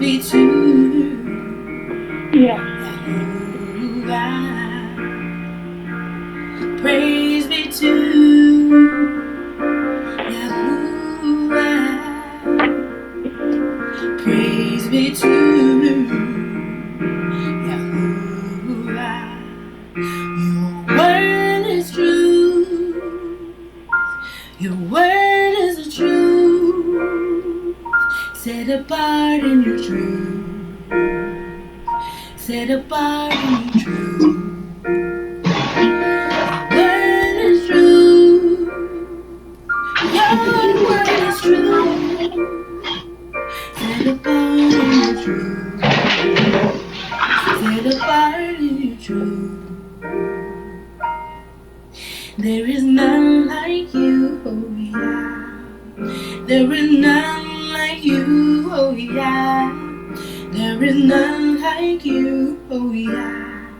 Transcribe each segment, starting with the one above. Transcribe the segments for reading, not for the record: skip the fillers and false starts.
be to Yahuah. Praise be to Yahuah. Praise be to Yahuah. Your word is true. Your word is the truth. Set apart in your truth. Set apart in your truth. Your word is true. Set apart in your truth. Set apart in your truth. There is none like you, oh yeah. There is none like you, oh yeah. There is none like you, oh yeah.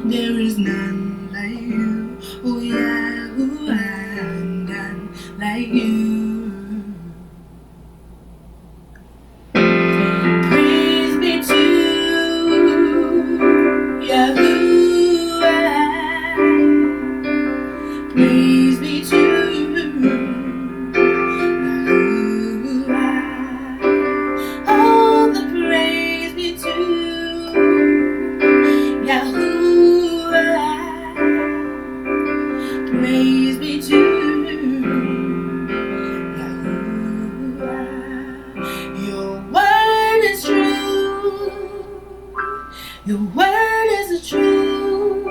There is none like you, oh yeah, none like you. Praise be to Yahuah. Praise be to Yahuah. All the praise be to Yahuah. Praise be to Yahuah. Your word is true. Your word is the truth.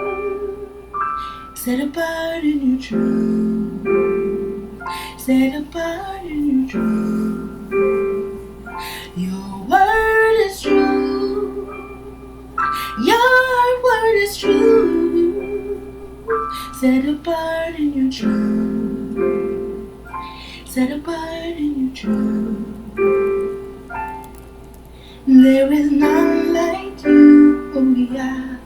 Set apart in your truth. Set apart in your truth. Your word is true. Your word is true. Set apart in your truth. Set apart in your truth. There is none like you, oh yeah.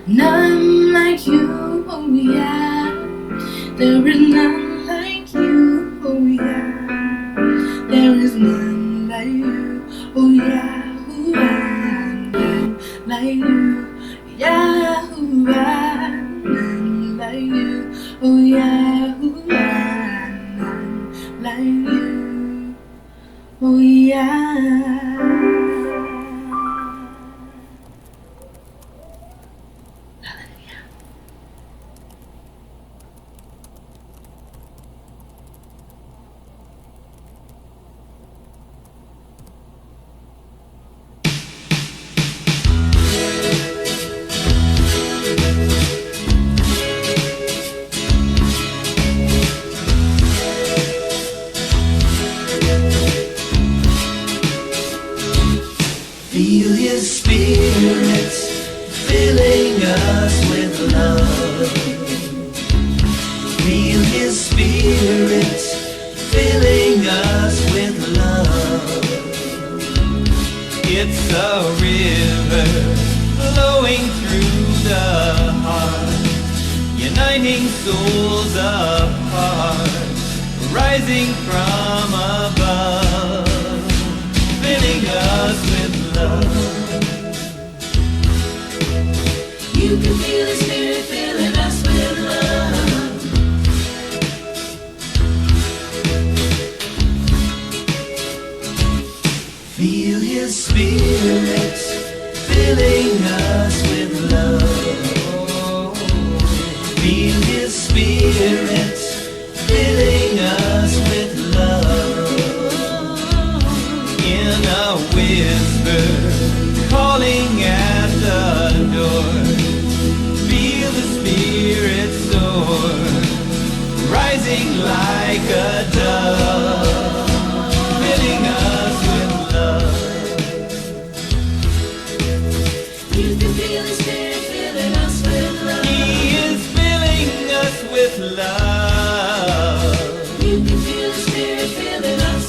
None like you, oh yeah. There is none like you, oh yeah. There is none like you, oh Yahuah. None like you, Yahuah. None like you, oh Yahuah. None like you, oh yeah. Feel His Spirit filling us with love. Feel His Spirit filling us with love. It's a river flowing through the heart, uniting souls apart, rising from above, filling us with love. You can feel His Spirit filling us with love. Feel His Spirit filling us with love. Feel His Spirit filling us with love. In a whisper, calling at the door. Feel the Spirit soar, rising like a dove, filling us with love. You can feel His Spirit filling us with love. He is filling us with love. You can feel His Spirit filling us.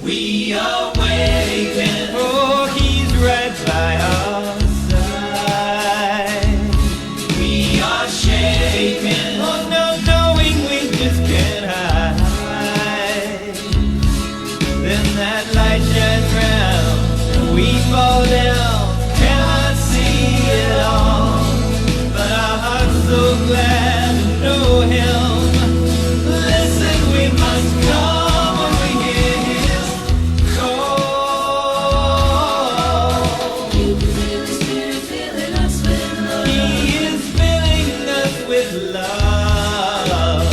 We awaken. Oh, He's right by our side. We are shaken. Oh, no, knowing we just can't hide. Then that light shines round. We fall down, cannot see it all, but our hearts so glad to know Him. Listen, we must come when we hear His call. You can feel the Spirit filling us with love. He is filling us with love.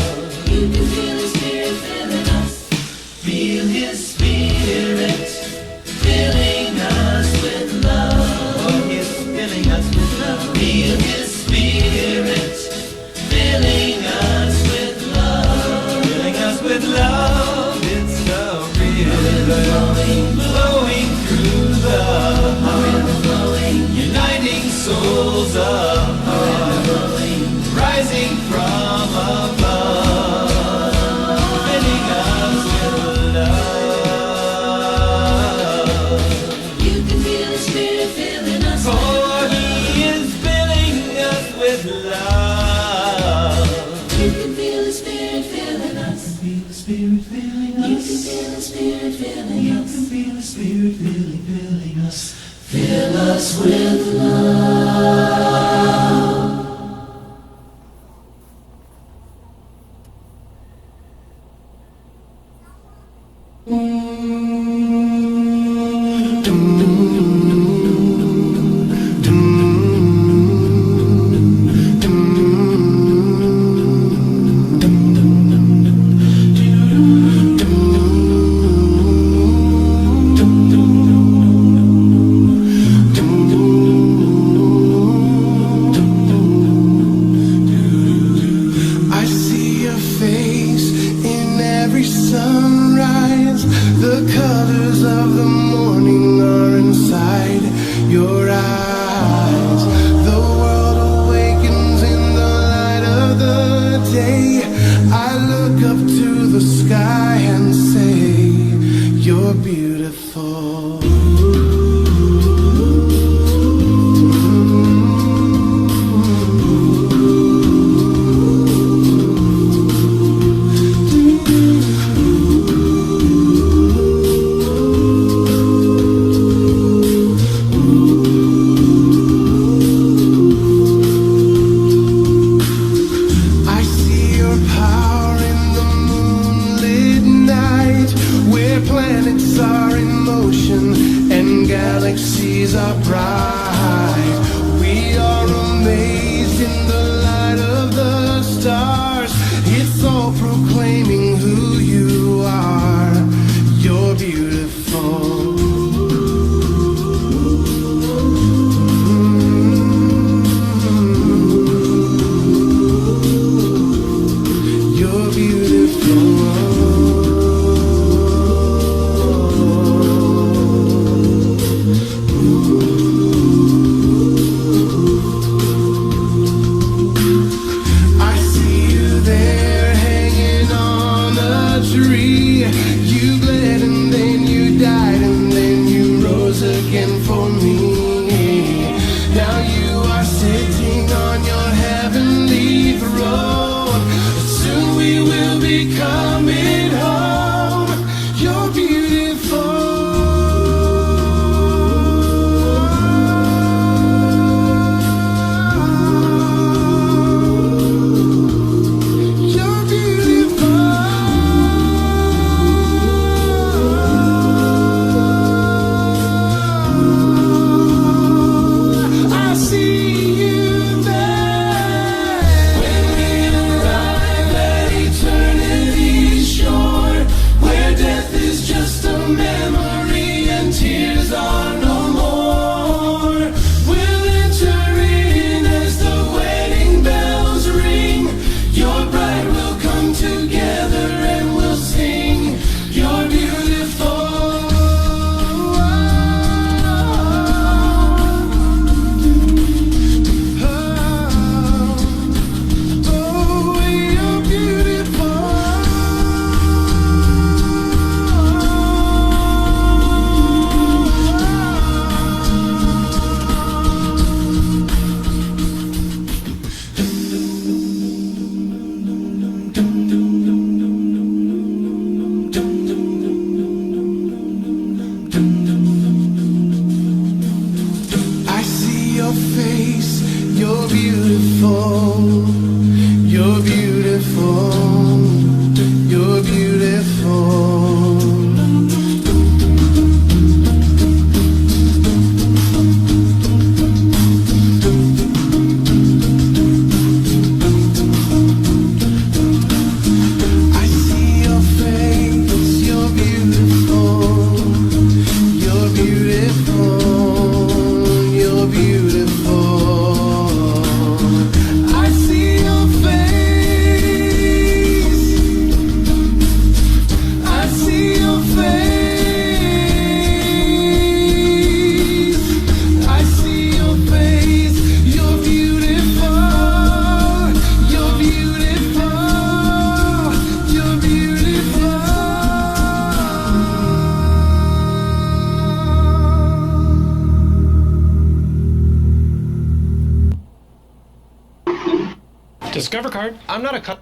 You can feel the Spirit filling us. Feel His Spirit filling us with love. Oh, He's filling us with love. Feel His Spirit filling us with love. Filling us with love. It's a river flowing through the heart, uniting souls apart, rising from above, filling us with love. You can feel the Spirit filling us. For He is filling us with love. You can feel the Spirit filling us. Feel the Spirit filling us. You can feel the Spirit filling us. You can feel the Spirit filling us. Fill us with love. I see your face in every sunrise. The colors of the morning are inside your eyes. The world awakens in the light of the day. I look up to the sky and say, you're beautiful. I see your power in the moonlit night, where planets are in motion and galaxies are bright. We are amazed in the light of the stars. It's all proclaiming who you are. You're beautiful. You're beautiful. Discover card. I'm not a cut.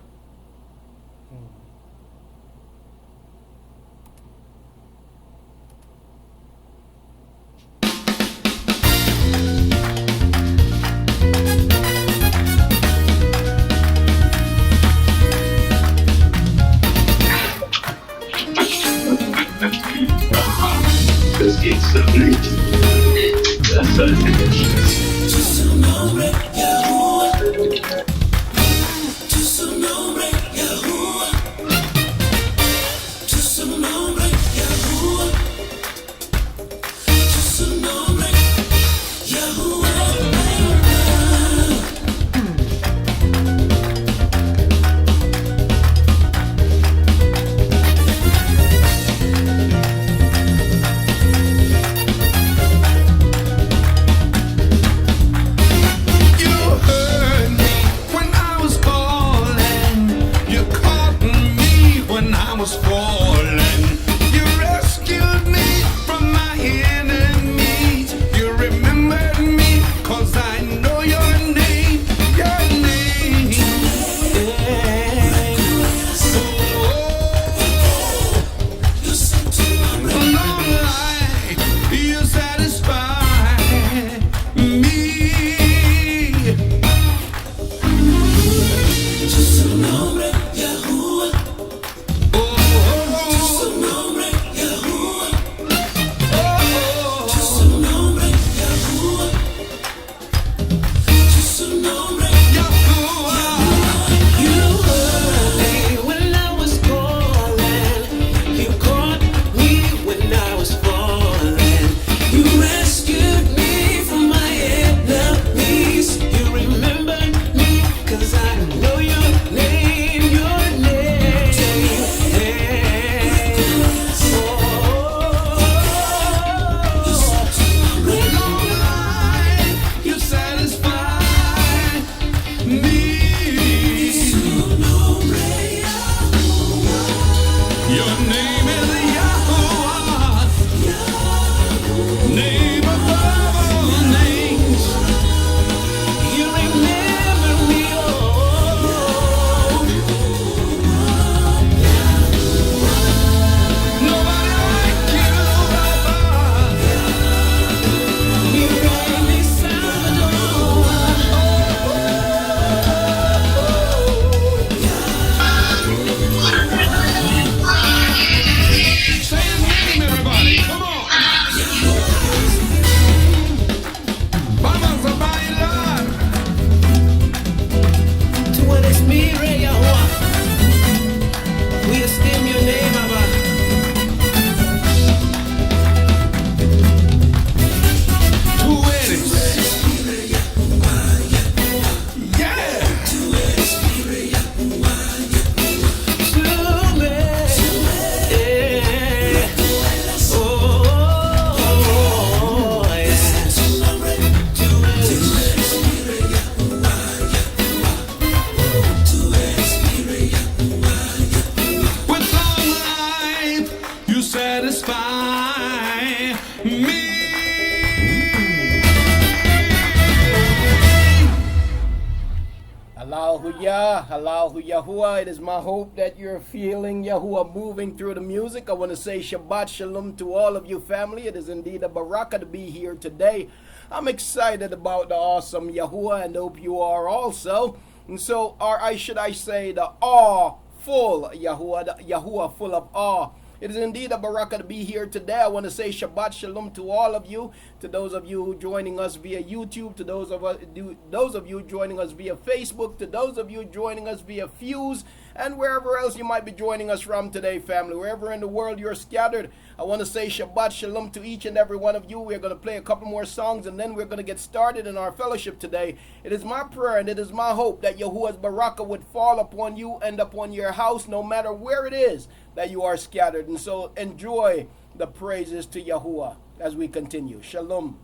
Yahuah, it is my hope that you're feeling Yahuah moving through the music. I want to say Shabbat Shalom to all of you family. It is indeed a barakah to be here today. I'm excited about the awesome Yahuah and hope you are also. And so, or should I say the awe-full Yahuah, the Yahuah full of awe. It is indeed a barakah to be here today. I want to say Shabbat Shalom to all of you, to those of you joining us via YouTube, to those of you joining us via Facebook, to those of you joining us via Fuse, and wherever else you might be joining us from today, family. Wherever in the world you're scattered, I want to say Shabbat Shalom to each and every one of you. We're going to play a couple more songs, and then we're going to get started in our fellowship today. It is my prayer and it is my hope that Yahuwah's barakah would fall upon you and upon your house, no matter where it is that you are scattered. And so enjoy the praises to Yahuah as we continue. Shalom.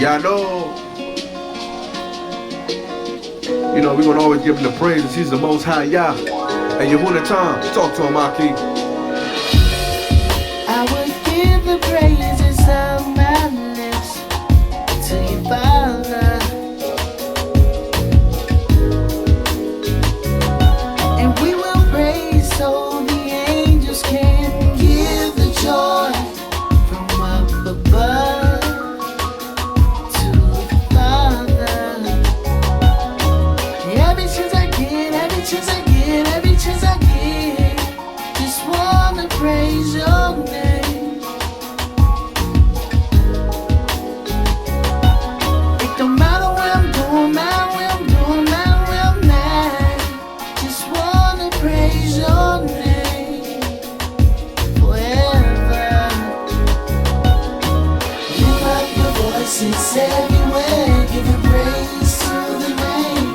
Yeah, I know. You know, we're going to always give him the praises. He's the most high Yah. And Yahuah Tom, talk to him, Aki. I would give the praises of my lips to you, Father. And we will praise so the angels can give the joy from up above to the Father. Every chance I get, every chance I get, every chance I get, just wanna praise your name. It don't matter where I'm going, matter where I'm doing, matter where I'm at, just wanna praise your name forever. Lift up your voices everywhere, giving praise to the name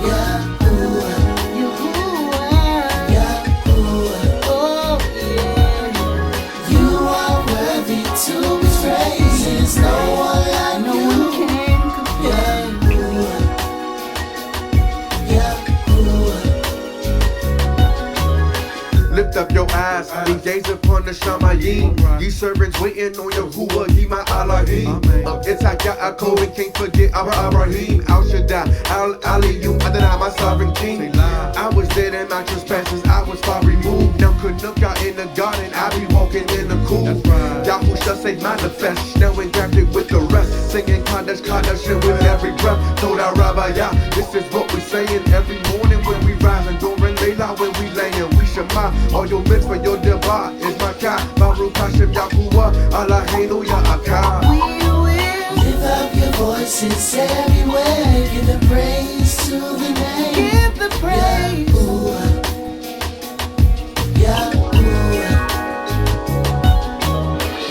Yahuah, Yahuah, Yahuah. Oh yeah, you are worthy to be praised. There's no one like no you. One can compare. Yahuah, Yahuah. Lift up your eyes and gaze upon the Shamayim. Ye servants waiting on Yahuah, ye my Elohim. It's Haykal, and can't forget our Abraham. Al Shaddai, Al Aliyum, Adonai, my sovereign king. I was dead in my trespasses, I was far removed. Now could look out in the garden, I be walking in the cool. Yahusha say manifest, now engrafted with the rest. Singing Kadesh, Kadesh, and with every breath. Told our Rabbi, yeah, this is what we saying every morning when we rise and during Layla when we layin'. We Shema, all your mitzvah, your deba is my Kai. Baruch Hashem Yahuah, Eloheinu Ya'akah. We will lift up your voices everywhere, give the praise to the name. Give the praise. Yahuah, Yahuah.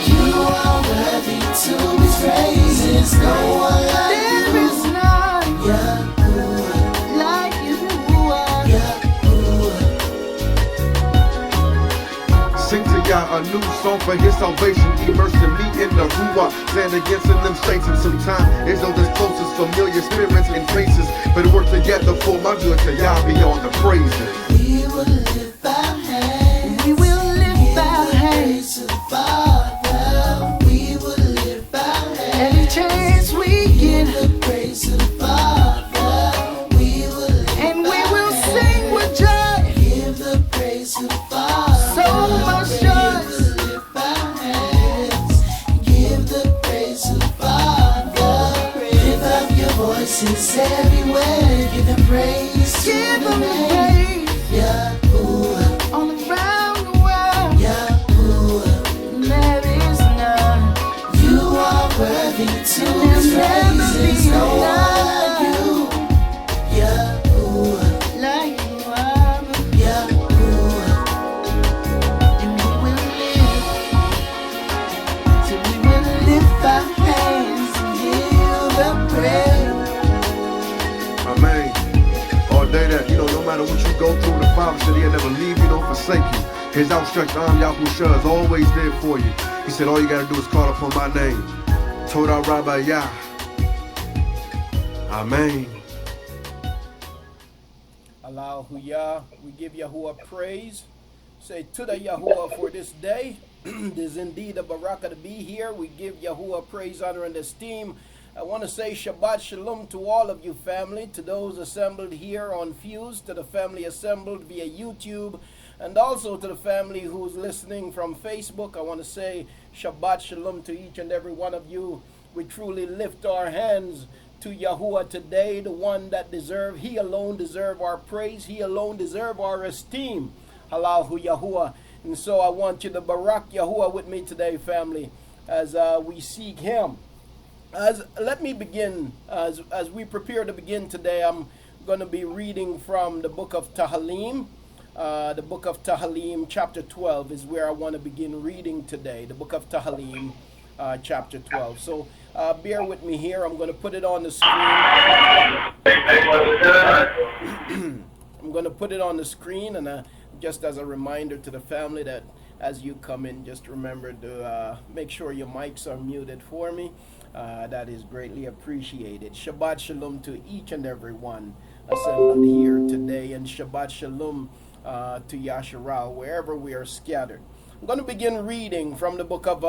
You are worthy to be praised. There's no one like you. There is none Yahuah, like Yahuah, Yahuah. Sing to Yah a new song for his salvation, immersing me in the Ruach. Stand against in them saints, and sometimes it's though the closest familiar spirits and faces, but work together for my good to Yah beyond the praises. We will lift our hands. We will lift our hands to the Father. We will lift our hands. Every chance we get, the praise to the Father. We will lift and we will sing with joy. Give the praise to the Father. So much joy. We will lift our hands. Give the praise to the Father. Lift up your voices everywhere. Give them praise to the name Yahuah. All around the world Yahuah, there is none. You are worthy to be praised. There's no one like you. Yahuah, like you are. Yahuah. And we will live till we will lift our hands and give the praise. Amen. All day that, you know, no matter what you go through, the Father said he'll never leave you nor forsake you. His outstretched arm, Yahusha, is always there for you. He said all you gotta do is call upon my name. Told our Rabbi Yah. Amen. Hallelujah. We give Yahuah praise. Say to the Yahuah for this day. This is indeed a barakah to be here. We give Yahuah praise, honor, and esteem. I want to say Shabbat Shalom to all of you family, to those assembled here on Fuse, to the family assembled via YouTube, and also to the family who's listening from Facebook. I want to say Shabbat Shalom to each and every one of you. We truly lift our hands to Yahuah today, the one that he alone deserve our praise, he alone deserve our esteem. Halahu Yahuah. And so I want you to barak Yahuah with me today, family, as we seek him. Let me begin, as we prepare to begin today, I'm going to be reading from the book of Tehillim. The book of Tehillim, chapter 12 is where I want to begin reading today. The book of Tehillim, chapter 12. So bear with me here. I'm going to put it on the screen. I'm going to put it on the screen, and just as a reminder to the family that as you come in, just remember to make sure your mics are muted for me. That is greatly appreciated. Shabbat Shalom to each and every one assembled here today, and Shabbat Shalom to Yasharal, wherever we are scattered. I'm going to begin reading from the book of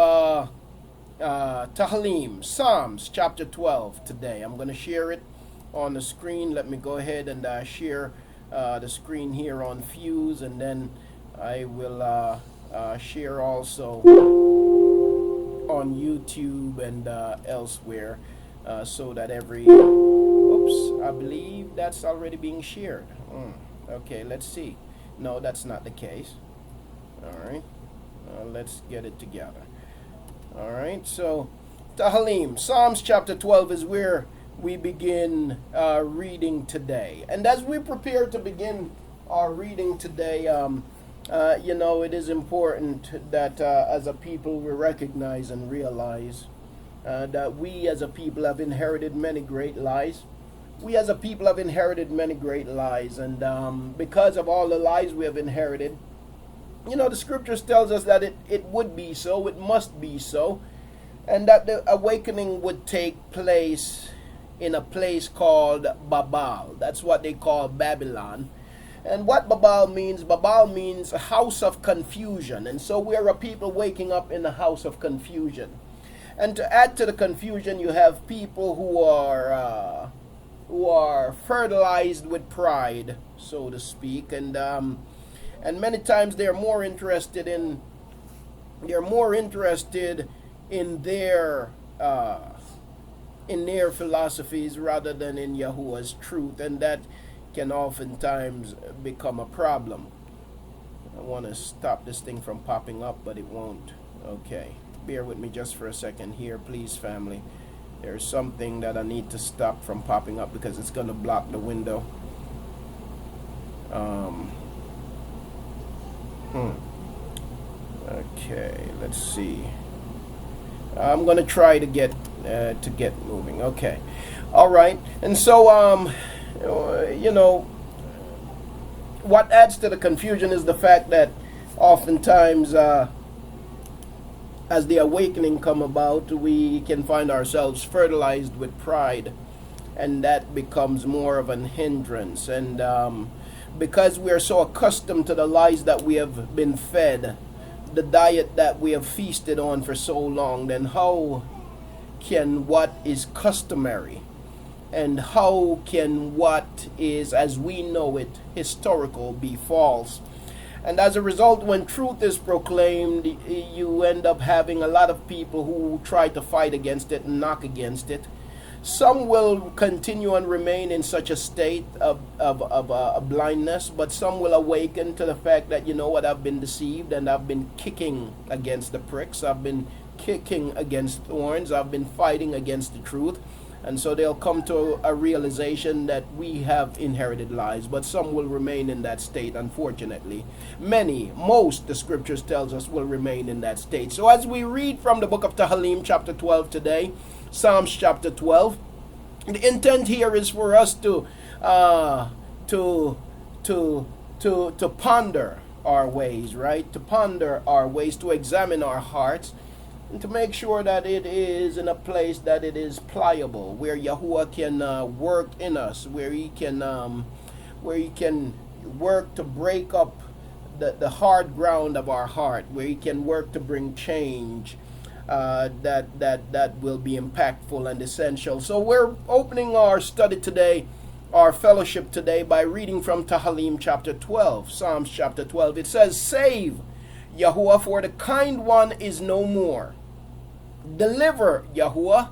Tehillim, Psalms chapter 12 today. I'm going to share it on the screen. Let me go ahead and share the screen here on Fuse, and then I will share also on YouTube and elsewhere, so that oops, I believe that's already being shared. Okay, let's see. No, that's not the case. All right, let's get it together. All right, so Tehillim, Psalms chapter 12 is where we begin reading today. And as we prepare to begin our reading today, it is important that as a people we recognize and realize that we as a people have inherited many great lies. We as a people have inherited many great lies, and because of all the lies we have inherited, the scriptures tells us that it would be so, it must be so, and that the awakening would take place in a place called Babel. That's what they call Babylon. And what Babel means a house of confusion. And so we are a people waking up in a house of confusion. And to add to the confusion, you have people who are fertilized with pride, so to speak, and many times they're more interested in their philosophies rather than in Yahuah's truth, and that can oftentimes become a problem. I want to stop this thing from popping up, but it won't. Okay, bear with me just for a second here, please, family. There's something that I need to stop from popping up because it's going to block the window. Okay, let's see. I'm going to try to get moving. Okay, all right. And so what adds to the confusion is the fact that oftentimes as the awakening come about, we can find ourselves fertilized with pride, and that becomes more of an hindrance. And because we are so accustomed to the lies that we have been fed, the diet that we have feasted on for so long, then how can what is customary, and how can what is, as we know it, historical, be false? And as a result, when truth is proclaimed, you end up having a lot of people who try to fight against it and knock against it. Some will continue and remain in such a state of blindness, but some will awaken to the fact that, I've been deceived, and I've been kicking against the pricks, I've been kicking against thorns, I've been fighting against the truth. And so they'll come to a realization that we have inherited lies, but some will remain in that state, unfortunately. Most, the scriptures tells us, will remain in that state. So as we read from the book of Tehillim, chapter 12 today, Psalms chapter 12, the intent here is for us to ponder our ways, right? To ponder our ways, to examine our hearts, and to make sure that it is in a place that it is pliable, where Yahuah can work in us, where he can work to break up the hard ground of our heart, where he can work to bring change that will be impactful and essential. So we're opening our study today, our fellowship today, by reading from Tehillim chapter 12, Psalms chapter 12. It says, "Save, Yahuah, for the kind one is no more. Deliver, Yahuah."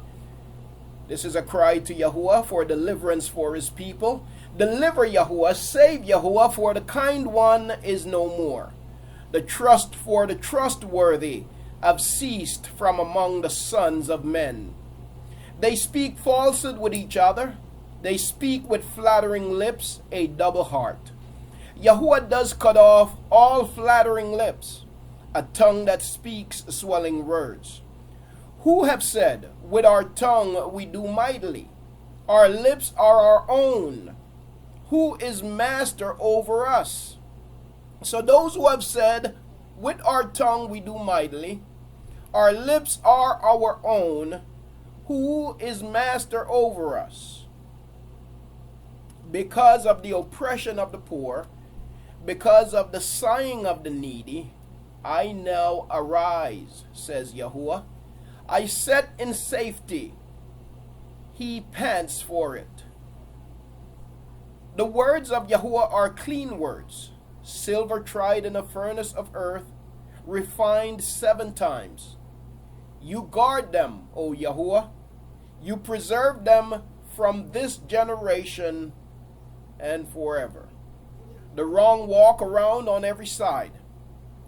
This is a cry to Yahuah for deliverance for his people. Deliver, Yahuah, save, Yahuah, for the kind one is no more. The trust for the trustworthy have ceased from among the sons of men. They speak falsehood with each other. They speak with flattering lips, a double heart. Yahuah does cut off all flattering lips, a tongue that speaks swelling words. Who have said, with our tongue we do mightily, our lips are our own. Who is master over us? So those who have said, With our tongue we do mightily. Our lips are our own. Who is master over us? Because of the oppression of the poor, because of the sighing of the needy, I now arise, says Yahuah. I set in safety. He pants for it. The words of Yahuah are clean words, silver tried in a furnace of earth, refined 7 times. You guard them, O Yahuah. You preserve them from this generation and forever. The wrong walk around on every side,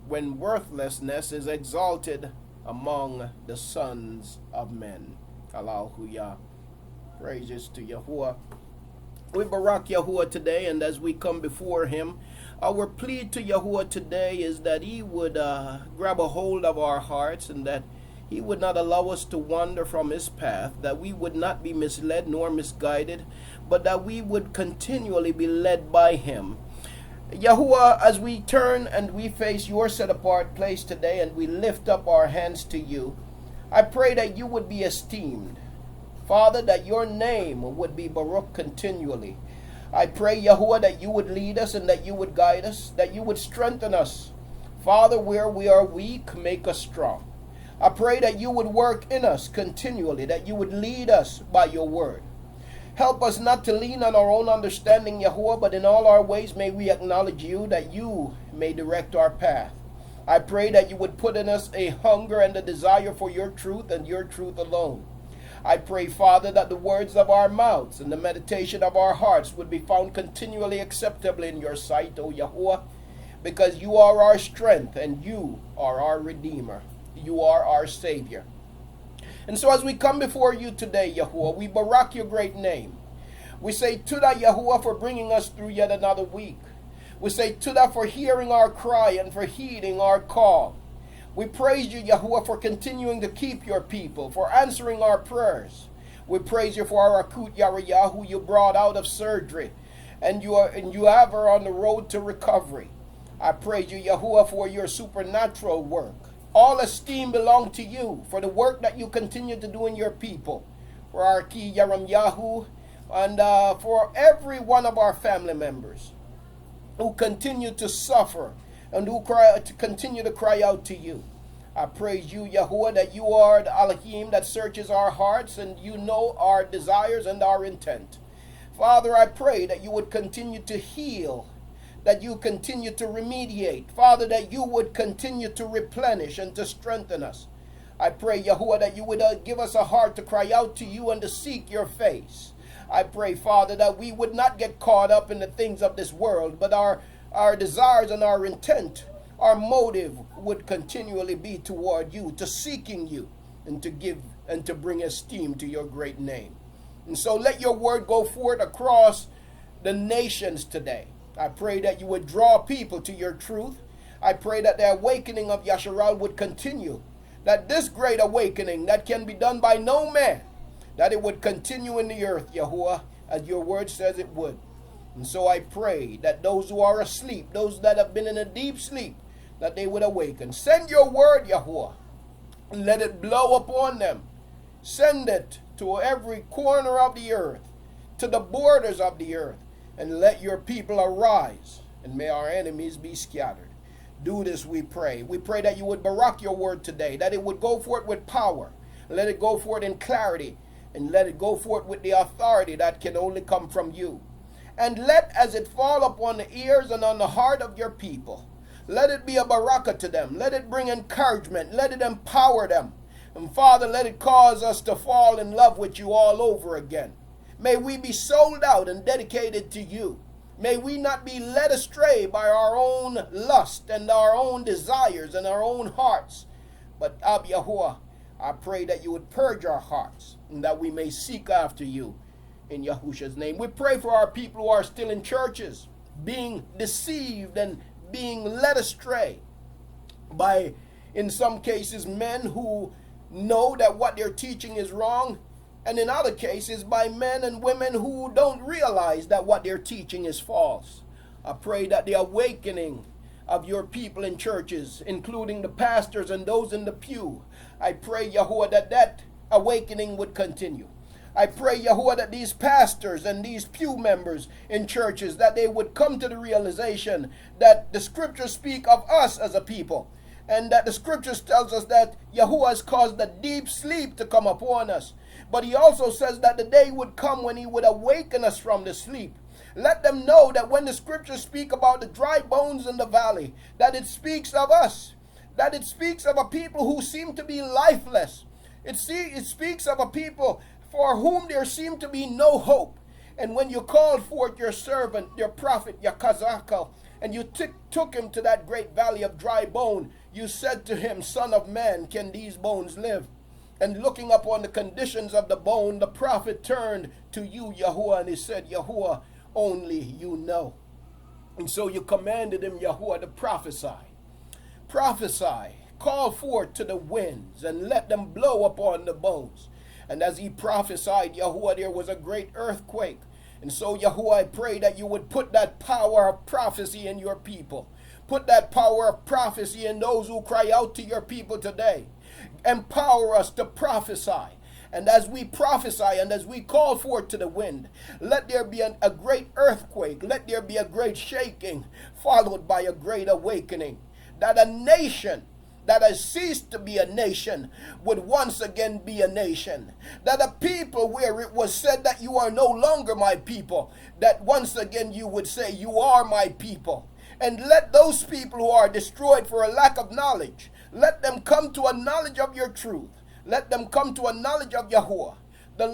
when worthlessness is exalted among the sons of men. Hallelujah. Praises to Yahuah. We barak Yahuah today, and as we come before him, our plea to Yahuah today is that he would grab a hold of our hearts, and that he would not allow us to wander from his path, that we would not be misled nor misguided, but that we would continually be led by him. Yahuah, as we turn and we face your set-apart place today, and we lift up our hands to you, I pray that you would be esteemed. Father, that your name would be Baruch continually. I pray, Yahuah, that you would lead us and that you would guide us, that you would strengthen us. Father, where we are weak, make us strong. I pray that you would work in us continually, that you would lead us by your word. Help us not to lean on our own understanding, Yahuah, but in all our ways may we acknowledge you, that you may direct our path. I pray that you would put in us a hunger and a desire for your truth and your truth alone. I pray, Father, that the words of our mouths and the meditation of our hearts would be found continually acceptable in your sight, O Yahuah, because you are our strength and you are our Redeemer. You are our Savior. And so as we come before you today, Yahuah, we barak your great name. We say Tudah, Yahuah, for bringing us through yet another week. We say Tudah for hearing our cry and for heeding our call. We praise you, Yahuah, for continuing to keep your people, for answering our prayers. We praise you for our akut Yariyah, who you brought out of surgery, and you have her on the road to recovery. I praise you, Yahuah, for your supernatural work. All esteem belong to you for the work that you continue to do in your people. For our key Yaram Yahu, and for every one of our family members who continue to suffer and who continue to cry out to you. I praise you, Yahuah, that you are the Elohim that searches our hearts, and you know our desires and our intent. Father, I pray that you would continue to heal, that you continue to remediate. Father, that you would continue to replenish and to strengthen us. I pray, Yahuah, that you would give us a heart to cry out to you and to seek your face. I pray, Father, that we would not get caught up in the things of this world, but our desires and our intent, our motive would continually be toward you, to seeking you, and to give and to bring esteem to your great name. And so let your word go forth across the nations today. I pray that you would draw people to your truth. I pray that the awakening of Yasharal would continue, that this great awakening that can be done by no man, that it would continue in the earth, Yahuah, as your word says it would. And so I pray that those who are asleep, those that have been in a deep sleep, that they would awaken. Send your word, Yahuah, and let it blow upon them. Send it to every corner of the earth, to the borders of the earth, and let your people arise, and may our enemies be scattered. Do this, we pray. We pray that you would barak your word today, that it would go forth with power. Let it go forth in clarity, and let it go forth with the authority that can only come from you. And let as it fall upon the ears and on the heart of your people, let it be a barakah to them. Let it bring encouragement. Let it empower them. And Father, let it cause us to fall in love with you all over again. May we be sold out and dedicated to you. May we not be led astray by our own lust and our own desires and our own hearts. But Ab Yahuah, I pray that you would purge our hearts and that we may seek after you in Yahusha's name. We pray for our people who are still in churches, being deceived and being led astray by, in some cases, men who know that what they're teaching is wrong, and in other cases by men and women who don't realize that what they're teaching is false. I pray that the awakening of your people in churches, including the pastors and those in the pew. I pray, Yahuah, that awakening would continue. I pray, Yahuah, that these pastors and these pew members in churches, that they would come to the realization that the scriptures speak of us as a people, and that the scriptures tells us that Yahuah has caused a deep sleep to come upon us. But he also says that the day would come when he would awaken us from the sleep. Let them know that when the scriptures speak about the dry bones in the valley, that it speaks of us, that it speaks of a people who seem to be lifeless. It speaks of a people for whom there seemed to be no hope. And when you called forth your servant, your prophet, Haykal, and you took him to that great valley of dry bone, you said to him, Son of man, can these bones live? And looking upon the conditions of the bone, the prophet turned to you, Yahuah, and he said, Yahuah, only you know. And so you commanded him, Yahuah, to prophesy. Prophesy, call forth to the winds, and let them blow upon the bones. And as he prophesied, Yahuah, there was a great earthquake. And so, Yahuah, I pray that you would put that power of prophecy in your people. Put that power of prophecy in those who cry out to your people today. Empower us to prophesy. And as we prophesy and as we call forth to the wind, let there be a great earthquake. Let there be a great shaking, followed by a great awakening. That a nation that has ceased to be a nation would once again be a nation. That a people where it was said that you are no longer my people, that once again you would say you are my people. And let those people who are destroyed for a lack of knowledge, let them come to a knowledge of your truth. Let them come to a knowledge of Yahuah, the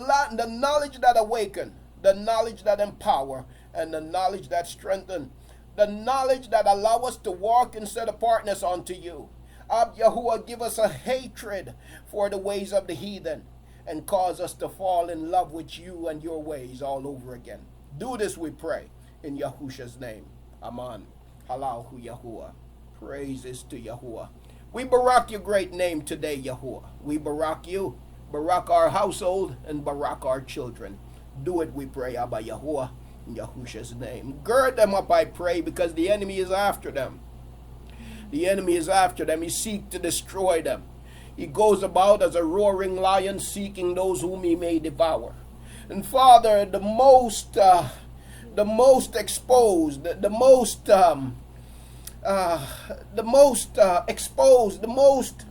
knowledge that awaken, the knowledge that empower, and the knowledge that strengthen, the knowledge that allow us to walk in set apartness unto you. Yahuah, give us a hatred for the ways of the heathen and cause us to fall in love with you and your ways all over again. Do this, we pray, in Yahusha's name. Aman. Halahu Yahuah. Praises to Yahuah. We barak your great name today, Yahuah. We barak you, barak our household, and barak our children. Do it, we pray, Abba Yahuah, in Yahusha's name. Gird them up, I pray, because the enemy is after them. The enemy is after them. He seeks to destroy them. He goes about as a roaring lion, seeking those whom he may devour. And Father, the most exposed, the most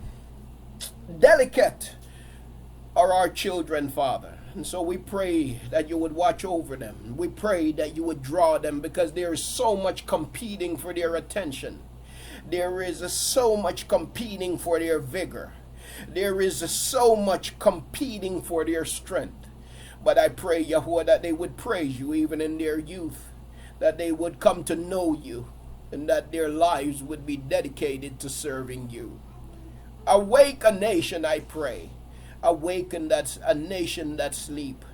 delicate are our children, Father. And so we pray that you would watch over them. We pray that you would draw them, because there is so much competing for their attention. There is so much competing for their vigor. There is so much competing for their strength. But I pray, Yahuah, that they would praise you even in their youth, that they would come to know you, and that their lives would be dedicated to serving you. Awake a nation, I pray. Awaken a nation that sleep,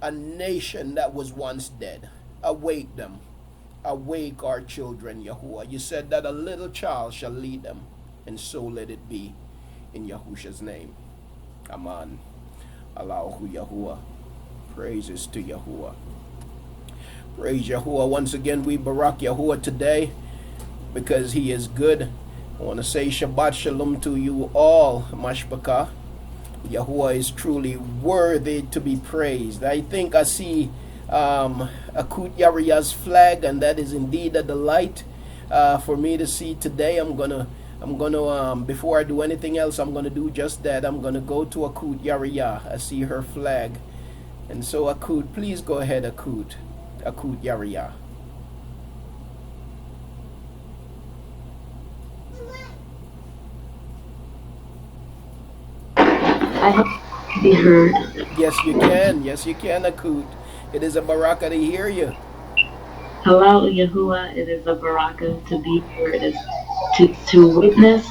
a nation that was once dead. Awake them. Awake our children, Yahuah. You said that a little child shall lead them, and so let it be. In Yahusha's name. Aman. Allahu Yahuah. Praises to Yahuah. Praise Yahuah. Once again, we barak Yahuah today because he is good. I want to say Shabbat Shalom to you all, Mashbaka. Yahuah is truly worthy to be praised. I think I see Akut Yariya's flag, and that is indeed a delight for me to see today. I'm gonna before I do anything else, I'm gonna do just that. I'm gonna go to Akut Yariya. I see her flag, and so Akut, please go ahead, Akut Yariya. I hope I can be heard. Yes, you can. Yes, you can, Akut. It is a baraka to hear you. Hello, Yahuah. It is a baraka to be here. It is to witness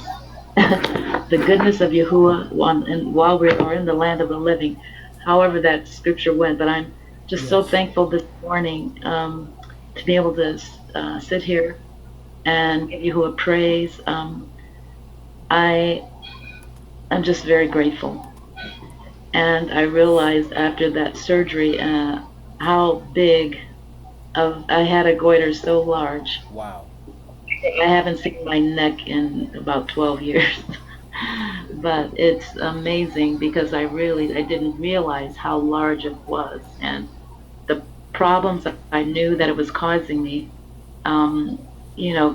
the goodness of Yahuah while we are in the land of the living. However that scripture went, but I'm just so thankful this morning to be able to sit here and give Yahuah praise. I'm just very grateful. And I realized after that surgery how big I had a goiter so large. Wow. I haven't seen my neck in about 12 years. But it's amazing because I didn't realize how large it was. And the problems I knew that it was causing me,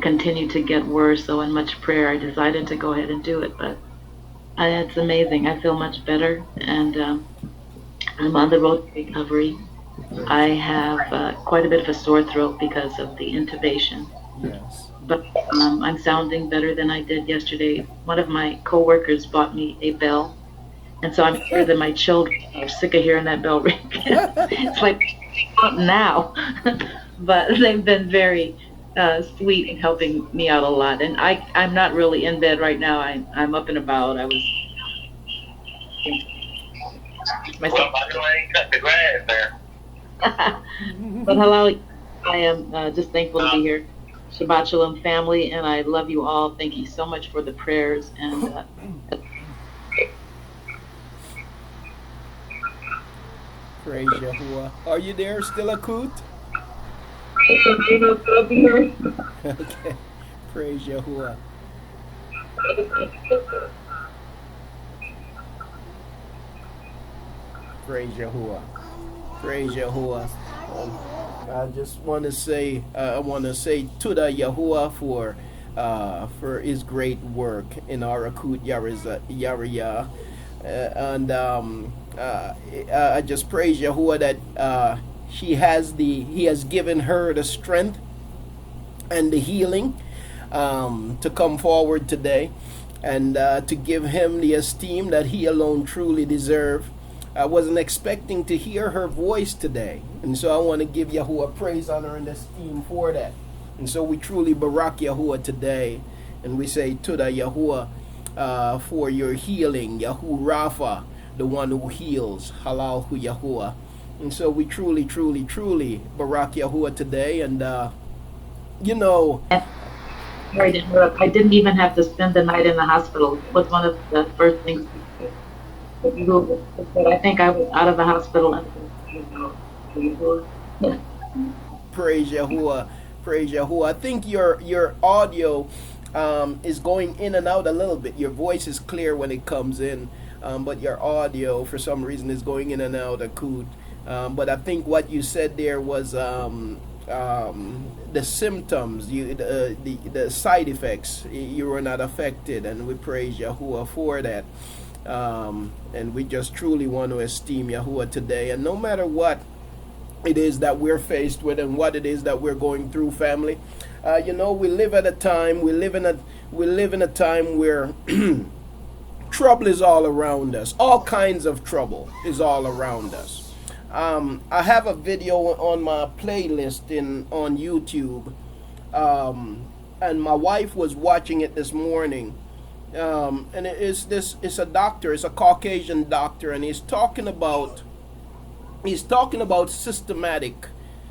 continued to get worse. So in much prayer, I decided to go ahead and do it. But it's amazing. I feel much better. And I'm on the road to recovery. I have quite a bit of a sore throat because of the intubation. Yes. But I'm sounding better than I did yesterday. One of my coworkers bought me a bell, and so I'm sure that my children are sick of hearing that bell ring. It's like, what now? But they've been very sweet in helping me out a lot. And I'm not really in bed right now. I'm up and about. I was myself. Well, I ain't cut the grass there. But hello, I am just thankful to be here. Shabbat Shalom, family, and I love you all. Thank you so much for the prayers. And Praise Yahuah. Are you there still, Akut? Okay. Praise Yahuah. Praise Yahuah. Praise Yahuah. I just want to say, to the Yahuah for his great work in our Akut Yariyah. And I just praise Yahuah that he has given her the strength and the healing to come forward today, and to give him the esteem that he alone truly deserves. I wasn't expecting to hear her voice today, and so I want to give Yahuah praise, honor, and esteem for that. And so we truly barak Yahuah today, and we say to the Yahuah for your healing, Yahu Rapha, the one who heals, Halal Hu Yahuah. And so we truly barak Yahuah today, and I didn't even have to spend the night in the hospital. It was one of the first things. But I think I was out of the hospital. Praise Yahuah. Praise Yahuah. I think your audio is going in and out a little bit. Your voice is clear when it comes in, but your audio for some reason is going in and out. Akut. But I think what you said there was the symptoms, the side effects. You were not affected, and we praise Yahuah for that. And we just truly want to esteem Yahuah today. And no matter what it is that we're faced with and what it is that we're going through, family, we live at a time. We live in a time where trouble is all around us. All kinds of trouble is all around us. I have a video on my playlist on YouTube, and my wife was watching it this morning. And it's a doctor, it's a Caucasian doctor, and he's talking about systematic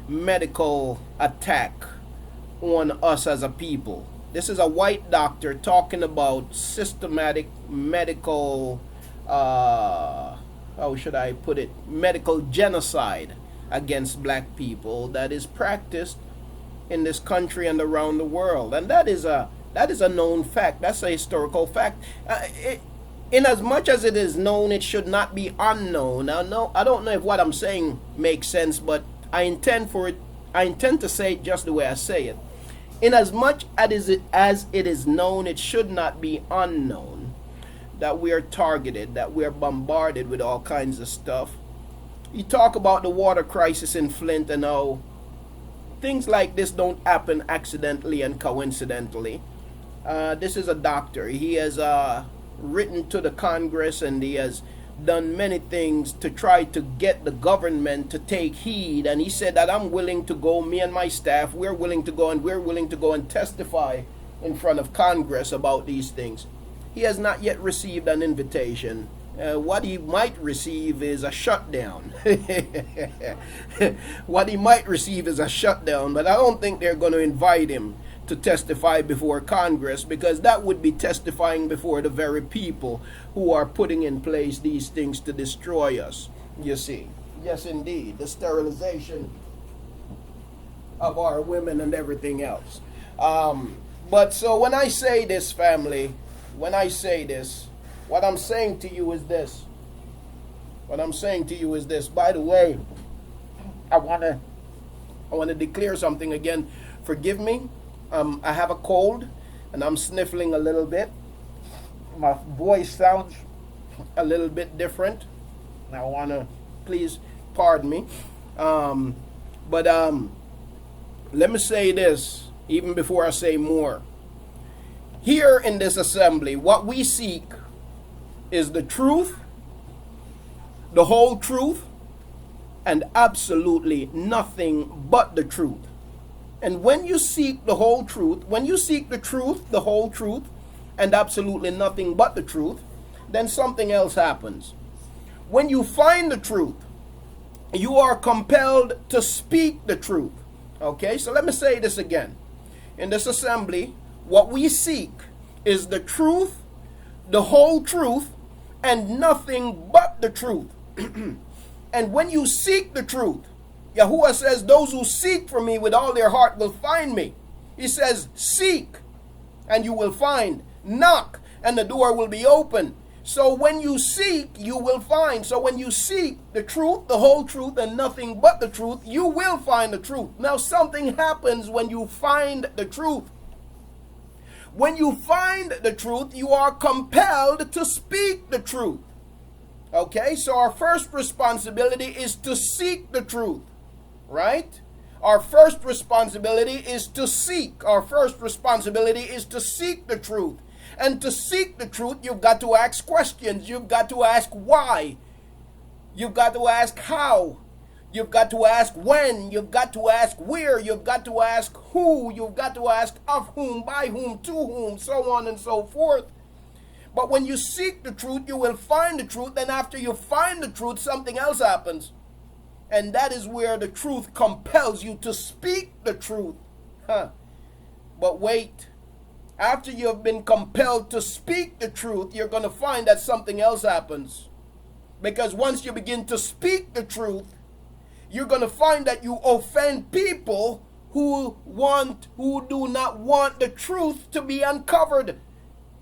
medical attack on us as a people. This is a white doctor talking about systematic medical how should I put it, medical genocide against black people that is practiced in this country and around the world. And that is a known fact. That's a historical fact. In as much as it is known, it should not be unknown. Now, I don't know if what I'm saying makes sense, but I intend to say it just the way I say it. In as much as it is known, it should not be unknown that we are targeted, that we are bombarded with all kinds of stuff. You talk about the water crisis in Flint and how things like this don't happen accidentally and coincidentally. This is a doctor. He has written to the Congress, and he has done many things to try to get the government to take heed. And he said that I'm willing to go, me and my staff, we're willing to go and testify in front of Congress about these things. He has not yet received an invitation. What he might receive is a shutdown. What he might receive is a shutdown, but I don't think they're going to invite him to testify before Congress, because that would be testifying before the very people who are putting in place these things to destroy us, you see. Yes, indeed. The sterilization of our women and everything else. But so when I say this, family, when I say this, what I'm saying to you is this. What I'm saying to you is this. By the way, I want to declare something again. Forgive me. I have a cold and I'm sniffling a little bit. My voice sounds a little bit different. I want to, please pardon me. But let me say this, even before I say more. Here in this assembly, what we seek is the truth, the whole truth, and absolutely nothing but the truth. And when you seek the whole truth, when you seek the truth, the whole truth, and absolutely nothing but the truth, then something else happens. When you find the truth, you are compelled to speak the truth. Okay, so let me say this again. In this assembly, what we seek is the truth, the whole truth, and nothing but the truth. And when you seek the truth, Yahuah says, those who seek for me with all their heart will find me. He says, seek and you will find. Knock and the door will be open. So when you seek, you will find. So when you seek the truth, the whole truth, and nothing but the truth, you will find the truth. Now something happens when you find the truth. When you find the truth, you are compelled to speak the truth. Okay, so our first responsibility is to seek the truth, right? Our first responsibility is to seek. Our first responsibility is to seek the truth. And to seek the truth, you've got to ask questions. You've got to ask why. You've got to ask how. You've got to ask when. You've got to ask where. You've got to ask who. You've got to ask of whom, by whom, to whom, so on and so forth. But when you seek the truth, you will find the truth. And after you find the truth, something else happens. And that is where the truth compels you to speak the truth. But wait. After you have been compelled to speak the truth, you're going to find that something else happens. Because once you begin to speak the truth, you're going to find that you offend people who do not want the truth to be uncovered.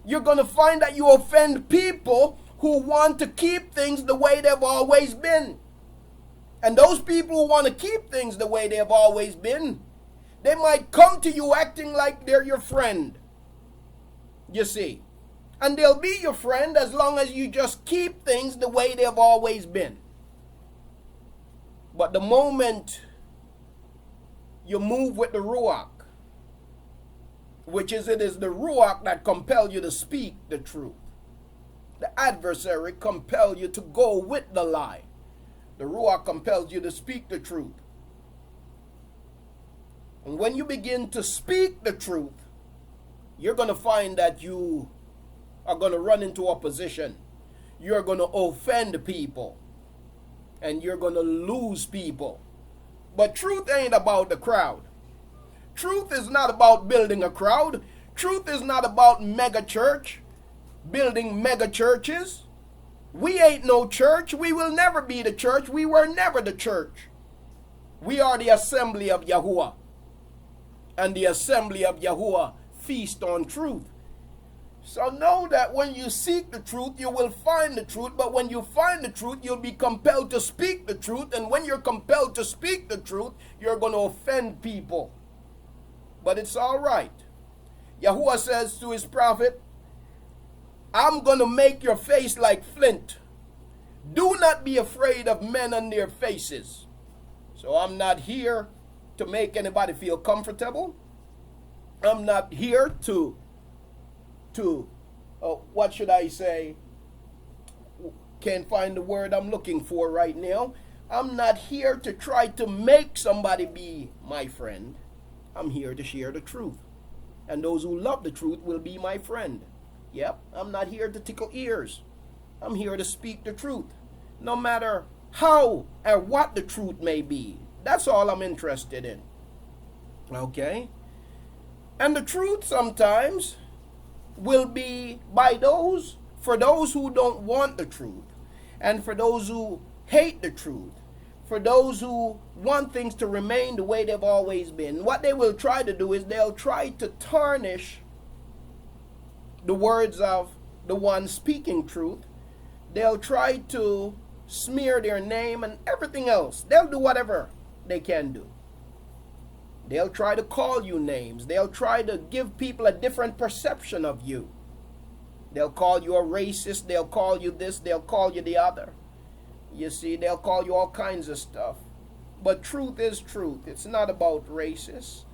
You're going to find that you offend people who want to keep things the way they've always been. And those people who want to keep things the way they've always been, they might come to you acting like they're your friend. You see. And they'll be your friend as long as you just keep things the way they've always been. But the moment you move with the Ruach, which is it is the Ruach that compels you to speak the truth. The adversary compels you to go with the lie. The Ruach compels you to speak the truth. And when you begin to speak the truth, you're going to find that you are going to run into opposition. You're going to offend people. And you're going to lose people. But truth ain't about the crowd. Truth is not about building a crowd. Truth is not about mega church, building mega churches. We ain't no church. We will never be the church. We were never the church. We are the assembly of Yahuah. And the assembly of Yahuah feast on truth. So know that when you seek the truth, you will find the truth. But when you find the truth, you'll be compelled to speak the truth. And when you're compelled to speak the truth, you're going to offend people. But it's all right. Yahuah says to his prophet, I'm going to make your face like flint. Do not be afraid of men and their faces. So I'm not here to make anybody feel comfortable. I'm not here to what should I say? Can't find the word I'm looking for right now. I'm not here to try to make somebody be my friend. I'm here to share the truth. And those who love the truth will be my friend. Yep, I'm not here to tickle ears. I'm here to speak the truth. No matter how or what the truth may be. That's all I'm interested in. Okay? And the truth sometimes will be for those who don't want the truth, and for those who hate the truth, for those who want things to remain the way they've always been. What they will try to do is they'll try to tarnish the words of the one speaking truth. They'll try to smear their name and everything else. They'll do whatever they can do. They'll try to call you names. They'll try to give people a different perception of you. They'll call you a racist. They'll call you this. They'll call you the other. You see, they'll call you all kinds of stuff. But truth is truth. It's not about racists.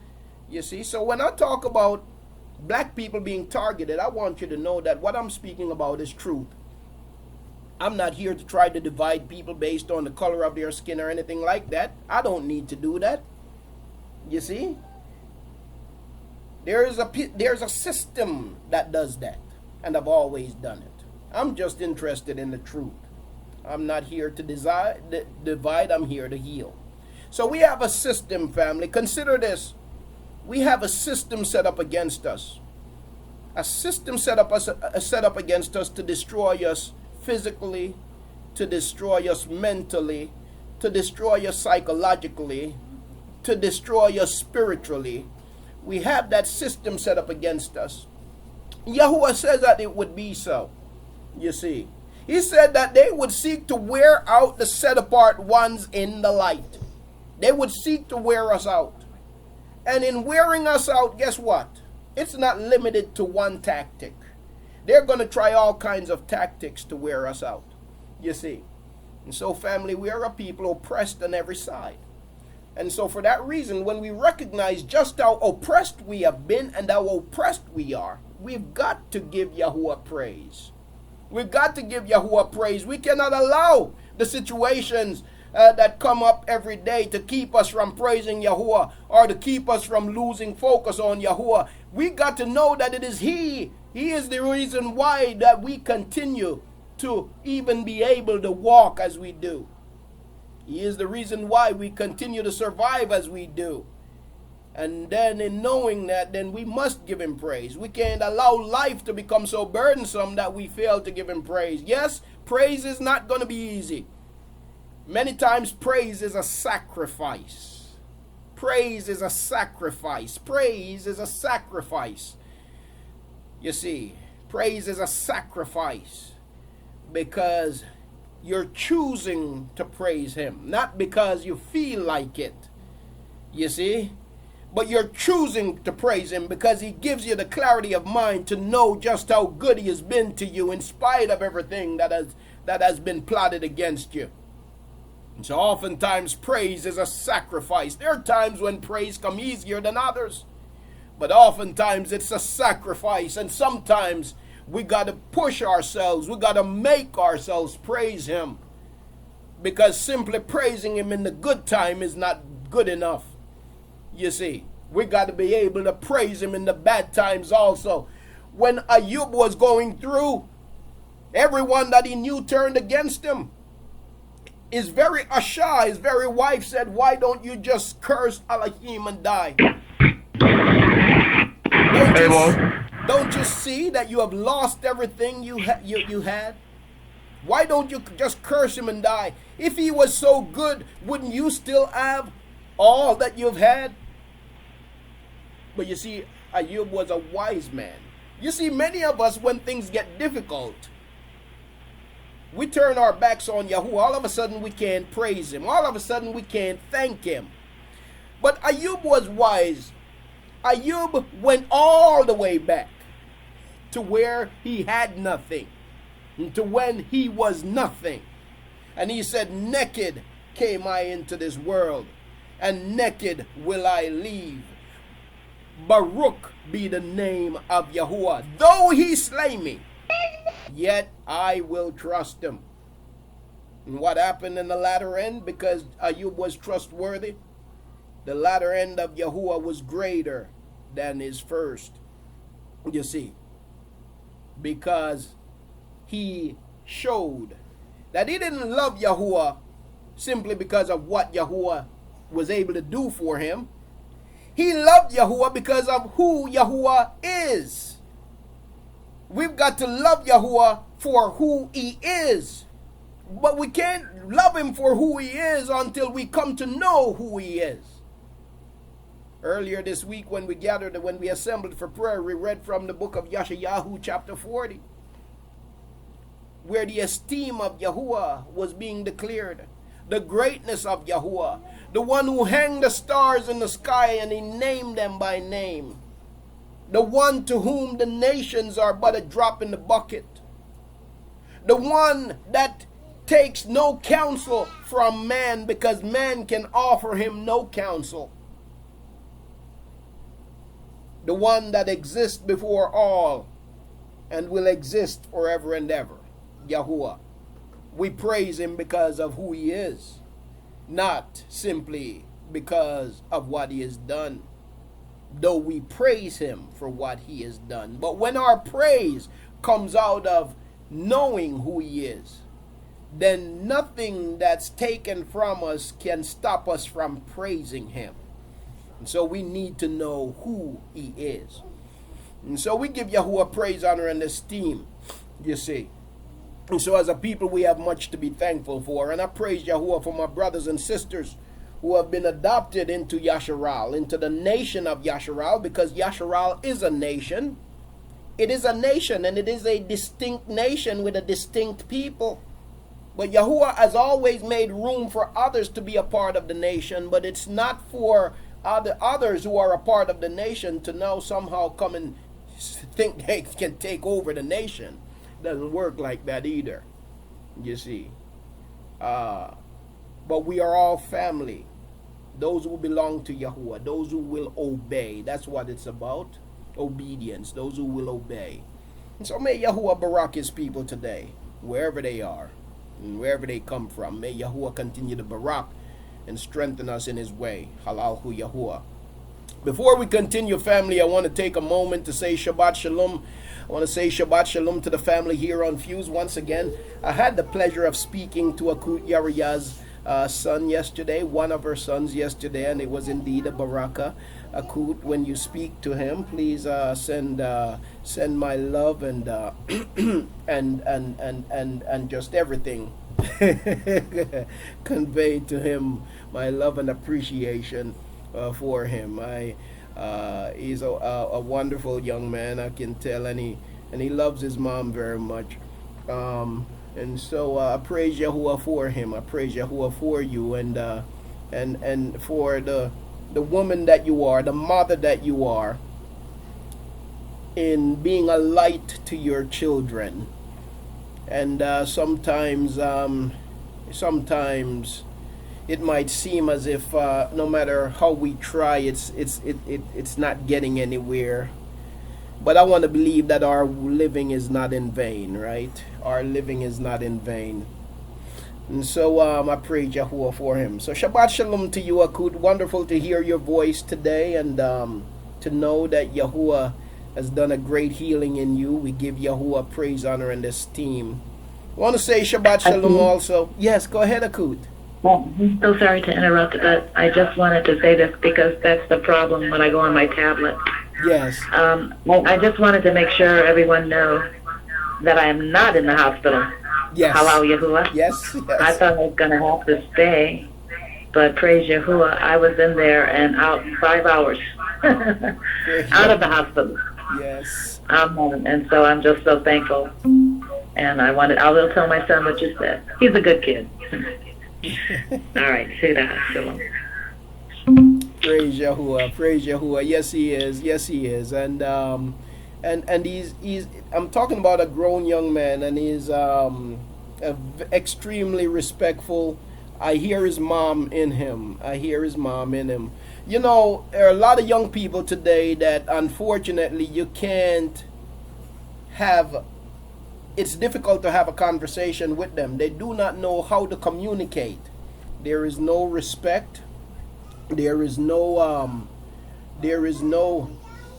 You see, so when I talk about black people being targeted, I want you to know that what I'm speaking about is truth. I'm not here to try to divide people based on the color of their skin or anything like that. I don't need to do that. You see? There's a system that does that, and I've always done it. I'm just interested in the truth. I'm not here to divide, I'm here to heal. So we have a system, family. Consider this. We have a system set up against us. A system set up against us to destroy us physically, to destroy us mentally, to destroy us psychologically, to destroy us spiritually. We have that system set up against us. Yahuah says that it would be so. You see, he said that they would seek to wear out the set apart ones in the light. They would seek to wear us out. And in wearing us out, guess what? It's not limited to one tactic. They're going to try all kinds of tactics to wear us out. You see. And so, family, we are a people oppressed on every side. And so for that reason, when we recognize just how oppressed we have been and how oppressed we are, we've got to give Yahuah praise. We've got to give Yahuah praise. We cannot allow the situations that come up every day to keep us from praising Yahuah or to keep us from losing focus on Yahuah. We got to know that it is He. He is the reason why that we continue to even be able to walk as we do. He is the reason why we continue to survive as we do. And then in knowing that, then we must give Him praise. We can't allow life to become so burdensome that we fail to give Him praise. Yes, praise is not going to be easy. Many times praise is a sacrifice. Praise is a sacrifice. Praise is a sacrifice. You see, praise is a sacrifice because you're choosing to praise Him, not because you feel like it, you see, but you're choosing to praise Him because He gives you the clarity of mind to know just how good He has been to you in spite of everything that has been plotted against you. And so oftentimes praise is a sacrifice. There are times when praise comes easier than others, but oftentimes it's a sacrifice, and sometimes we got to push ourselves. We got to make ourselves praise Him, because simply praising Him in the good time is not good enough. You see, we got to be able to praise Him in the bad times also. When Ayub was going through, everyone that he knew turned against him. His very Asha, his very wife said, "Why don't you just curse Elohim and die? Don't you see that you have lost everything you had? Why don't you just curse him and die? If he was so good, wouldn't you still have all that you've had?" But you see, Ayub was a wise man. You see, many of us, when things get difficult, we turn our backs on Yahuah. All of a sudden, we can't praise Him. All of a sudden, we can't thank Him. But Ayub was wise. Ayub went all the way back to where he had nothing, to when he was nothing. And he said, "Naked came I into this world, and naked will I leave. Baruch be the name of Yahuah. Though He slay me, yet I will trust Him." And what happened in the latter end? Because Ayub was trustworthy, the latter end of Yahuah was greater than his first. You see, because he showed that he didn't love Yahuah simply because of what Yahuah was able to do for him. He loved Yahuah because of who Yahuah is. We've got to love Yahuah for who He is. But we can't love him for who he is until we come to know who he is. Earlier this week when we assembled for prayer, we read from the book of Yahuah chapter 40, where the esteem of Yahuah was being declared. The greatness of Yahuah, the one who hanged the stars in the sky and he named them by name. The one to whom the nations are but a drop in the bucket. The one that takes no counsel from man because man can offer him no counsel. The one that exists before all and will exist forever and ever. Yahuah. We praise him because of who he is, not simply because of what he has done. Though we praise him for what he has done. But when our praise comes out of knowing who he is, then nothing that's taken from us can stop us from praising him. And so we need to know who he is. And so we give Yahuah praise, honor, and esteem, you see. And so as a people, we have much to be thankful for. And I praise Yahuah for my brothers and sisters who have been adopted into Yasharal, into the nation of Yasharal, because Yasharal is a nation. It is a nation, and it is a distinct nation with a distinct people. But Yahuah has always made room for others to be a part of the nation, but it's not for others who are a part of the nation to now somehow come and think they can take over the nation. It doesn't work like that either, you see. But we are all family. Those who belong to Yahuah, those who will obey. That's what it's about. Obedience. Those who will obey. And so may Yahuah barak his people today, wherever they are and wherever they come from. May Yahuah continue to barak and strengthen us in his way. Halalhu Yahuah. Before we continue, family, I want to take a moment to say Shabbat Shalom. I want to say Shabbat Shalom to the family here on Fuse once again. I had the pleasure of speaking to Akut Yariya's son yesterday, one of her sons yesterday, and it was indeed a baraka. Akut, when you speak to him, please send my love and and just everything. Convey to him my love and appreciation for him. He's a wonderful young man, I can tell, and he loves his mom very much. And so I praise Yahuah for him. I praise Yahuah for you, and for the woman that you are, the mother that you are, in being a light to your children. And sometimes it might seem as if no matter how we try, it's not getting anywhere. But I want to believe that our living is not in vain, right? Our living is not in vain. And so I pray Yahuah for him. So Shabbat Shalom to you, Akut. Wonderful to hear your voice today, and to know that Yahuah has done a great healing in you. We give Yahuah praise, honor, and esteem. I want to say Shabbat Shalom also. Yes, go ahead, Akut. Well, I'm so sorry to interrupt, but I just wanted to say this because that's the problem when I go on my tablet. Yes. I just wanted to make sure everyone knows that I am not in the hospital. Yes. Halal Yahuah. Yes. I thought I was going to have to stay, but praise Yahuah, I was in there and out in 5 hours. Out of the hospital. Yes. And so I'm just so thankful. And I will tell my son what you said. He's a good kid. All right, see that. Shalom. Praise Yahuah, praise Yahuah. Yes, he is. Yes, he is. And he's. I'm talking about a grown young man, and he's extremely respectful. I hear his mom in him. You know, there are a lot of young people today that unfortunately you can't have. It's difficult to have a conversation with them. They do not know how to communicate. There is no respect. There is no,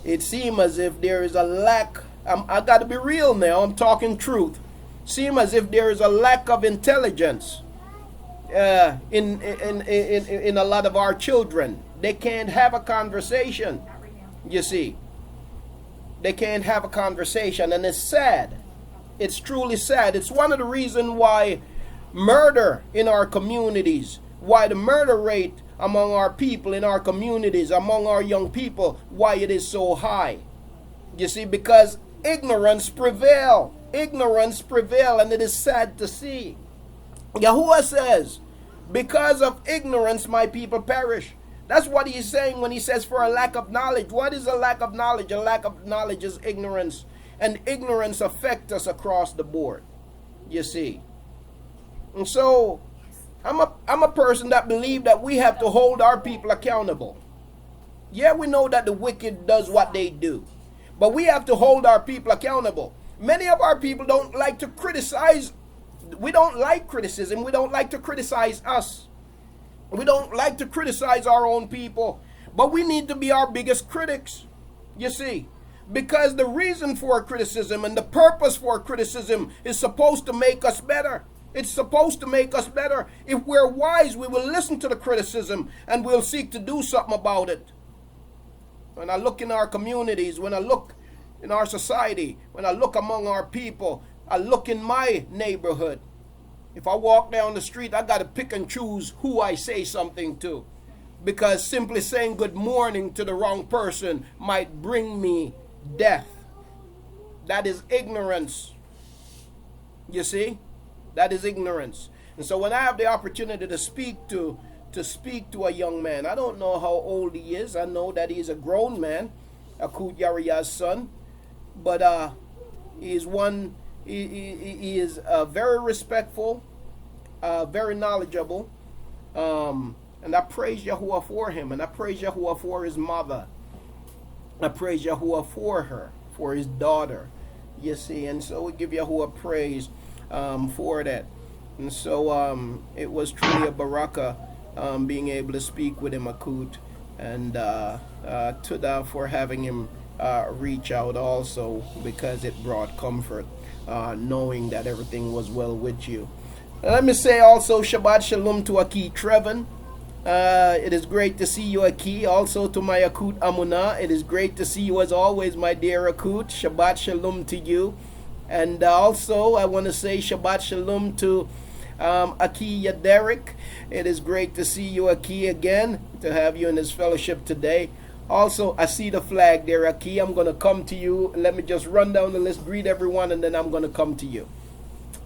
it seems as if there is a lack. I got to be real now. I'm talking truth. Seems as if there is a lack of intelligence in a lot of our children. They can't have a conversation, you see. They can't have a conversation, and it's sad. It's truly sad. It's one of the reasons why murder in our communities, why the murder rate among our people in our communities, among our young people, why it is so high. You see, because ignorance prevail. Ignorance prevail, and it is sad to see. Yahuah says, because of ignorance my people perish. That's what he's saying when he says for a lack of knowledge. What is a lack of knowledge? A lack of knowledge is ignorance. And ignorance affects us across the board. You see. And so I'm a person that believes that we have to hold our people accountable. Yeah, we know that the wicked does what they do, but we have to hold our people accountable. Many of our people don't like to criticize. We don't like criticism. We don't like to criticize us. We don't like to criticize our own people, but we need to be our biggest critics, you see, because the reason for criticism and the purpose for criticism is supposed to make us better. It's supposed to make us better. If we're wise, we will listen to the criticism and we'll seek to do something about it. When I look in our communities, when I look in our society, when I look among our people, I look in my neighborhood. If I walk down the street, I got to pick and choose who I say something to, because simply saying good morning to the wrong person might bring me death. That is ignorance. You see? That is ignorance. And so when I have the opportunity to speak to a young man, I don't know how old he is. I know that he's a grown man, Akut Yariah's son, but he is one. He is very respectful, very knowledgeable, and I praise Yahuah for him, and I praise Yahuah for his mother. I praise Yahuah for her, for his daughter, you see, and so we give Yahuah praise for that. And so it was truly a baraka being able to speak with him, Akut, and Tuda for having him reach out also, because it brought comfort. Knowing that everything was well with you. Let me say also Shabbat Shalom to Aki Trevin. It is great to see you, Aki. Also to my Akut Amuna. It is great to see you as always, my dear Akut. Shabbat Shalom to you. And also I want to say Shabbat Shalom to Aki Yaderic. It is great to see you, Aki, again, to have you in this fellowship today. Also, I see the flag there, Aki. I'm going to come to you. Let me just run down the list, greet everyone, and then I'm going to come to you.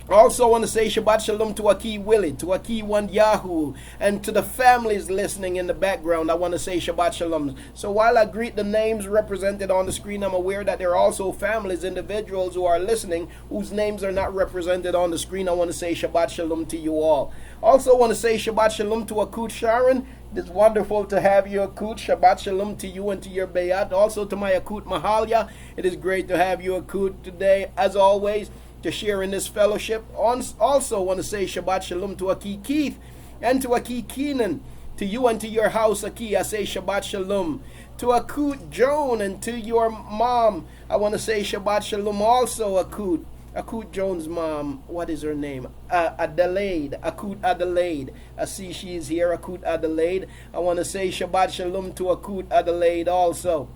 Also, I want to say Shabbat Shalom to Aki Willie, to Aki One Yahoo, and to the families listening in the background. I want to say Shabbat Shalom. So while I greet the names represented on the screen, I'm aware that there are also families, individuals who are listening, whose names are not represented on the screen. I want to say Shabbat Shalom to you all. Also, I want to say Shabbat Shalom to Akut Sharon. It is wonderful to have you, Akut. Shabbat Shalom to you and to your Bayat. Also to my Akut Mahalia. It is great to have you, Akut, today, as always, to share in this fellowship. Also want to say Shabbat Shalom to Aki Keith and to Aki Keenan. To you and to your house, Aki, I say Shabbat Shalom. To Akut Joan and to your mom, I want to say Shabbat Shalom also, Akut. Akut Jones' mom, what is her name? Adelaide, Akut Adelaide. I see she is here, Akut Adelaide. I want to say Shabbat Shalom to Akut Adelaide also.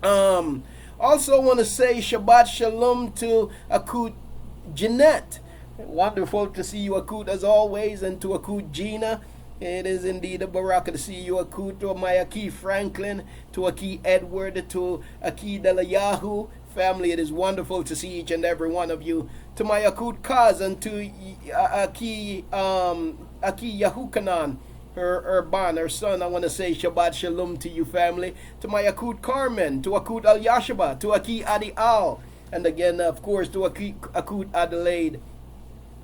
Also want to say Shabbat Shalom to Akut Jeanette. Wonderful to see you, Akut, as always, and to Akut Gina. It is indeed a baraka to see you, Akut, to my Aki Franklin, to Aki Edward, to Aki Delayahu. Family, it is wonderful to see each and every one of you. To my Akut cousin, to Aki Yahukanan, her Ban, her son, I want to say Shabbat Shalom to you, family. To my Akut Carmen, to Akut Al Yashaba, to Aki Adi Al, and again, of course, to Akut Adelaide.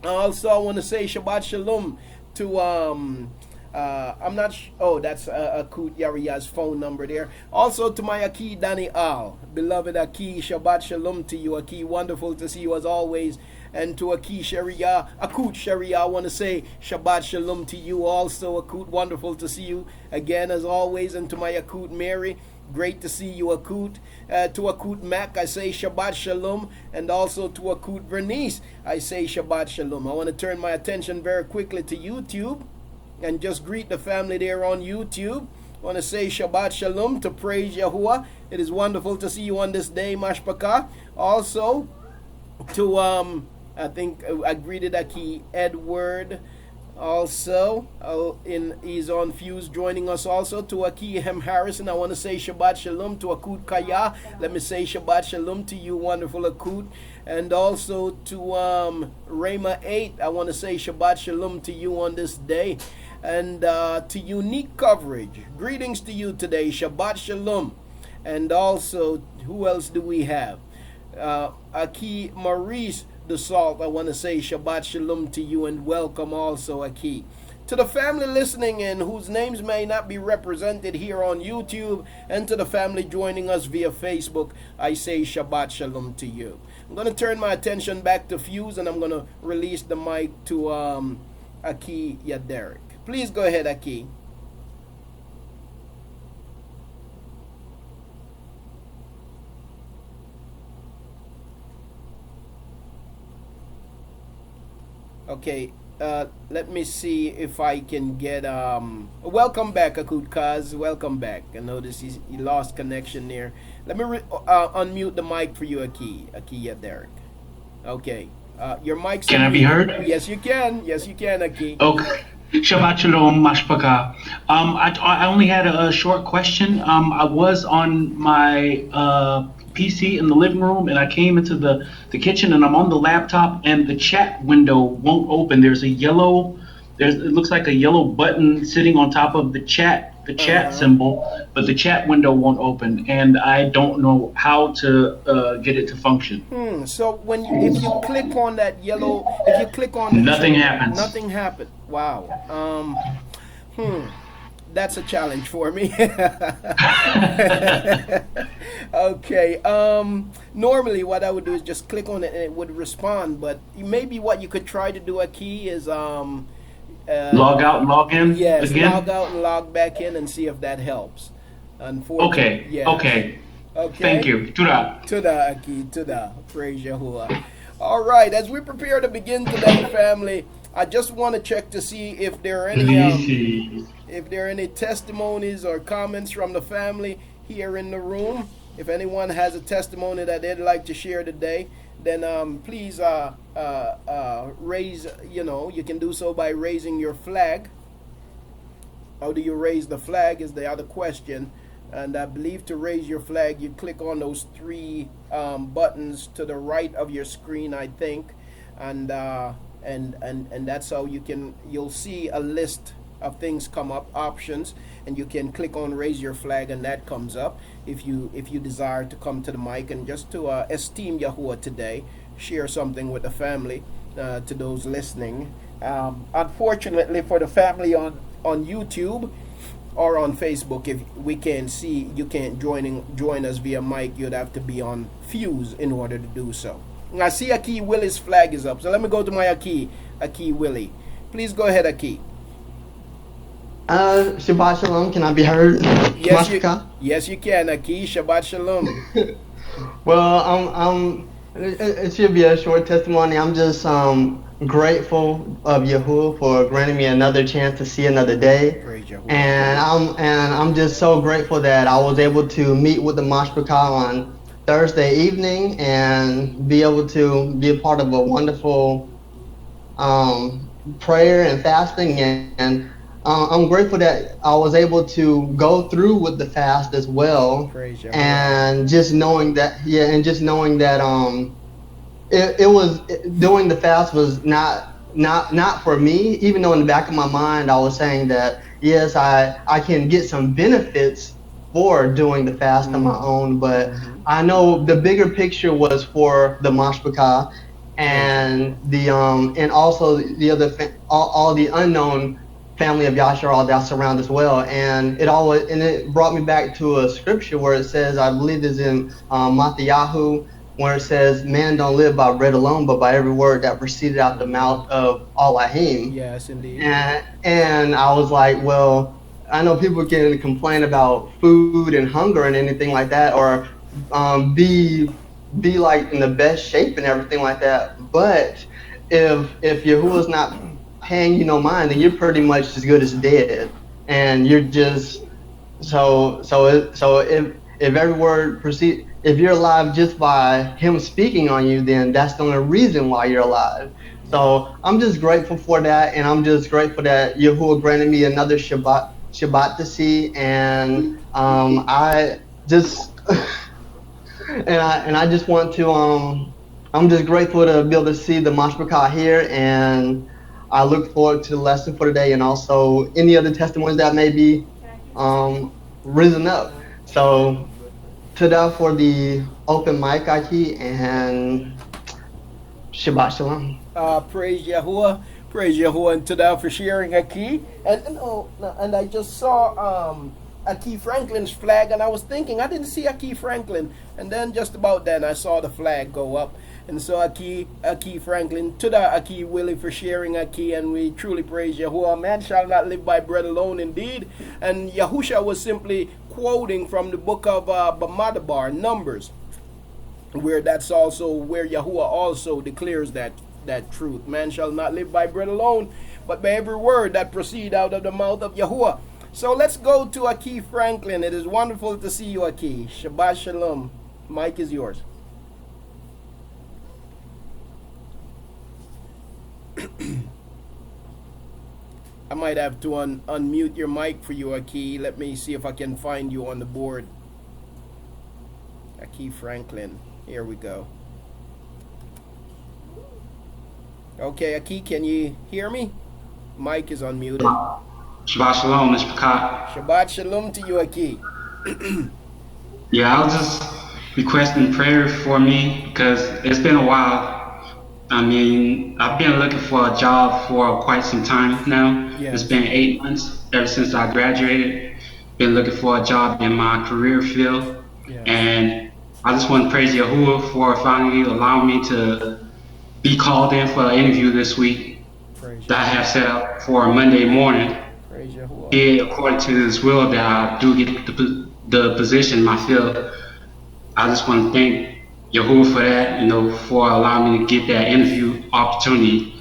Also, I want to say Shabbat Shalom to that's Akut Yariah's phone number there. Also to my Aki Dani Al, beloved Aki, Shabbat Shalom to you, Aki. Wonderful to see you as always. And to Aki Sharia, Akut Sharia, I want to say Shabbat Shalom to you also, Akut. Wonderful to see you again as always. And to my Akut Mary, great to see you, Akut. To Akut Mac, I say Shabbat Shalom. And also to Akut Bernice, I say Shabbat Shalom. I want to turn my attention very quickly to YouTube and just greet the family there on YouTube. I want to say Shabbat Shalom, to praise Yahuah. It is wonderful to see you on this day, Mashpaka. Also to I think I greeted Aki Edward also. He's on Fuse joining us also. To Aki Hem Harrison, I want to say Shabbat Shalom. To Akut Kaya, let me say Shabbat Shalom to you, wonderful Akut. And also to Rama 8, I want to say Shabbat Shalom to you on this day. And to Unique Coverage, greetings to you today, Shabbat Shalom. And also, who else do we have? Aki Maurice the Salt, I want to say Shabbat Shalom to you and welcome also, Aki. To the family listening in whose names may not be represented here on YouTube, and to the family joining us via Facebook, I say Shabbat Shalom to you. I'm going to turn my attention back to Fuse, and I'm going to release the mic to Aki Yaderek. Please go ahead, Aki. Okay, let me see if I can get welcome back, Akut Kaz. Welcome back. I noticed he lost connection there. Let me unmute the mic for you, Aki Derek. Okay, your mic's Can I be heard? Yes, you can. Yes, you can, Aki. Okay. Shabbat Shalom, Mashpaka. I only had a short question. I was on my PC in the living room, and I came into the kitchen, and I'm on the laptop, and the chat window won't open. It looks like a yellow button sitting on top of the chat symbol, but the chat window won't open, and I don't know how to get it to function. So if you click on that yellow, if you click on nothing happens. Nothing happened. Wow. That's a challenge for me. Okay. Normally, what I would do is just click on it and it would respond. But maybe what you could try to do, Aki, is log out and log in. Yes, again? log out and log back in and see if that helps. Unfortunately, okay. Yes. Okay. Thank you. Tuda. Tuda, Aki. Tuda. Praise Yahuah. All right. As we prepare to begin today, family, I just want to check to see if there are any testimonies or comments from the family here in the room. If anyone has a testimony that they'd like to share today, then please raise. You can do so by raising your flag. How do you raise the flag is the other question. And I believe to raise your flag, you click on those three buttons to the right of your screen, I think, and that's how you'll see a list of things come up, options, and you can click on raise your flag, and that comes up if you desire to come to the mic and just to esteem Yahuah today, share something with the family, to those listening. Unfortunately for the family on YouTube or on Facebook, if we can't see, you can't join us via mic. You'd have to be on Fuse in order to do so. I see Aki Willie's flag is up, so let me go to my Aki Willie. Please go ahead, Aki. Shabbat Shalom, can I be heard? Yes, you can, Aki. Shabbat Shalom. Well, it should be a short testimony. I'm just grateful of Yahuah for granting me another chance to see another day. And I'm just so grateful that I was able to meet with the Mashpaka on Thursday evening and be able to be a part of a wonderful prayer and fasting, and I'm grateful that I was able to go through with the fast as well, and just knowing that it was doing the fast was not for me, even though in the back of my mind I was saying that yes, I can get some benefits for doing the fast on my own, but I know the bigger picture was for the Mashpaka and the and also the other all the unknown family of Yasharal that surround as well, and it brought me back to a scripture where it says, I believe it's in Matthew, where it says, "Man don't live by bread alone, but by every word that proceeded out the mouth of Elohim." Yes, indeed. And I was like, well, I know people can complain about food and hunger and anything like that, or be like in the best shape and everything like that. But if Yahuwah's not paying you no mind, then you're pretty much as good as dead, and you're just so if every word proceed, if you're alive just by Him speaking on you, then that's the only reason why you're alive. So I'm just grateful for that, and I'm just grateful that Yahuwah granted me another Shabbat to see, and I just and I just want to I'm just grateful to be able to see the Mashpachah here, and I look forward to the lesson for today, and also any other testimonies that may be risen up. So to that for the open mic, Aki, and Shabbat Shalom. Praise Yahuah. Praise Yahuah, and to that for sharing Aki. And I just saw Aki Franklin's flag, and I was thinking I didn't see Aki Franklin, and then just about then I saw the flag go up, and so Aki Franklin, to the Aki Willie for sharing Aki, and we truly praise Yahuah. Man shall not live by bread alone, indeed. And Yahusha was simply quoting from the book of Bamadabar, Numbers, where that's also where Yahuwah also declares that truth. Man shall not live by bread alone, but by every word that proceed out of the mouth of Yahuwah. So let's go to Aki Franklin. It is wonderful to see you, Aki. Shabbat Shalom. Mike is yours. I might have to unmute your mic for you, Aki. Let me see if I can find you on the board. Aki Franklin. Here we go. Okay, Aki, can you hear me? Mic is unmuted. Shabbat Shalom, Mr. Pakat. Shabbat Shalom to you, Aki. Yeah, I was just requesting prayer for me because it's been a while. I mean, I've been looking for a job for quite some time now. Yes. It's been 8 months ever since I graduated. Been looking for a job in my career field. Yes. And I just want to praise Yahuwah for finally allowing me to be called in for an interview this week that I have set up for Monday morning. Praise Yahuwah. Yeah, according to His will, that I do get the position in my field. I just want to thank Yahuwah for that, for allowing me to get that interview opportunity.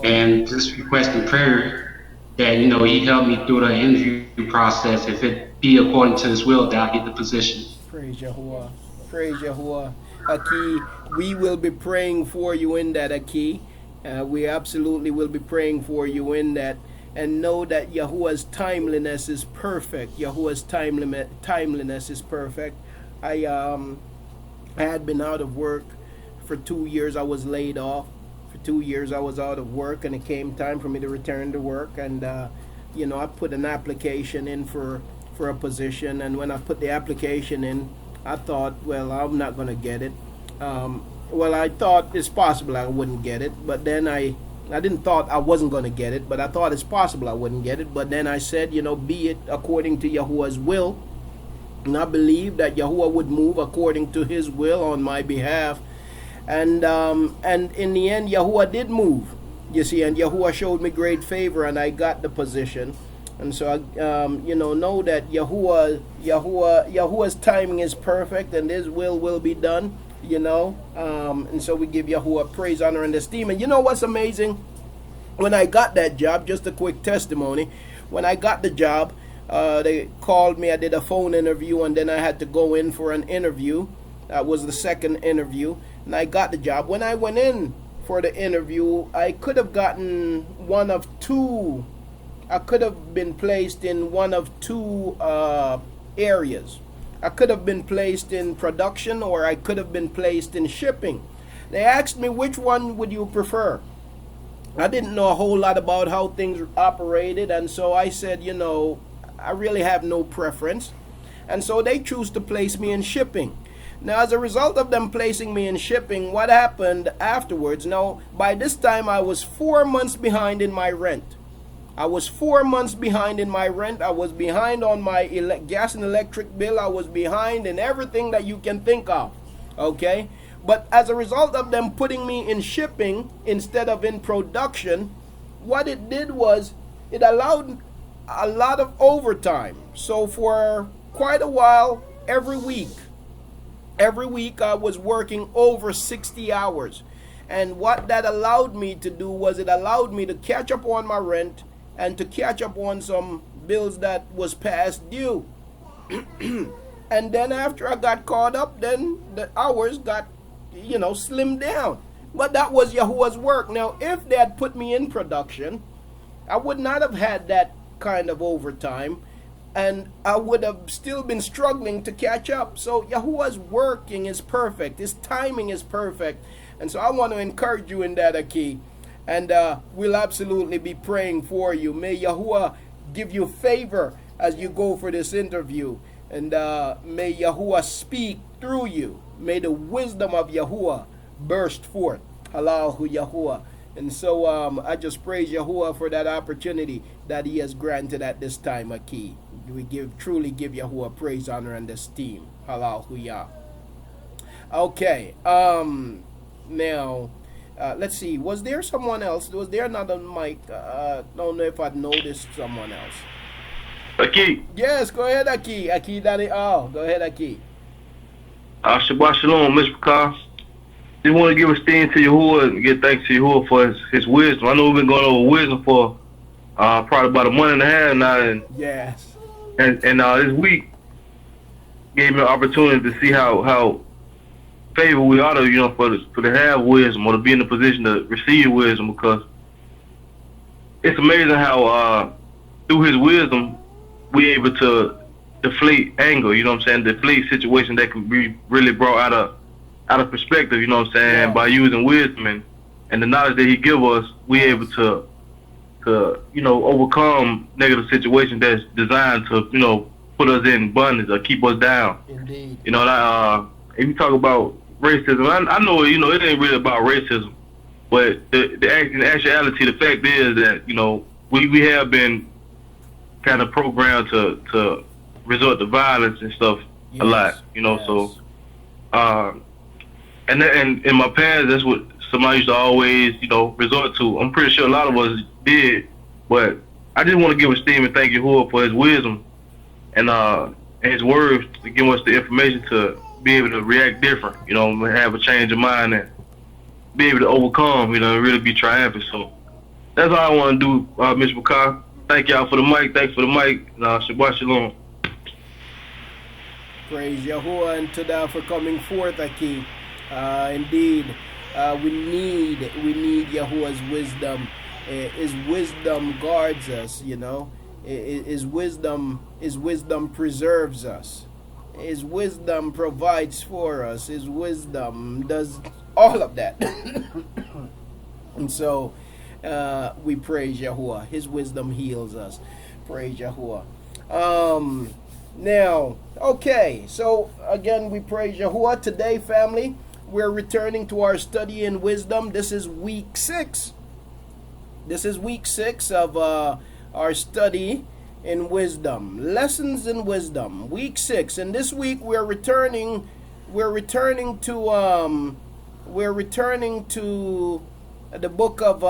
And just requesting prayer that, He helped me through the interview process. If it be according to His will, that I get the position. Praise Yahuwah. Praise Yahuwah. Aki, we will be praying for you in that, Aki. We absolutely will be praying for you in that. And know that Yahuwah's timeliness is perfect. Yahuwah's timeliness is perfect. I had been out of work for 2 years. I was laid off. For 2 years I was out of work, and it came time for me to return to work. And I put an application in for a position, and when I put the application in, I thought, well, I'm not going to get it. I thought it's possible I wouldn't get it, but then I didn't thought I wasn't going to get it, but I thought it's possible I wouldn't get it. But then I said, be it according to Yahuwah's will. And I believe that Yahuwah would move according to His will on my behalf. And in the end, Yahuwah did move, you see, and Yahuwah showed me great favor, and I got the position. And so, know that Yahuwah's timing is perfect, and His will be done. And so we give Yahuwah praise, honor, and esteem. And you know what's amazing? When I got that job, just a quick testimony, when I got the job, they called me, I did a phone interview, and then I had to go in for an interview. That was the second interview, and I got the job. When I went in for the interview, I could have gotten one of two. I could have been placed in one of two areas. I could have been placed in production, or I could have been placed in shipping. They asked me, which one would you prefer? I didn't know a whole lot about how things operated, and so I said, I really have no preference. And so they choose to place me in shipping. Now, as a result of them placing me in shipping, what happened afterwards? Now, by this time, I was 4 months behind in my rent. I was 4 months behind in my rent. I was behind on my gas and electric bill. I was behind in everything that you can think of. Okay? But as a result of them putting me in shipping instead of in production, what it did was it allowed a lot of overtime. So for quite a while, every week I was working over 60 hours. And what that allowed me to do was it allowed me to catch up on my rent and to catch up on some bills that was past due. And then after I got caught up, then the hours got, slimmed down. But that was Yahuwah's work. Now, if they had put me in production, I would not have had that kind of overtime, and I would have still been struggling to catch up. So Yahuwah's working is perfect. His timing is perfect. And so I want to encourage you in that, Aki. And we'll absolutely be praying for you. May Yahuwah give you favor as you go for this interview. And may Yahuwah speak through you. May the wisdom of Yahuwah burst forth. Allahu Yahuwah. And so I just praise Yahuwah for that opportunity that he has granted at this time, Aki. We truly give Yahuwah praise, honor, and esteem. Allahu Yah. Okay. Now, let's see. Was there someone else? Was there another mic? Don't know if I'd noticed someone else. Aki. Yes, go ahead, Aki. Aki Daddy. Oh, go ahead, Aki. Shabbat Shalom, Mr. Carr. Just want to give a esteem to Yahuwah and give thanks to Yahuwah for his wisdom. I know we've been going over wisdom for probably about a month and a half now. And, yes. And this week gave me an opportunity to see how favored we are to, for to have wisdom or to be in the position to receive wisdom, because it's amazing how through his wisdom we able to deflate anger, deflate situations that can be really brought out of perspective, Yeah. by using wisdom and the knowledge that he give us, we able to overcome negative situations that's designed to, put us in bondage or keep us down. Indeed. If you talk about racism, I know, it ain't really about racism, but in actuality, the fact is that, we have been kind of programmed to resort to violence and stuff a lot, Yes. so, and in my past, that's what somebody used to always, resort to. I'm pretty sure a lot of us did, but I just want to give esteem and thank Yahuwah for his wisdom and his words to give us the information to be able to react different, have a change of mind and be able to overcome, and really be triumphant. So that's all I want to do, Mr. McCall. Thank y'all for the mic. Thanks for the mic. Shabbat Shalom. Praise Yahuwah and Todah for coming forth, Aki. Indeed, we need Yahuwah's wisdom. His wisdom guards us, His wisdom preserves us. His wisdom provides for us. His wisdom does all of that. And so we praise Yahuwah. His wisdom heals us. Praise Yahuwah. Now, okay, so again, we praise Yahuwah. Today, family, we're returning to our study in wisdom. This is week 6. This is week 6 of our study in wisdom. Lessons in wisdom. Week 6. And this week we're returning to the book of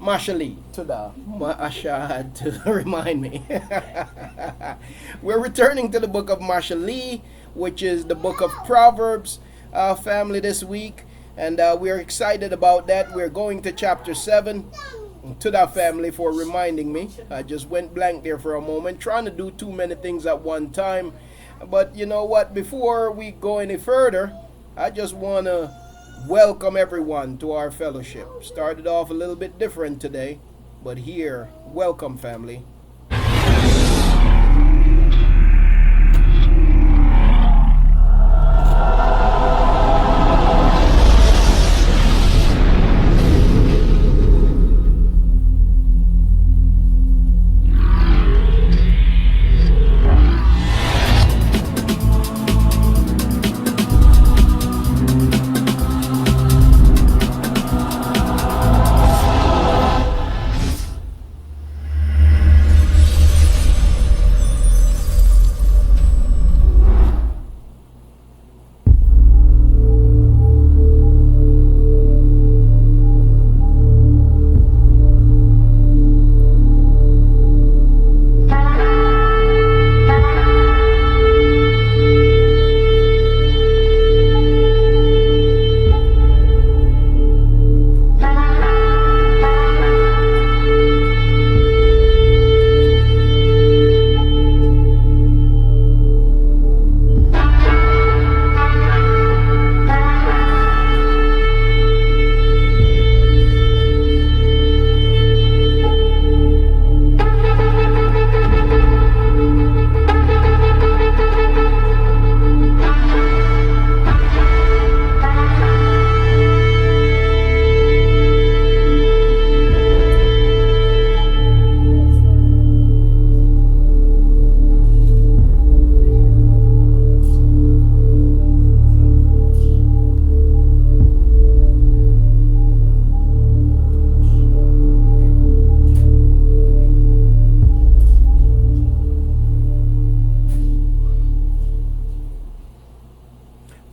Mashali. Asha had to remind me. We're returning to the book of Mashali, which is the book of Proverbs, family, this week. And we're excited about that. We're going to chapter 7. To that family for reminding me. I just went blank there for a moment, trying to do too many things at one time. But you know what? Before we go any further, I just want to welcome everyone to our fellowship. Started off a little bit different today, but here, welcome, family.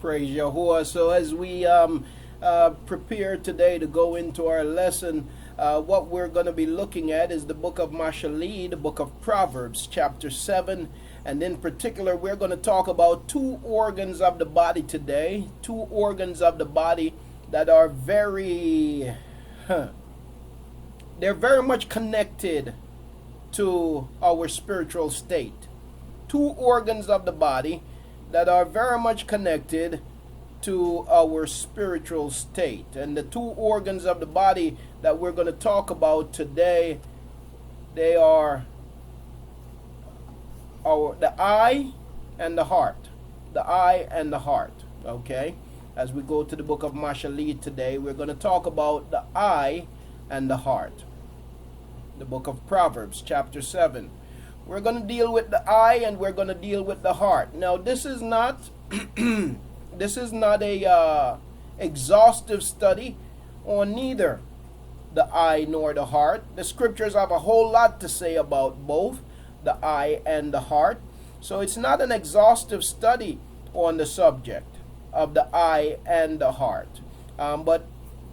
Praise Yahuah. So as we prepare today to go into our lesson, what we're going to be looking at is the book of Mashali, the book of Proverbs, chapter 7. And in particular, we're going to talk about two organs of the body today. Two organs of the body that are they're very much connected to our spiritual state. Two organs of the body that are very much connected to our spiritual state. And the two organs of the body that we're going to talk about today, they are the eye and the heart. The eye and the heart. Okay? As we go to the book of Mashali today, we're going to talk about the eye and the heart. The book of Proverbs, chapter 7. We're going to deal with the eye and we're going to deal with the heart. Now, this is not this is not a exhaustive study on neither the eye nor the heart. The scriptures have a whole lot to say about both the eye and the heart. So it's not an exhaustive study on the subject of the eye and the heart. But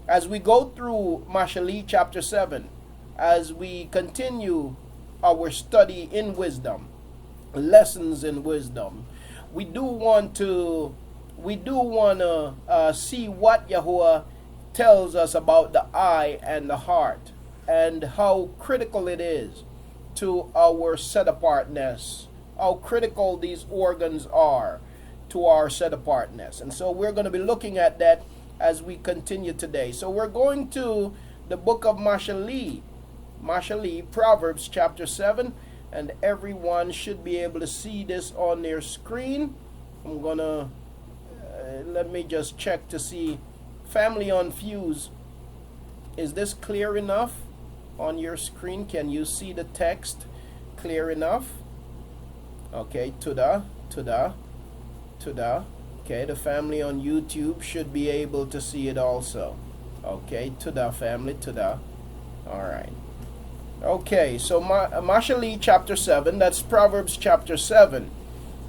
as we go through Mashali chapter 7, as we continue our study in wisdom, lessons in wisdom, we do want to see what Yahuah tells us about the eye and the heart, and how critical it is to our set apartness, how critical these organs are to our set apartness. And so we're going to be looking at that as we continue today. So we're going to the book of Mashali, Proverbs chapter 7, and everyone should be able to see this on their screen. I'm gonna let me just check to see. Family on Fuse, is this clear enough on your screen? Can you see the text clear enough? Okay, Tuda. Okay, the family on YouTube should be able to see it also. Okay, Tuda family, Tuda. All right. Okay, so Mashali chapter 7, that's Proverbs chapter 7.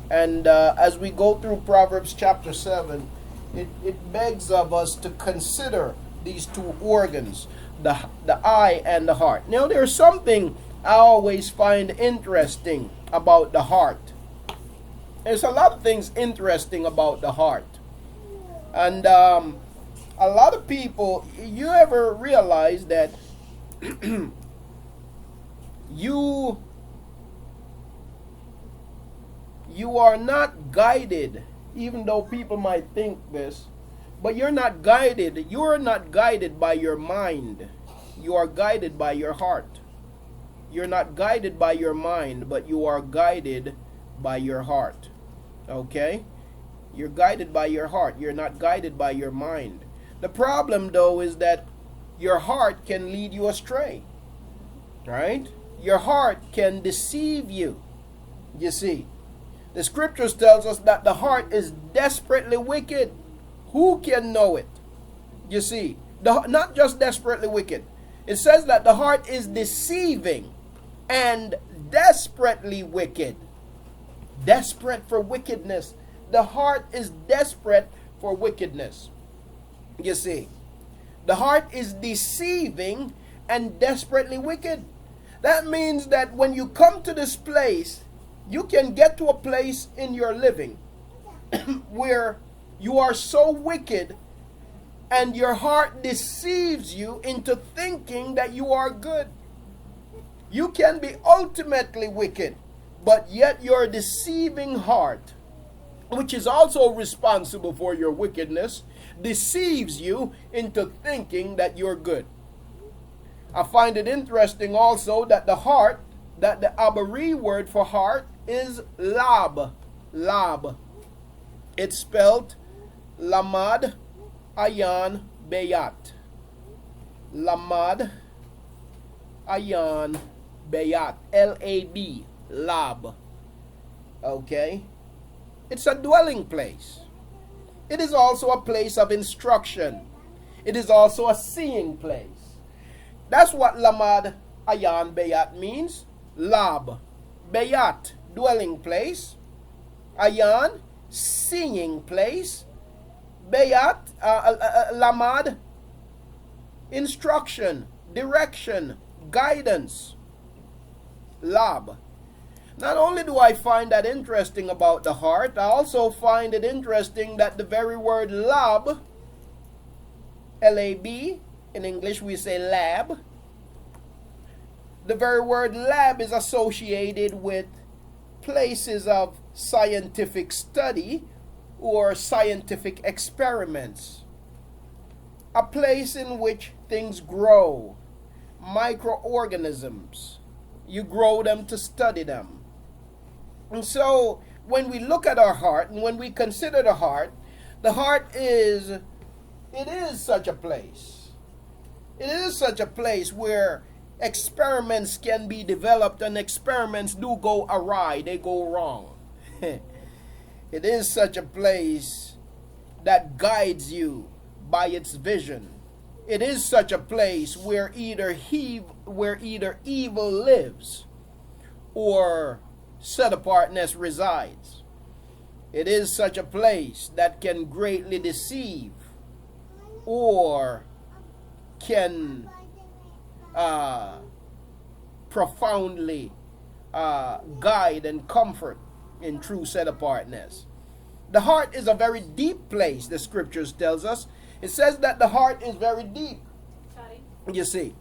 And as we go through Proverbs chapter 7, it begs of us to consider these two organs, the eye and the heart. Now, there's something I always find interesting about the heart. There's a lot of things interesting about the heart. And a lot of people, you ever realize that you are not guided, even though people might think this, but you're not guided by your mind. You are guided by your heart. You're not guided by your mind, but you are guided by your heart. Okay? You're guided by your heart. You're not guided by your mind. The problem, though, is that your heart can lead you astray. Right? Your heart can deceive you. You see, the scriptures tells us that the heart is desperately wicked. Who can know it? You see, not just desperately wicked. It says that the heart is deceiving and desperately wicked. Desperate for wickedness. The heart is desperate for wickedness. You see, the heart is deceiving and desperately wicked. That means that when you come to this place, you can get to a place in your living where you are so wicked and your heart deceives you into thinking that you are good. You can be ultimately wicked, but yet your deceiving heart, which is also responsible for your wickedness, deceives you into thinking that you're good. I find it interesting also that the heart, that the Abari word for heart is lab. Lab. It's spelled Lamad Ayan Beyat. Lamad Ayan Beyat. L-A-B. Lab. Okay? It's a dwelling place. It is also a place of instruction. It is also a seeing place. That's what Lamad Ayan Beyat means. Lab. Beyat, dwelling place. Ayan, seeing place. Bayat, lamad, instruction, direction, guidance. Lab. Not only do I find that interesting about the heart, I also find it interesting that the very word lab, L-A-B, in English we say lab, the very word lab is associated with places of scientific study or scientific experiments. A place in which things grow, microorganisms. You grow them to study them. And so when we look at our heart and when we consider the heart is such a place. It is such a place where experiments can be developed, and experiments do go awry, they go wrong. It is such a place that guides you by its vision. It is such a place where either evil lives or set apartness resides. It is such a place that can greatly deceive or can profoundly guide and comfort in true set apartness. The heart is a very deep place, the scriptures tells us. It says that the heart is very deep. You see.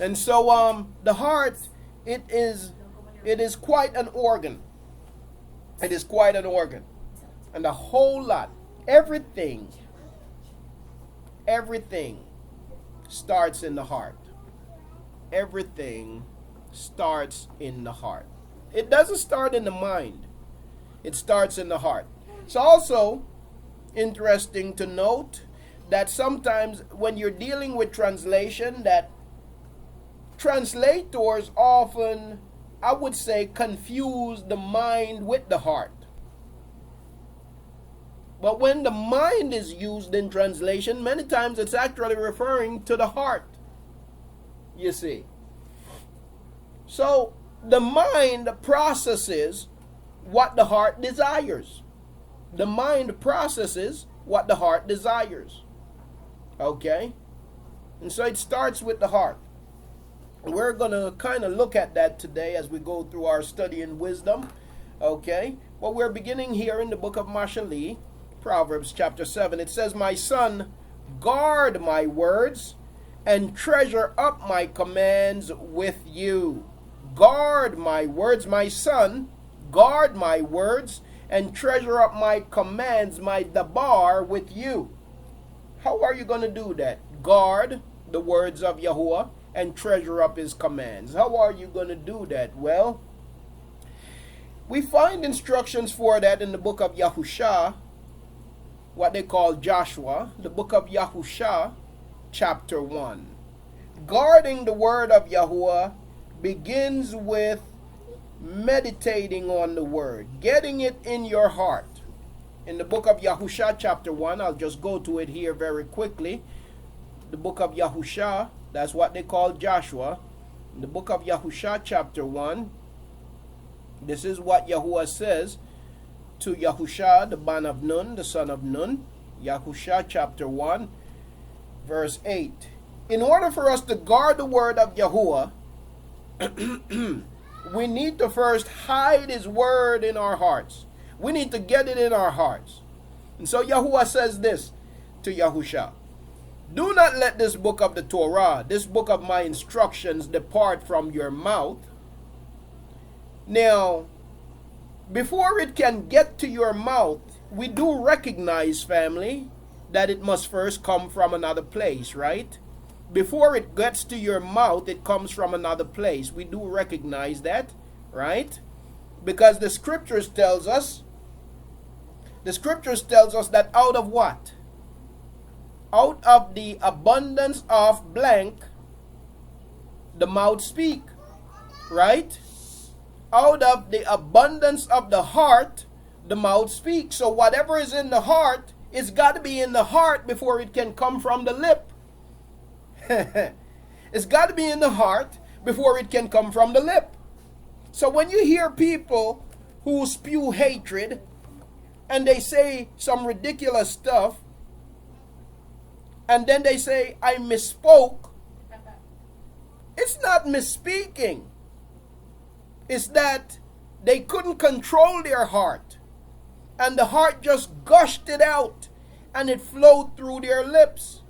And so the heart, it is quite an organ. It is quite an organ. And a whole lot, everything starts in the heart. Everything starts in the heart. It doesn't start in the mind. It starts in the heart. It's also interesting to note that sometimes when you're dealing with translation, that translators often, I would say, confuse the mind with the heart. But when the mind is used in translation, many times it's actually referring to the heart. You see. So the mind processes what the heart desires. The mind processes what the heart desires. Okay? And so it starts with the heart. We're going to kind of look at that today as we go through our study in wisdom. Okay? Well, we're beginning here in the book of Mashali, Proverbs chapter 7. It says, "My son, guard my words and treasure up my commands with you." Guard my words, my son, guard my words and treasure up my commands, my dabar, with you. How are you going to do that? Guard the words of Yahuah and treasure up his commands. How are you going to do that? Well, we find instructions for that in the book of Yahusha, what they call Joshua, the book of Yahusha, chapter 1. Guarding the word of Yahuah begins with meditating on the word, getting it in your heart. In the book of Yahusha, chapter 1, I'll just go to it here very quickly. The book of Yahusha, that's what they call Joshua. In the book of Yahusha, chapter 1, this is what Yahuah says to Yahusha, the man of Nun, the son of Nun. Yahusha, chapter 1, verse 8. In order for us to guard the word of Yahuah, we need to first hide his word in our hearts. We need to get it in our hearts. And so Yahuah says this to Yahusha: "Do not let this book of the Torah, this book of my instructions, depart from your mouth." Now, before it can get to your mouth, we do recognize, family, that it must first come from another place, right? Before it gets to your mouth, it comes from another place. We do recognize that, right? Because the scriptures tells us that out of what? Out of the abundance of blank, the mouth speak, right? Out of the abundance of the heart, the mouth speaks. So whatever is in the heart, it's got to be in the heart before it can come from the lip. It's got to be in the heart before it can come from the lip. So when you hear people who spew hatred and they say some ridiculous stuff, and then they say, I misspoke. It's not misspeaking. It's that they couldn't control their heart. And the heart just gushed it out. And it flowed through their lips.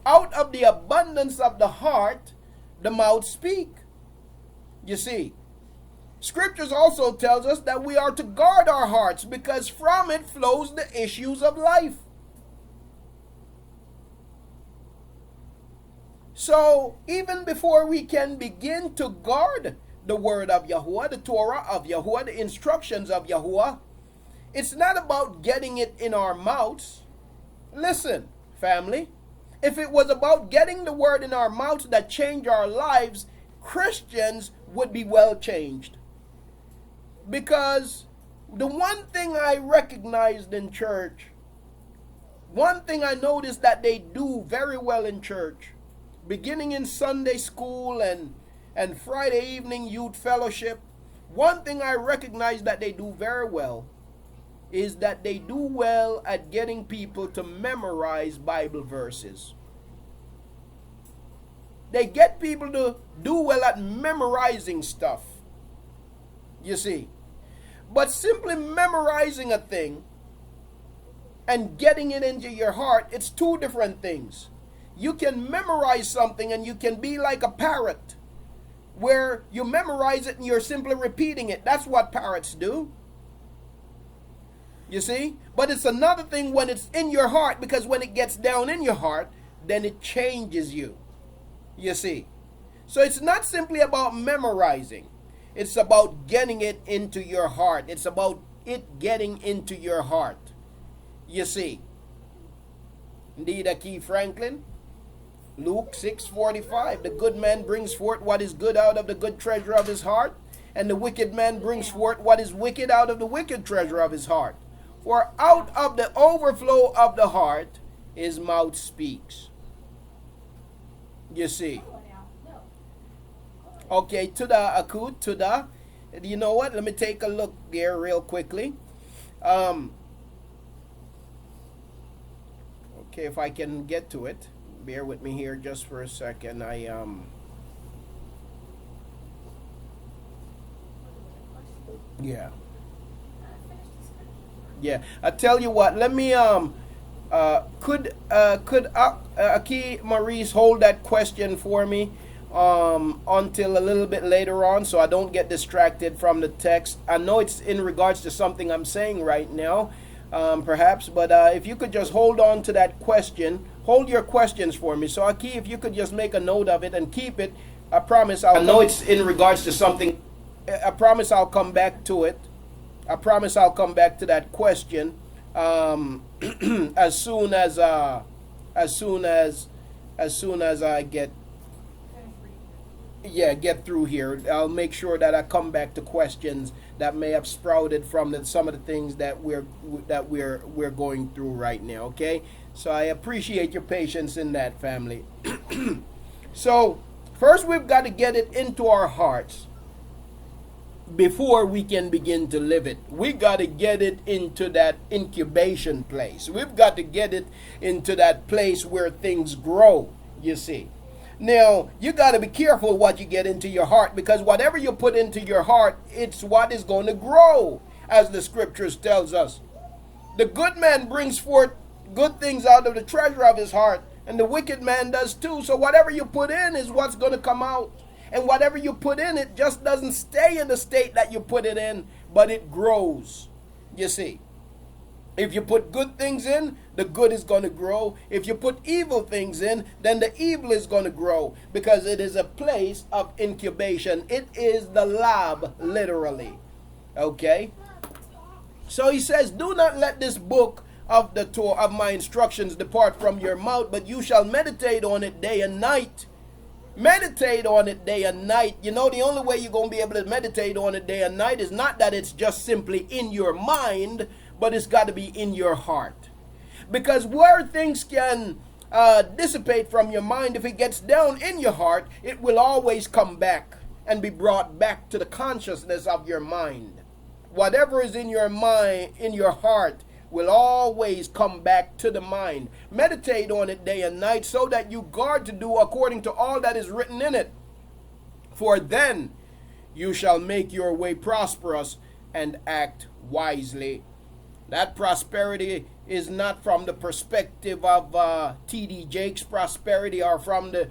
Out of the abundance of the heart, the mouth speak. You see, Scriptures also tells us that we are to guard our hearts because from it flows the issues of life. So, even before we can begin to guard the word of Yahuah, the Torah of Yahuah, the instructions of Yahuah, it's not about getting it in our mouths. Listen, family, if it was about getting the word in our mouths that change our lives, Christians would be well changed. Because the one thing I recognized in church, one thing I noticed that they do very well in church, beginning in Sunday school and Friday evening youth fellowship, one thing I recognize that they do very well is that they do well at getting people to memorize Bible verses. They get people to do well at memorizing stuff. You see. But simply memorizing a thing and getting it into your heart, it's two different things. You can memorize something and you can be like a parrot, where you memorize it and you're simply repeating it. That's what parrots do. You see? But it's another thing when it's in your heart, because when it gets down in your heart, then it changes you. You see? So it's not simply about memorizing. It's about getting it into your heart. It's about it getting into your heart. You see? Indeed, Key Franklin, Luke 6:45, the good man brings forth what is good out of the good treasure of his heart, and the wicked man brings forth what is wicked out of the wicked treasure of his heart. For out of the overflow of the heart, his mouth speaks. You see? Okay, Tuda Akut, Tuda. You know what? Let me take a look there real quickly. Okay, if I can get to it. Bear with me here just for a second. Yeah. I tell you what, let me could Aki Maurice hold that question for me until a little bit later on, so I don't get distracted from the text. I know it's in regards to something I'm saying right now, perhaps, but if you could just hold on to that question, hold your questions for me. So Aki, if you could just make a note of it and keep it, I promise I know it's in regards to something. I promise I'll come back to it. I promise I'll come back to that question as soon as I get through here. I'll make sure that I come back to questions that may have sprouted from some of the things that we're going through right now. Okay, so I appreciate your patience in that, family. So first we've got to get it into our hearts before we can begin to live it. We got to get it into that incubation place. We've got to get it into that place where things grow, you see. Now, you got to be careful what you get into your heart, because whatever you put into your heart, it's what is going to grow, as the scriptures tells us. The good man brings forth good things out of the treasure of his heart, and the wicked man does too. So whatever you put in is what's going to come out. And whatever you put in, it just doesn't stay in the state that you put it in, but it grows. You see, if you put good things in, the good is going to grow. If you put evil things in, then the evil is going to grow, because it is a place of incubation. It is the lab, literally. Okay? So he says, do not let this book of the Torah of my instructions depart from your mouth, but you shall meditate on it day and night. Meditate on it day and night. You know, the only way you're going to be able to meditate on it day and night is not that it's just simply in your mind, but it's got to be in your heart. Because where things can dissipate from your mind, if it gets down in your heart, it will always come back and be brought back to the consciousness of your mind. Whatever is in your mind, in your heart, will always come back to the mind. Meditate on it day and night so that you guard to do according to all that is written in it. For then you shall make your way prosperous and act wisely. That prosperity is not from the perspective of T.D. Jakes' prosperity, or from the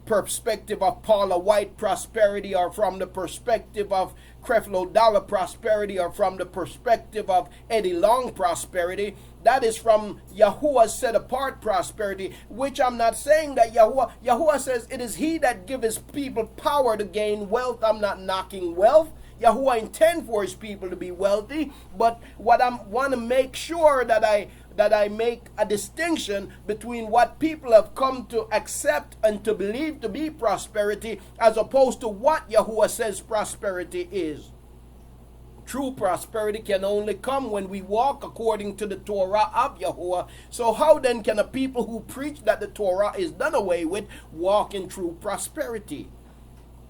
perspective of Paula White prosperity, or from the perspective of Creflo Dollar prosperity, or from the perspective of Eddie Long prosperity. That is from Yahuah's set apart prosperity, which I'm not saying that Yahuah says it is he that gives people power to gain wealth. I'm not knocking wealth. Yahuah intends for his people to be wealthy, but what I want to make sure that I make a distinction between what people have come to accept and to believe to be prosperity, as opposed to what Yahuah says prosperity is. True prosperity can only come when we walk according to the Torah of Yahuah. So how then can a people who preach that the Torah is done away with walk in true prosperity?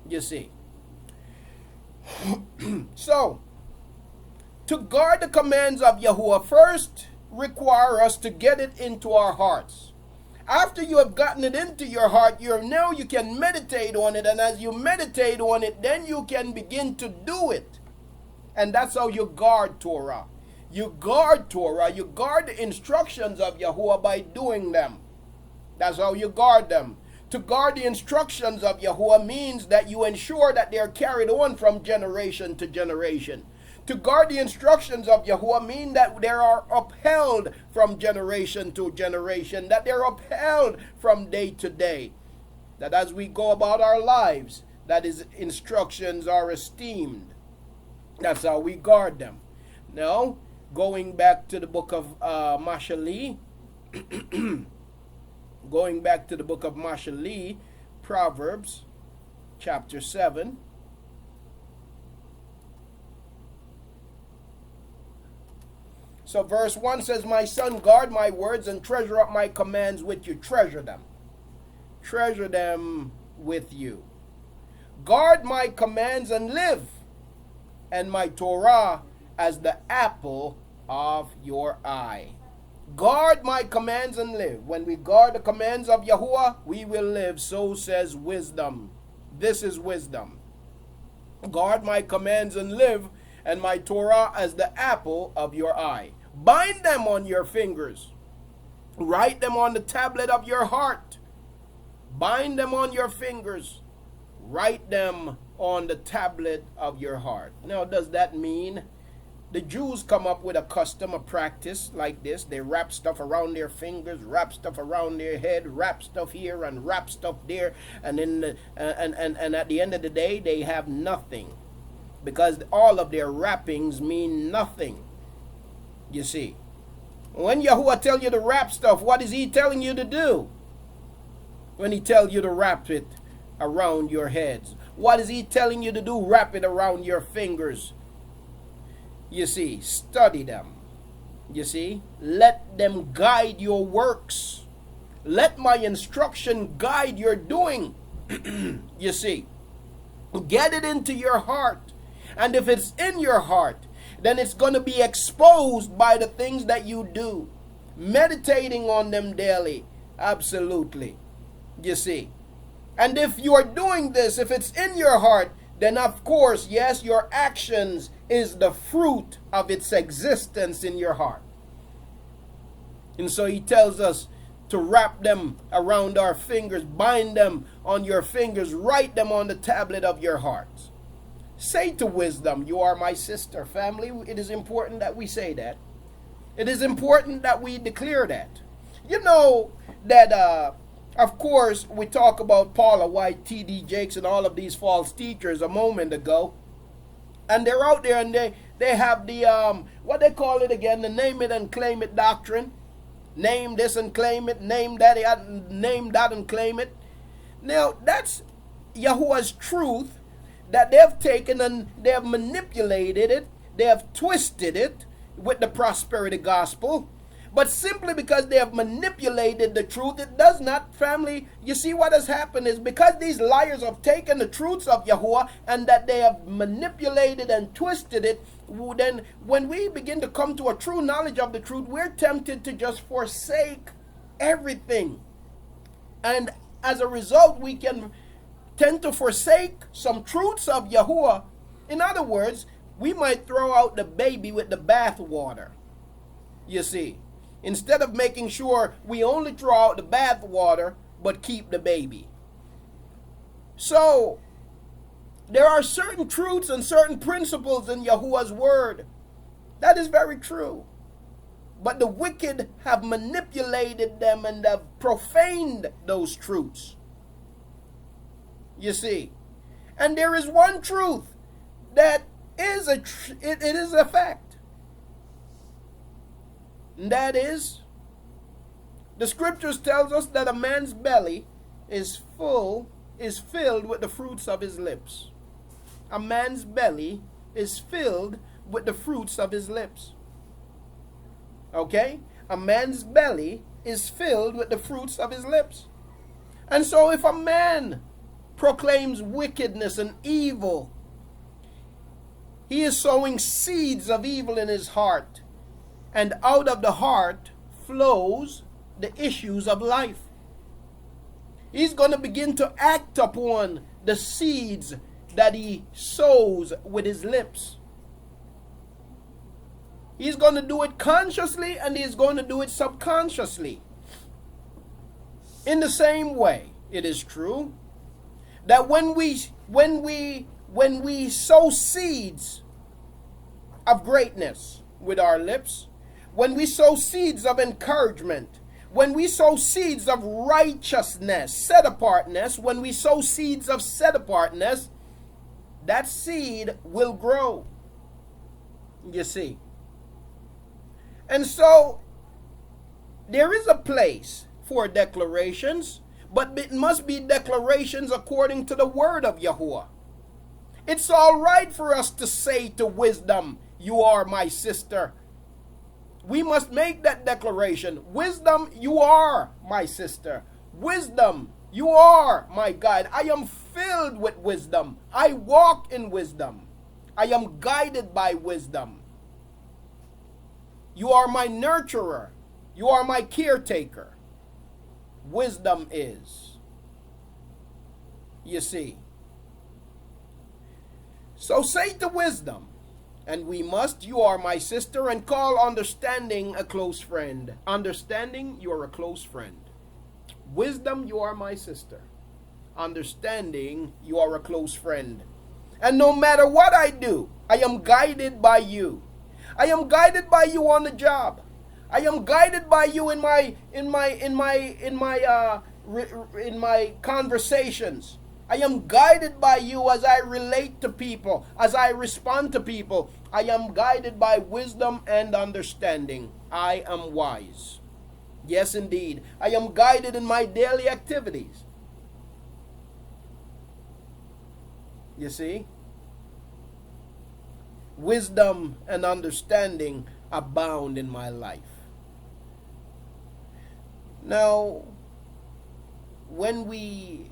You see. So, to guard the commands of Yahuah first require us to get it into our hearts. After you have gotten it into your heart, you can meditate on it, and as you meditate on it, then you can begin to do it. And that's how you guard Torah. You guard Torah, you guard the instructions of Yahuah by doing them. That's how you guard them. To guard the instructions of Yahuah means that you ensure that they are carried on from generation to generation. To guard the instructions of Yahuah means that they are upheld from generation to generation, that they are upheld from day to day. That as we go about our lives, that his instructions are esteemed. That's how we guard them. Now, going back to the book of Mashali, going back to the book of Mashali, Proverbs chapter 7. So verse 1 says, my son, guard my words and treasure up my commands with you. Treasure them. Treasure them with you. Guard my commands and live, and my Torah as the apple of your eye. Guard my commands and live. When we guard the commands of Yahuah, we will live. So says wisdom. This is wisdom. Guard my commands and live, and my Torah as the apple of your eye. Bind them on your fingers. Write them on the tablet of your heart. Bind them on your fingers. Write them on the tablet of your heart. Now, does that mean the Jews come up with a custom, a practice like this? They wrap stuff around their fingers, wrap stuff around their head, wrap stuff here and wrap stuff there, and then and at the end of the day, they have nothing, because all of their wrappings mean nothing. You see, when Yahuah tell you to wrap stuff, what is he telling you to do? When he tells you to wrap it around your heads, what is he telling you to do? Wrap it around your fingers. You see, study them. You see, let them guide your works. Let my instruction guide your doing. You see, get it into your heart. And if it's in your heart, then it's going to be exposed by the things that you do. Meditating on them daily. Absolutely. You see. And if you are doing this, if it's in your heart, then of course, yes, your actions is the fruit of its existence in your heart. And so he tells us to wrap them around our fingers, bind them on your fingers, write them on the tablet of your hearts. Say to wisdom, you are my sister. Family, it is important that we say that. It is important that we declare that. You know that, of course, we talk about Paula White, T.D. Jakes, and all of these false teachers a moment ago. And they're out there and they have the, what they call it again, the name it and claim it doctrine. Name this and claim it, name that and claim it. Now, that's Yahuah's truth that they've taken and they have manipulated it. They have twisted it with the prosperity gospel. But simply because they have manipulated the truth, it does not, family. You see what has happened is because these liars have taken the truths of Yahuah and that they have manipulated and twisted it, then when we begin to come to a true knowledge of the truth, we're tempted to just forsake everything. And as a result, we can tend to forsake some truths of Yahuah. In other words, we might throw out the baby with the bathwater. You see, instead of making sure we only throw out the bathwater but keep the baby. So, there are certain truths and certain principles in Yahuwah's word. That is very true. But the wicked have manipulated them and have profaned those truths. You see. And there is one truth that is it is a fact. And that is, the scriptures tells us that a man's belly is filled with the fruits of his lips. A man's belly is filled with the fruits of his lips. Okay? A man's belly is filled with the fruits of his lips. And so if a man proclaims wickedness and evil, he is sowing seeds of evil in his heart. And out of the heart flows the issues of life. He's going to begin to act upon the seeds that he sows with his lips. He's going to do it consciously and he's going to do it subconsciously. In the same way, it is true that when we sow seeds of greatness with our lips, when we sow seeds of encouragement, when we sow seeds of righteousness, set apartness, when we sow seeds of set apartness, that seed will grow. You see. And so, there is a place for declarations, but it must be declarations according to the word of Yahuah. It's all right for us to say to wisdom, "You are my sister." We must make that declaration. Wisdom, you are my sister. Wisdom, you are my guide. I am filled with wisdom. I walk in wisdom. I am guided by wisdom. You are my nurturer. You are my caretaker. Wisdom is. You see. So say to wisdom, and we must, "You are my sister," and call understanding a close friend. Understanding, you are a close friend. Wisdom, you are my sister. Understanding, you are a close friend. And no matter what I do, I am guided by you. I am guided by you on the job. I am guided by you in my conversations. I am guided by you as I relate to people, as I respond to people. I am guided by wisdom and understanding. I am wise. Yes, indeed. I am guided in my daily activities. You see? Wisdom and understanding abound in my life. Now, when we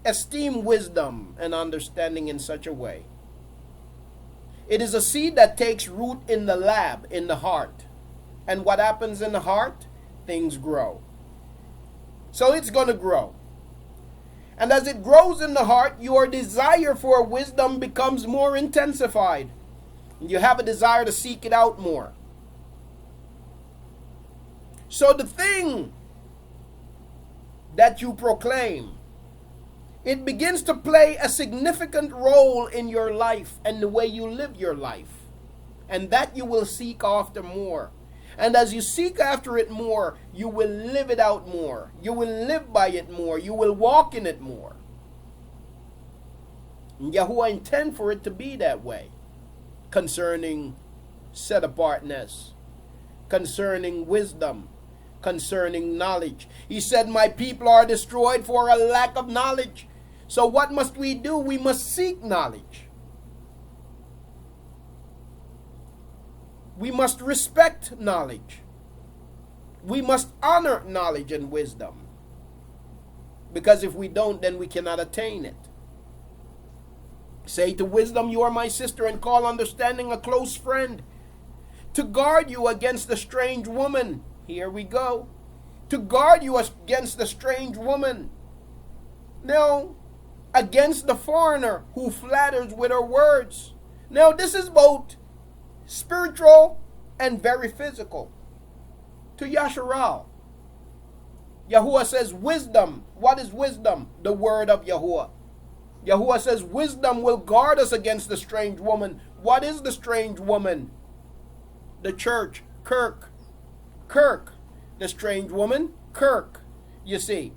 esteem wisdom and understanding in such a way, it is a seed that takes root in the lab, in the heart. And what happens in the heart? Things grow. So it's going to grow. And as it grows in the heart, your desire for wisdom becomes more intensified. You have a desire to seek it out more. So the thing that you proclaim, it begins to play a significant role in your life and the way you live your life. And that you will seek after more. And as you seek after it more, you will live it out more. You will live by it more. You will walk in it more. And Yahuwah intend for it to be that way. Concerning set apartness, concerning wisdom, concerning knowledge. He said, "My people are destroyed for a lack of knowledge." So what must we do? We must seek knowledge. We must respect knowledge. We must honor knowledge and wisdom. Because if we don't, then we cannot attain it. Say to wisdom, you are my sister, and call understanding a close friend. To guard you against the strange woman. Here we go. To guard you against the strange woman. No, against the foreigner who flatters with her words. Now, this is both spiritual and very physical. To Yasharal, Yahuah says wisdom. What is wisdom? The word of Yahuah. Yahuah says wisdom will guard us against the strange woman. What is the strange woman? The church, Kirk. Kirk. The strange woman, Kirk. You see,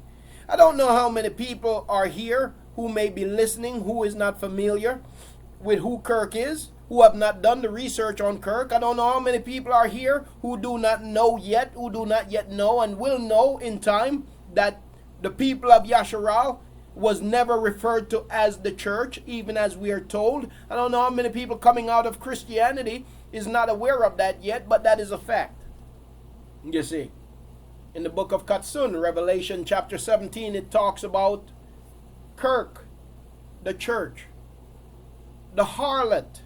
I don't know how many people are here who may be listening who is not familiar with who Kirk is, who have not done the research on Kirk. I don't know how many people are here who do not know yet, who do not yet know and will know in time that the people of Yasharal was never referred to as the church, even as we are told. I don't know how many people coming out of Christianity is not aware of that yet, but that is a fact. You see, in the book of Katsun, Revelation chapter 17, it talks about Kirk, the church, the harlot,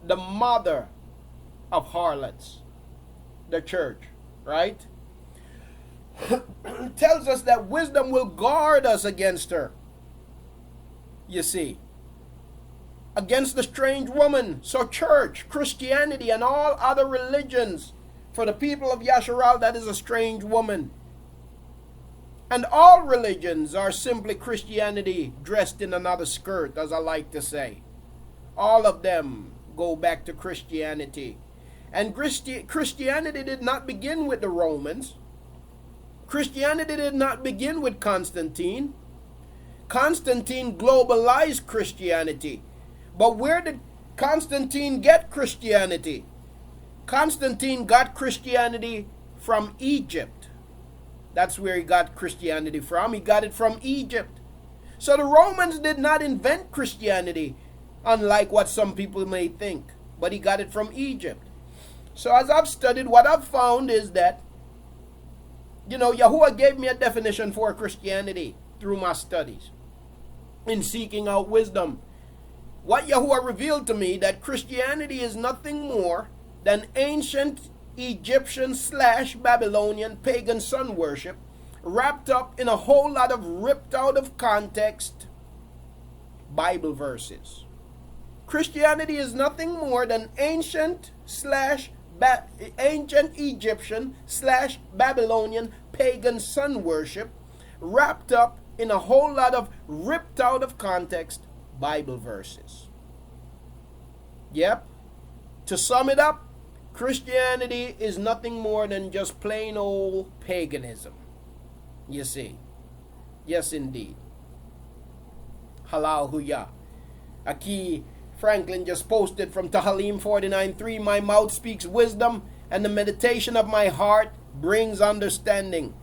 the mother of harlots, the church, right? It tells us that wisdom will guard us against her. You see, against the strange woman. So church, Christianity, and all other religions, for the people of Yasharal, that is a strange woman. And all religions are simply Christianity dressed in another skirt, as I like to say. All of them go back to Christianity. And Christianity did not begin with the Romans. Christianity did not begin with Constantine. Constantine globalized Christianity. But where did Constantine get Christianity? Constantine got Christianity from Egypt. That's where he got Christianity from. He got it from Egypt. So the Romans did not invent Christianity, unlike what some people may think. But he got it from Egypt. So as I've studied, what I've found is that, Yahuah gave me a definition for Christianity through my studies in seeking out wisdom. What Yahuah revealed to me, that Christianity is nothing more than ancient Egyptian / Babylonian pagan sun worship wrapped up in a whole lot of ripped out of context Bible verses. Christianity is nothing more than ancient Egyptian / Babylonian pagan sun worship wrapped up in a whole lot of ripped out of context Bible verses. Yep. To sum it up, Christianity is nothing more than just plain old paganism. You see. Yes, indeed. Hallelujah. Aki Franklin just posted from Tahalim 49:3, my mouth speaks wisdom, and the meditation of my heart brings understanding.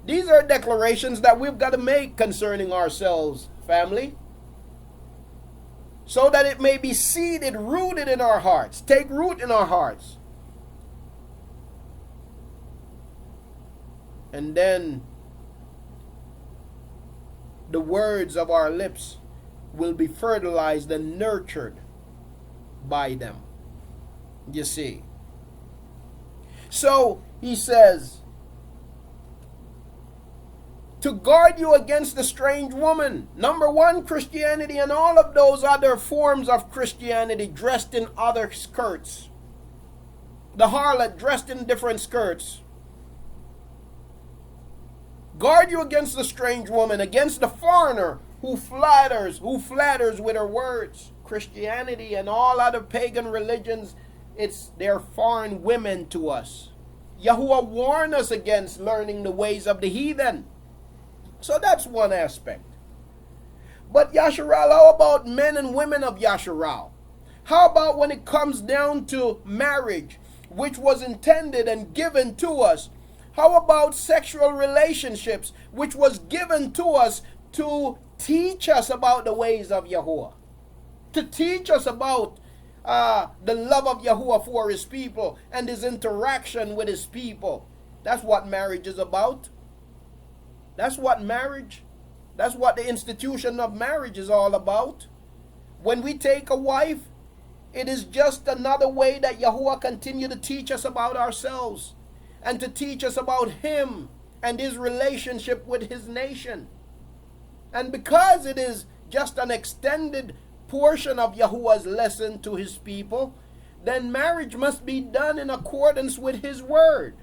These are declarations that we've got to make concerning ourselves, family, so that it may be seeded, rooted in our hearts, take root in our hearts. And then the words of our lips will be fertilized and nurtured by them. You see. So he says, to guard you against the strange woman. Number one, Christianity and all of those other forms of Christianity dressed in other skirts. The harlot dressed in different skirts. Guard you against the strange woman, against the foreigner who flatters with her words. Christianity and all other pagan religions, they're foreign women to us. Yahuah warned us against learning the ways of the heathen. So that's one aspect. But Yasharal, how about men and women of Yasharal? How about when it comes down to marriage, which was intended and given to us? How about sexual relationships, which was given to us to teach us about the ways of Yahuah? To teach us about the love of Yahuah for his people and his interaction with his people. That's what marriage is about. That's what the institution of marriage is all about. When we take a wife, it is just another way that Yahuah continue to teach us about ourselves and to teach us about him and his relationship with his nation. And because it is just an extended portion of Yahuwah's lesson to his people, then marriage must be done in accordance with his word.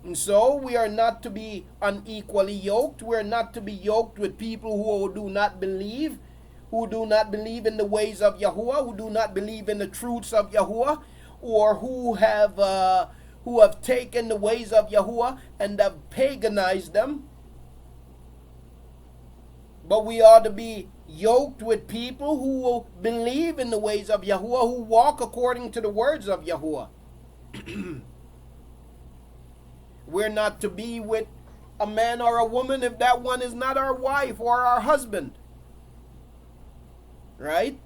And so we are not to be unequally yoked. We are not to be yoked with people who do not believe in the ways of Yahuah, who do not believe in the truths of Yahuah, or who have taken the ways of Yahuah and have paganized them. But we ought to be yoked with people who will believe in the ways of Yahuah, who walk according to the words of Yahuah. We're not to be with a man or a woman if that one is not our wife or our husband. Right?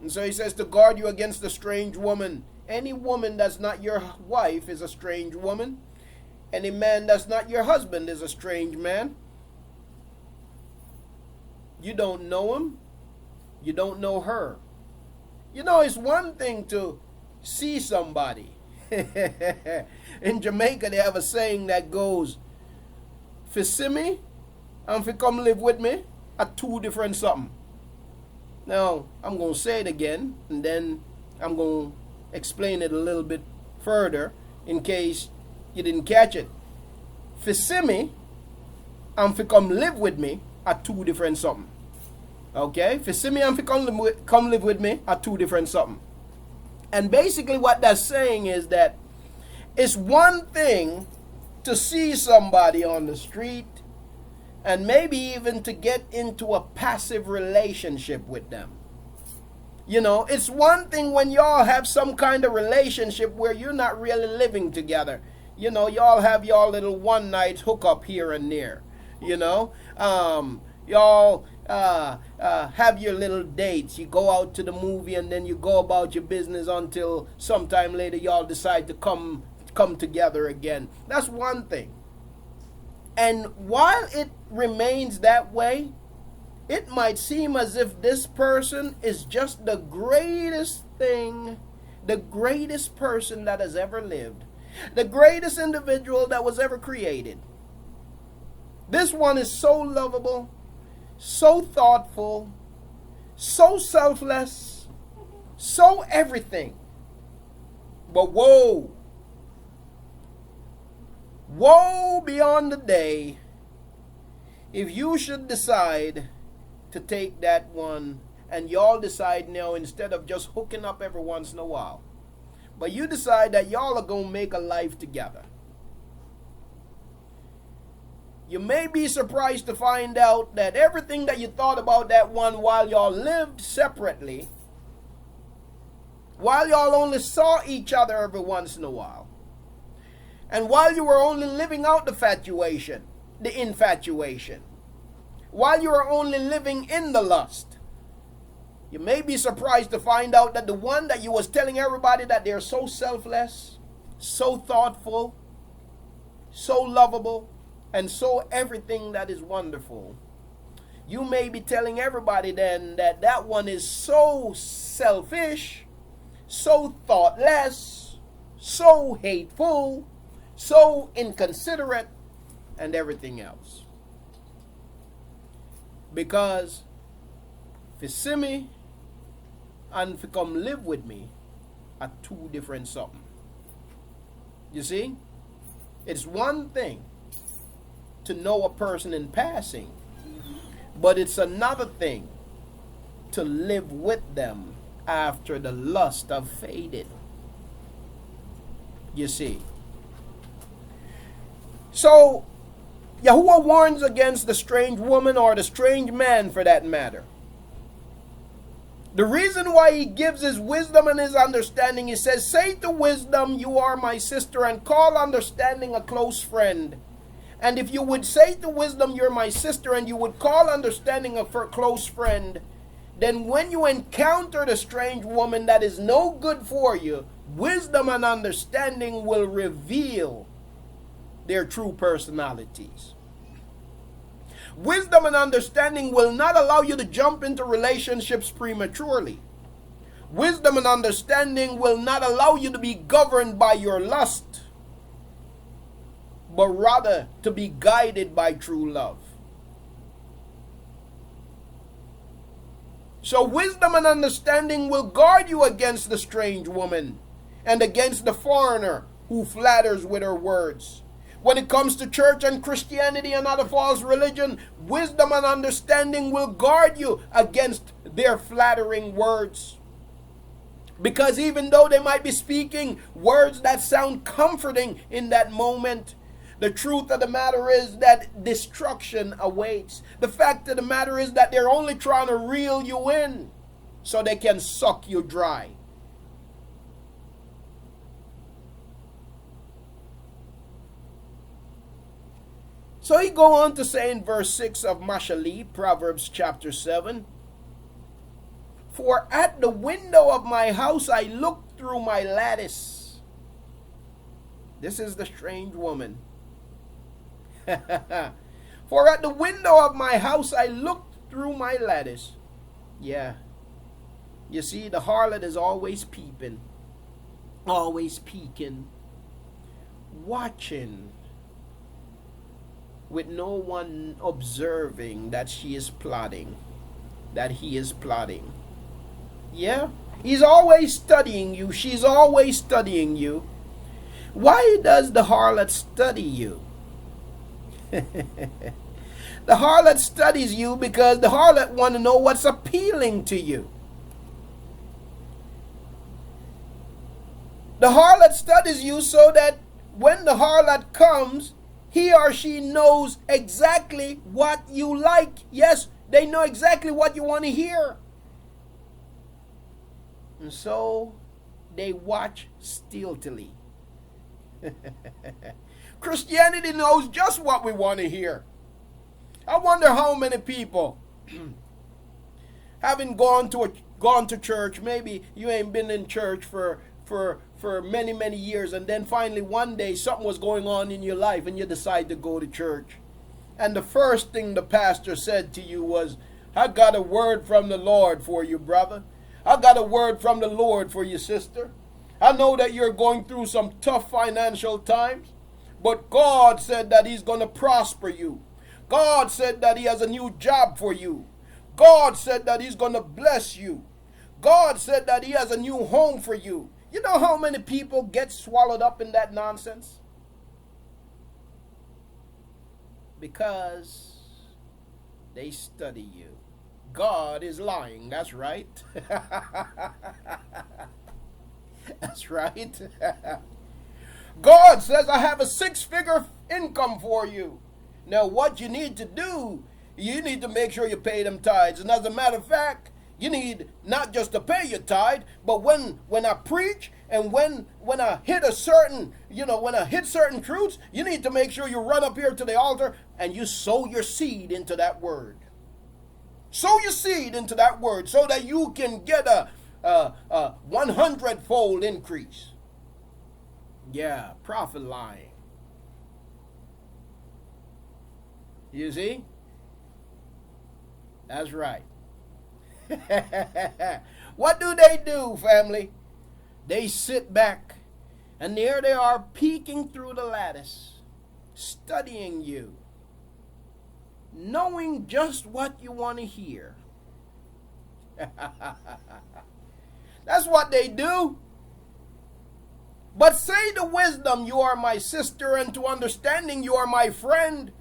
And so he says to guard you against a strange woman. Any woman that's not your wife is a strange woman. Any man that's not your husband is a strange man. You don't know him. You don't know her. You know, it's one thing to see somebody. In Jamaica, they have a saying that goes, "Fi see me and fi come live with me are two different something." Now, I'm going to say it again, and then I'm going to explain it a little bit further in case you didn't catch it. Fi see me and fi come live with me are two different something. Okay? Fi see me and fi come live with me are two different something. And basically what that's saying is that it's one thing to see somebody on the street and maybe even to get into a passive relationship with them. You know, it's one thing when y'all have some kind of relationship where you're not really living together. You know, y'all have y'all little one night hookup here and there. You know, y'all have your little dates. You go out to the movie and then you go about your business until sometime later y'all decide to come together again. That's one thing. And while it remains that way, it might seem as if this person is just the greatest thing, the greatest person that has ever lived, the greatest individual that was ever created. This one is so lovable, so thoughtful, so selfless, so everything. But woe beyond the day if you should decide to take that one and y'all decide now, instead of just hooking up every once in a while, but you decide that y'all are going to make a life together. You may be surprised to find out that everything that you thought about that one while y'all lived separately, while y'all only saw each other every once in a while, and while you were only living out the infatuation, while you were only living in the lust, you may be surprised to find out that the one that you was telling everybody that they're so selfless, so thoughtful, so lovable, and so everything that is wonderful, you may be telling everybody then that that one is so selfish, so thoughtless, so hateful, so inconsiderate, and everything else. Because fi see me and fi come live with me are two different something. You see? It's one thing to know a person in passing, but it's another thing to live with them after the lust have faded. You see? So, Yahuah warns against the strange woman, or the strange man for that matter. The reason why he gives his wisdom and his understanding, he says, "Say to wisdom, you are my sister, and call understanding a close friend." And if you would say to wisdom, you're my sister, and you would call understanding a close friend, then when you encounter the strange woman that is no good for you, wisdom and understanding will reveal their true personalities. Wisdom and understanding will not allow you to jump into relationships prematurely. Wisdom and understanding will not allow you to be governed by your lust, but rather to be guided by true love. So wisdom and understanding will guard you against the strange woman and against the foreigner who flatters with her words. When it comes to church and Christianity and other false religion, wisdom and understanding will guard you against their flattering words. Because even though they might be speaking words that sound comforting in that moment, the truth of the matter is that destruction awaits. The fact of the matter is that they're only trying to reel you in so they can suck you dry. So he go on to say in verse 6 of Mashali, Proverbs chapter 7, "For at the window of my house I looked through my lattice." This is the strange woman. "For at the window of my house I looked through my lattice." Yeah. You see, the harlot is always peeping, always peeking, watching, with no one observing that she is plotting, that he is plotting. Yeah, he's always studying you. She's always studying you. Why does the harlot study you? The harlot studies you because the harlot want to know what's appealing to you. The harlot studies you so that when the harlot comes, he or she knows exactly what you like. Yes, they know exactly what you want to hear. And so they watch stealthily. Christianity knows just what we want to hear. I wonder how many people having gone to church, maybe you ain't been in church for many years, and then finally one day something was going on in your life and you decide to go to church. And the first thing the pastor said to you was, "I got a word from the Lord for you, brother. I got a word from the Lord for you, sister. I know that you're going through some tough financial times, but God said that he's going to prosper you. God said that he has a new job for you. God said that he's going to bless you. God said that he has a new home for you." You know how many people get swallowed up in that nonsense? Because they study you. God is lying, that's right. That's right. God says, "I have a 6-figure income for you." Now what you need to do, you need to make sure you pay them tithes. And as a matter of fact, you need not just to pay your tithe, but when I preach and when I hit a certain, when I hit certain truths, you need to make sure you run up here to the altar and you sow your seed into that word. Sow your seed into that word so that you can get a 100-fold increase. Yeah, prophet lying. You see? That's right. What do they do, family? They sit back, and there they are peeking through the lattice, studying you, knowing just what you want to hear. That's what they do. But say to wisdom, "You are my sister," and to understanding, "You are my friend."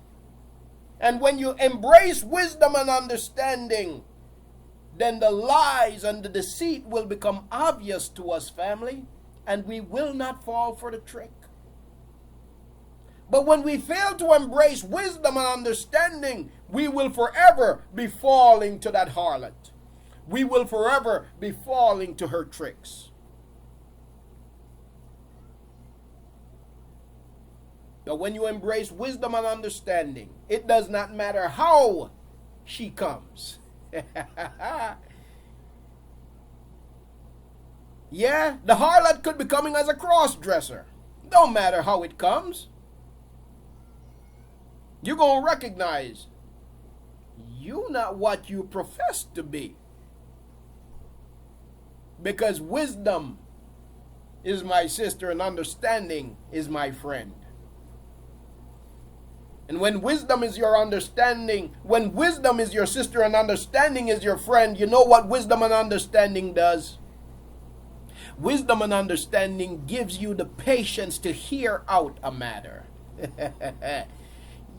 And when you embrace wisdom and understanding, then the lies and the deceit will become obvious to us, family, and we will not fall for the trick. But when we fail to embrace wisdom and understanding, we will forever be falling to that harlot. We will forever be falling to her tricks. But when you embrace wisdom and understanding, it does not matter how she comes. Yeah, the harlot could be coming as a cross-dresser. Don't matter how it comes. You're going to recognize you not what you profess to be. Because wisdom is my sister and understanding is my friend. And when wisdom is your understanding, when wisdom is your sister and understanding is your friend, you know what wisdom and understanding does? Wisdom and understanding gives you the patience to hear out a matter.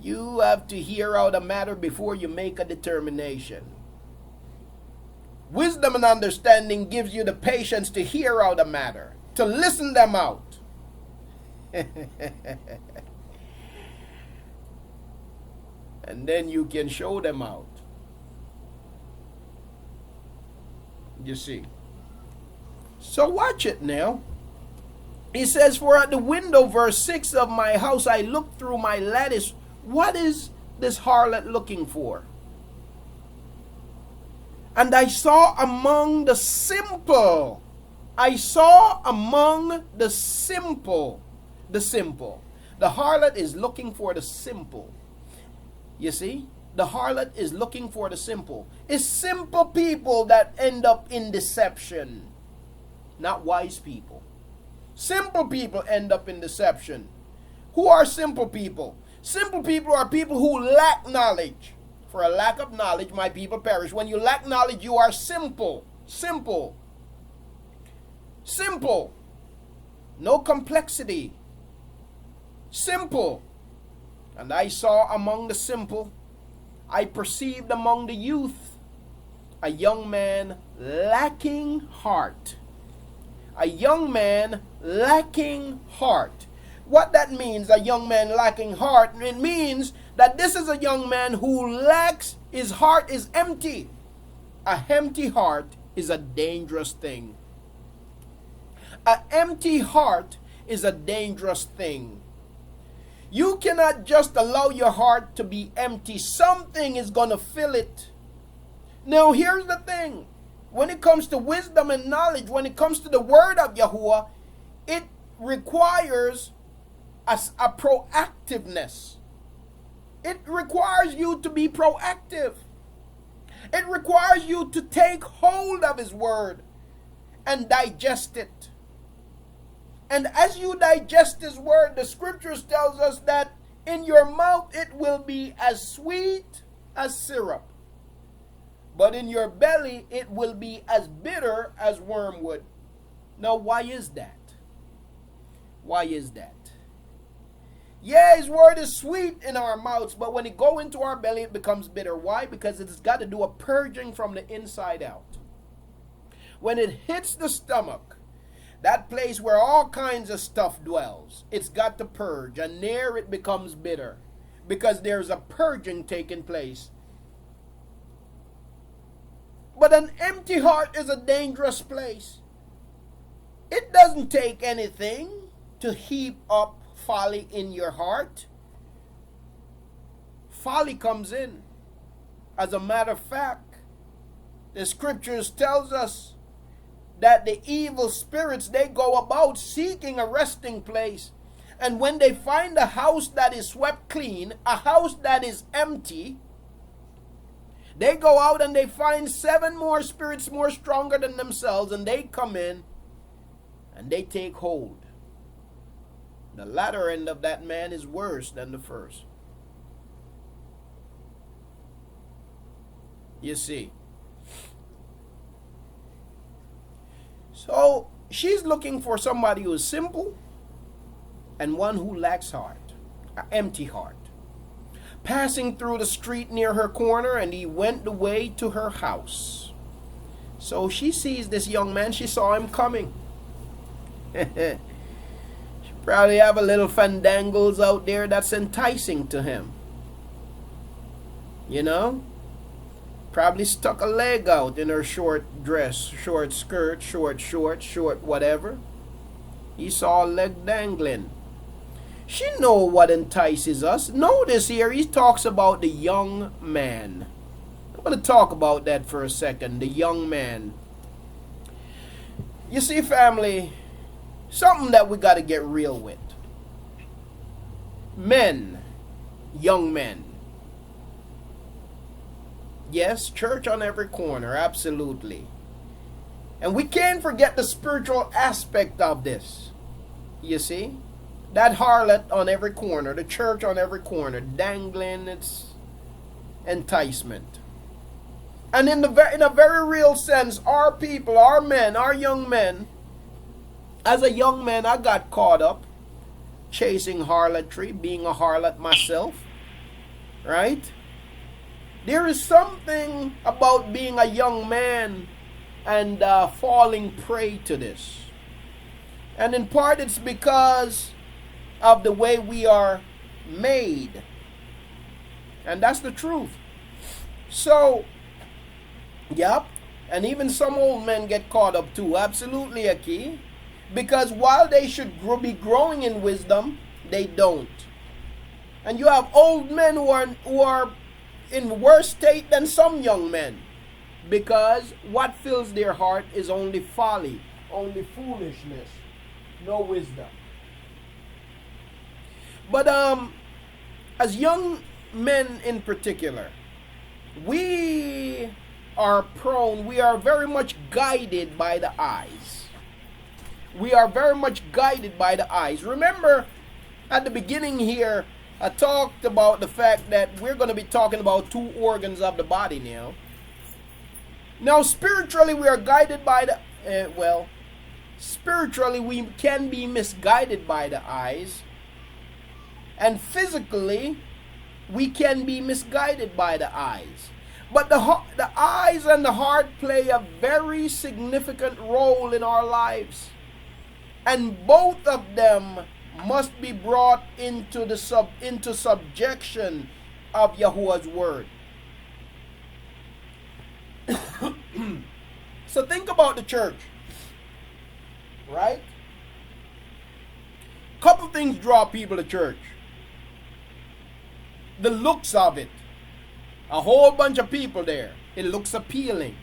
You have to hear out a matter before you make a determination. Wisdom and understanding gives you the patience to hear out a matter, to listen them out. And then you can show them out. You see. So watch it now. He says, for at the window, verse 6 of my house, I looked through my lattice. What is this harlot looking for? And I saw among the simple. I saw among the simple. The simple. The harlot is looking for the simple. You see? The harlot is looking for the simple. It's simple people that end up in deception. Not wise people. Simple people end up in deception. Who are simple people? Simple people are people who lack knowledge. For a lack of knowledge, my people perish. When you lack knowledge, you are simple. Simple. Simple. No complexity. Simple. And I saw among the simple, I perceived among the youth, a young man lacking heart. A young man lacking heart. What that means, a young man lacking heart, it means that this is a young man who lacks, his heart is empty. A empty heart is a dangerous thing. An empty heart is a dangerous thing. You cannot just allow your heart to be empty. Something is going to fill it. Now here's the thing. When it comes to wisdom and knowledge, when it comes to the word of Yahuah, it requires a proactiveness. It requires you to be proactive. It requires you to take hold of his word and digest it. And as you digest his word, the scriptures tells us that in your mouth it will be as sweet as syrup. But in your belly it will be as bitter as wormwood. Now why is that? Why is that? Yeah, his word is sweet in our mouths, but when it go into our belly it becomes bitter. Why? Because it's got to do a purging from the inside out. When it hits the stomach, that place where all kinds of stuff dwells, it's got to purge, and there it becomes bitter because there's a purging taking place. But an empty heart is a dangerous place. It doesn't take anything to heap up folly in your heart. Folly comes in. As a matter of fact, the scriptures tells us that the evil spirits, they go about seeking a resting place. And when they find a house that is swept clean, a house that is empty, they go out and they find 7 more spirits more stronger than themselves, and they come in and they take hold. The latter end of that man is worse than the first. You see. So she's looking for somebody who is simple and one who lacks heart, an empty heart. Passing through the street near her corner, and he went the way to her house. So she sees this young man. She saw him coming. She probably have a little fandangles out there that's enticing to him. You know? Probably stuck a leg out in her short dress, short skirt, short whatever. He saw a leg dangling. She know what entices us. Notice here he talks about the young man. I want to talk about that for a second. The young man. You see, family, something that we got to get real with. Men, young men. Yes, church on every corner, absolutely. And we can't forget the spiritual aspect of this. You see? That harlot on every corner, the church on every corner, dangling its enticement. And in a very real sense, our people, our men, our young men, as a young man, I got caught up chasing harlotry, being a harlot myself, right? There is something about being a young man and falling prey to this. And in part it's because of the way we are made. And that's the truth. So, yep, and even some old men get caught up too. Absolutely, a key. Because while they should be growing in wisdom, they don't. And you have old men who are in worse state than some young men. Because what fills their heart is only folly, only foolishness, no wisdom. But as young men in particular, we are very much guided by the eyes. We are very much guided by the eyes. Remember, at the beginning here, I talked about the fact that we're going to be talking about 2 organs of the body now. Now, spiritually, we are guided by the, spiritually, we can be misguided by the eyes. And physically, we can be misguided by the eyes. But the eyes and the heart play a very significant role in our lives. And both of them must be brought into subjection of Yahuwah's word. So think about the church, right? Couple things draw people to church. The looks of it. A whole bunch of people there. It looks appealing.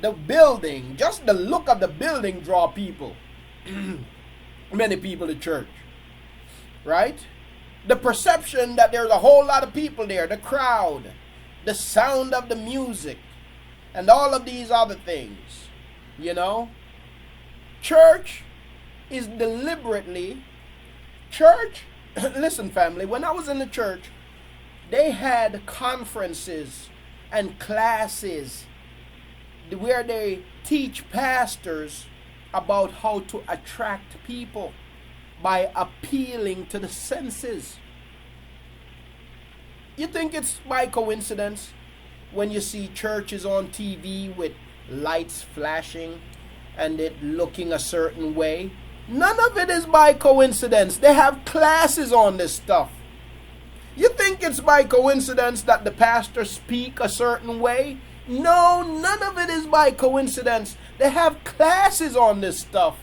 The building, just the look of the building draw people. Many people to church. Right? The perception that there's a whole lot of people there, the crowd, the sound of the music, and all of these other things. You know? Church is deliberately, listen family, when I was in the church, they had conferences and classes where they teach pastors about how to attract people by appealing to the senses. You think it's by coincidence when you see churches on TV with lights flashing and it looking a certain way? None of it is by coincidence. They have classes on this stuff. You think it's by coincidence that the pastors speak a certain way? No, none of it is by coincidence. They have classes on this stuff.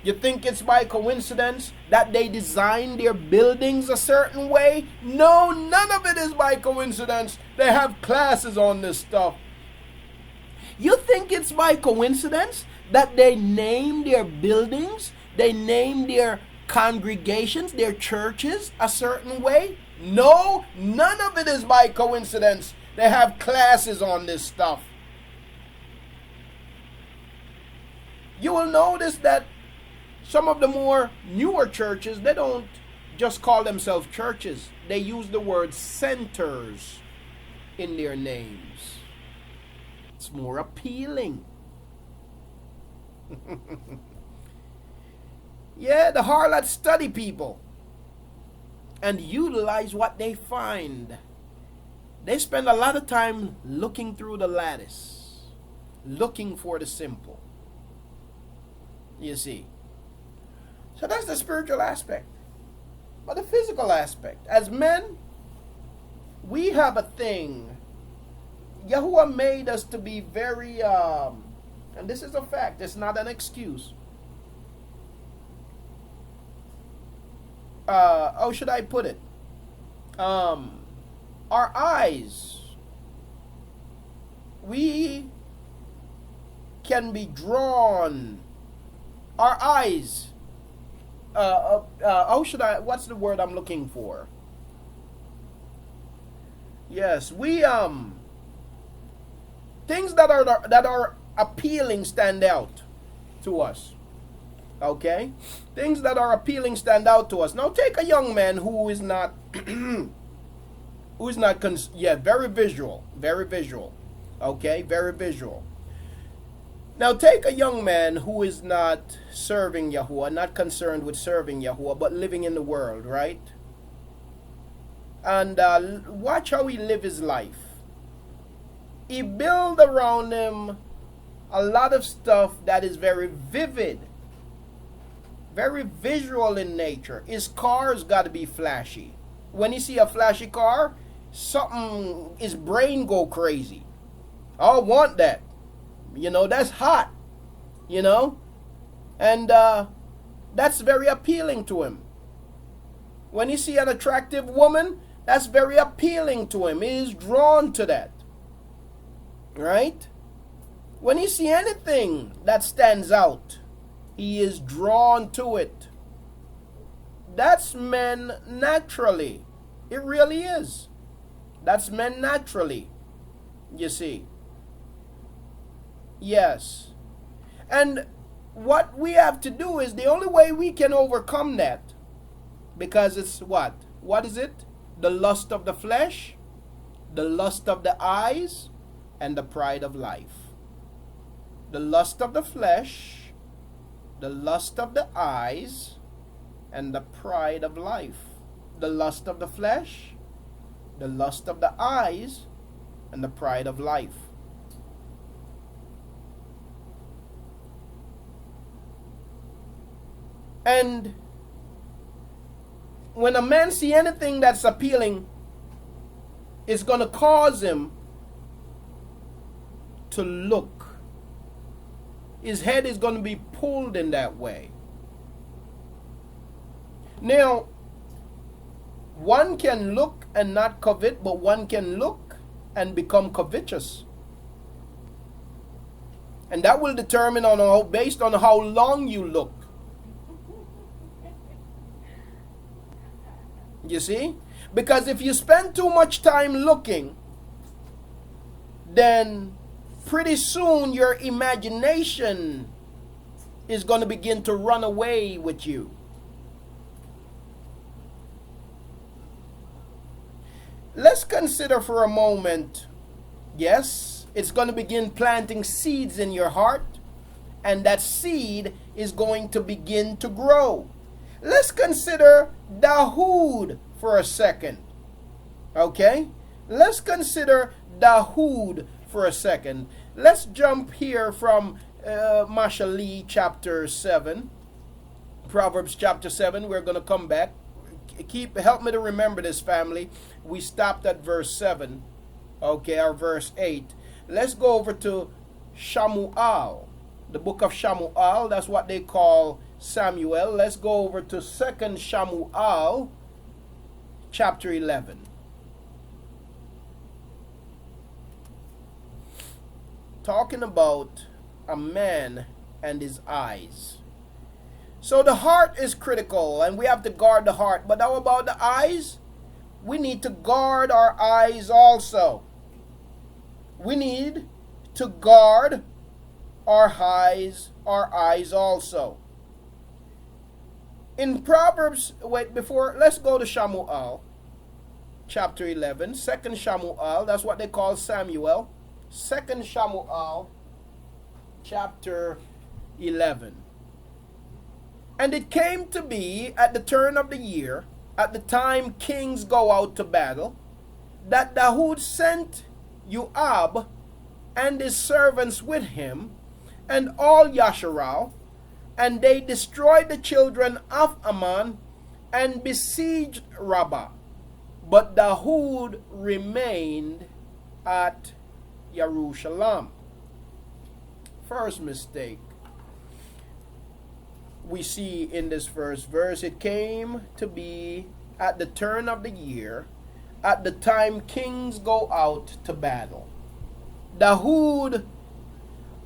You think it's by coincidence that they design their buildings a certain way? No, none of it is by coincidence. They have classes on this stuff. You think it's by coincidence that they name their buildings, they name their congregations, their churches a certain way? No, none of it is by coincidence. They have classes on this stuff. You will notice that some of the more newer churches, they don't just call themselves churches. They use the word centers in their names. It's more appealing. Yeah, the harlots study people and utilize what they find. They spend a lot of time looking through the lattice, looking for the simple. You see. So that's the spiritual aspect. But the physical aspect, as men, we have a thing. Yahuwah made us to be very, and this is a fact, it's not an excuse. How should I put it? Our eyes we can be drawn, our eyes, what's the word I'm looking for? Yes, we, things that are appealing stand out to us. Okay? Things that are appealing stand out to us. Now take a young man who is not very visual, very visual. Okay? Very visual. Now take a young man who is not serving Yahuah, not concerned with serving Yahuah, but living in the world, right? And watch how he live his life. He build around him a lot of stuff that is very vivid, very visual in nature. His car's got to be flashy. When you see a flashy car, his brain go crazy. I want that. You know, that's hot. You know? And that's very appealing to him. When you see an attractive woman, that's very appealing to him. He is drawn to that. Right? When you see anything that stands out, he is drawn to it. That's men naturally. It really is. That's men naturally. You see. Yes. And what we have to do is, the only way we can overcome that, because it's what? What is it? The lust of the flesh, the lust of the eyes, and the pride of life. The lust of the flesh, the lust of the eyes, and the pride of life. The lust of the flesh, the lust of the eyes, and the pride of life. And when a man see anything that's appealing, it's going to cause him to look. His head is going to be pulled in that way. Now, one can look and not covet, but one can look and become covetous. And that will determine based on how long you look. You see? Because if you spend too much time looking, then pretty soon your imagination is going to begin to run away with you. Let's consider for a moment, yes, it's going to begin planting seeds in your heart, and that seed is going to begin to grow. Let's consider Dahood for a second. Okay? Let's consider Dahood for a second. Let's jump here from Mashali chapter 7. Proverbs chapter 7. We're going to come back. Help me to remember this, family. We stopped at verse 7. Okay, or verse 8. Let's go over to Shamuel. The book of Shamuel. That's what they call Samuel. Let's go over to 2 Shamuel chapter 11. Talking about a man and his eyes. So the heart is critical, and we have to guard the heart. But how about the eyes? We need to guard our eyes also. We need to guard our eyes also. In Proverbs, let's go to Shamuel, chapter 11, 2 Shamuel, that's what they call Samuel, 2 Shamuel, chapter 11. And it came to be at the turn of the year, at the time kings go out to battle, that Dahood sent Joab and his servants with him, and all Yasharal, and they destroyed the children of Ammon and besieged Rabbah. But Dahood remained at Jerusalem. First mistake we see in this first verse, it came to be at the turn of the year, at the time kings go out to battle. Dawood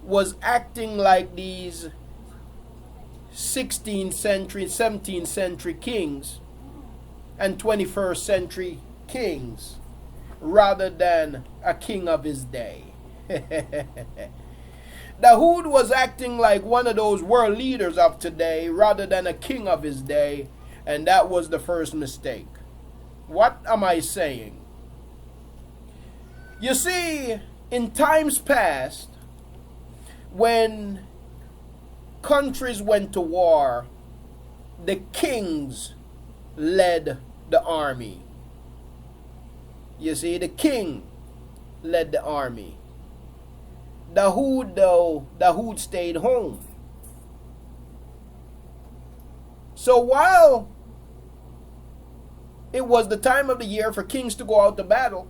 was acting like these 16th century, 17th century kings and 21st century kings rather than a king of his day. Dawood was acting like one of those world leaders of today rather than a king of his day, and that was the first mistake. What am I saying? You see, in times past, when countries went to war, the kings led the army. You see, the king led the army. Dawood stayed home. So while it was the time of the year for kings to go out to battle,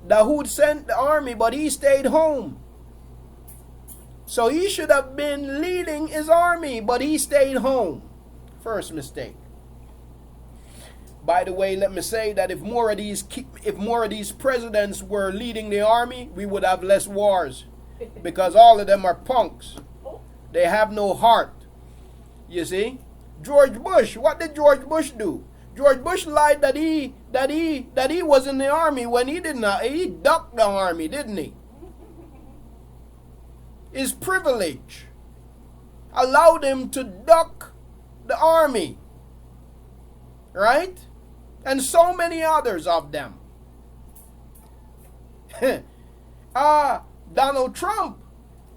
Dawood sent the army, but he stayed home. So he should have been leading his army, but he stayed home. First mistake. By the way, let me say that if more of these presidents were leading the army, we would have less wars, because all of them are punks. They have no heart. You see, George Bush. What did George Bush do? George Bush lied that he was in the army when he did not. He ducked the army, didn't he? His privilege allowed him to duck the army, right? And so many others of them. Donald Trump,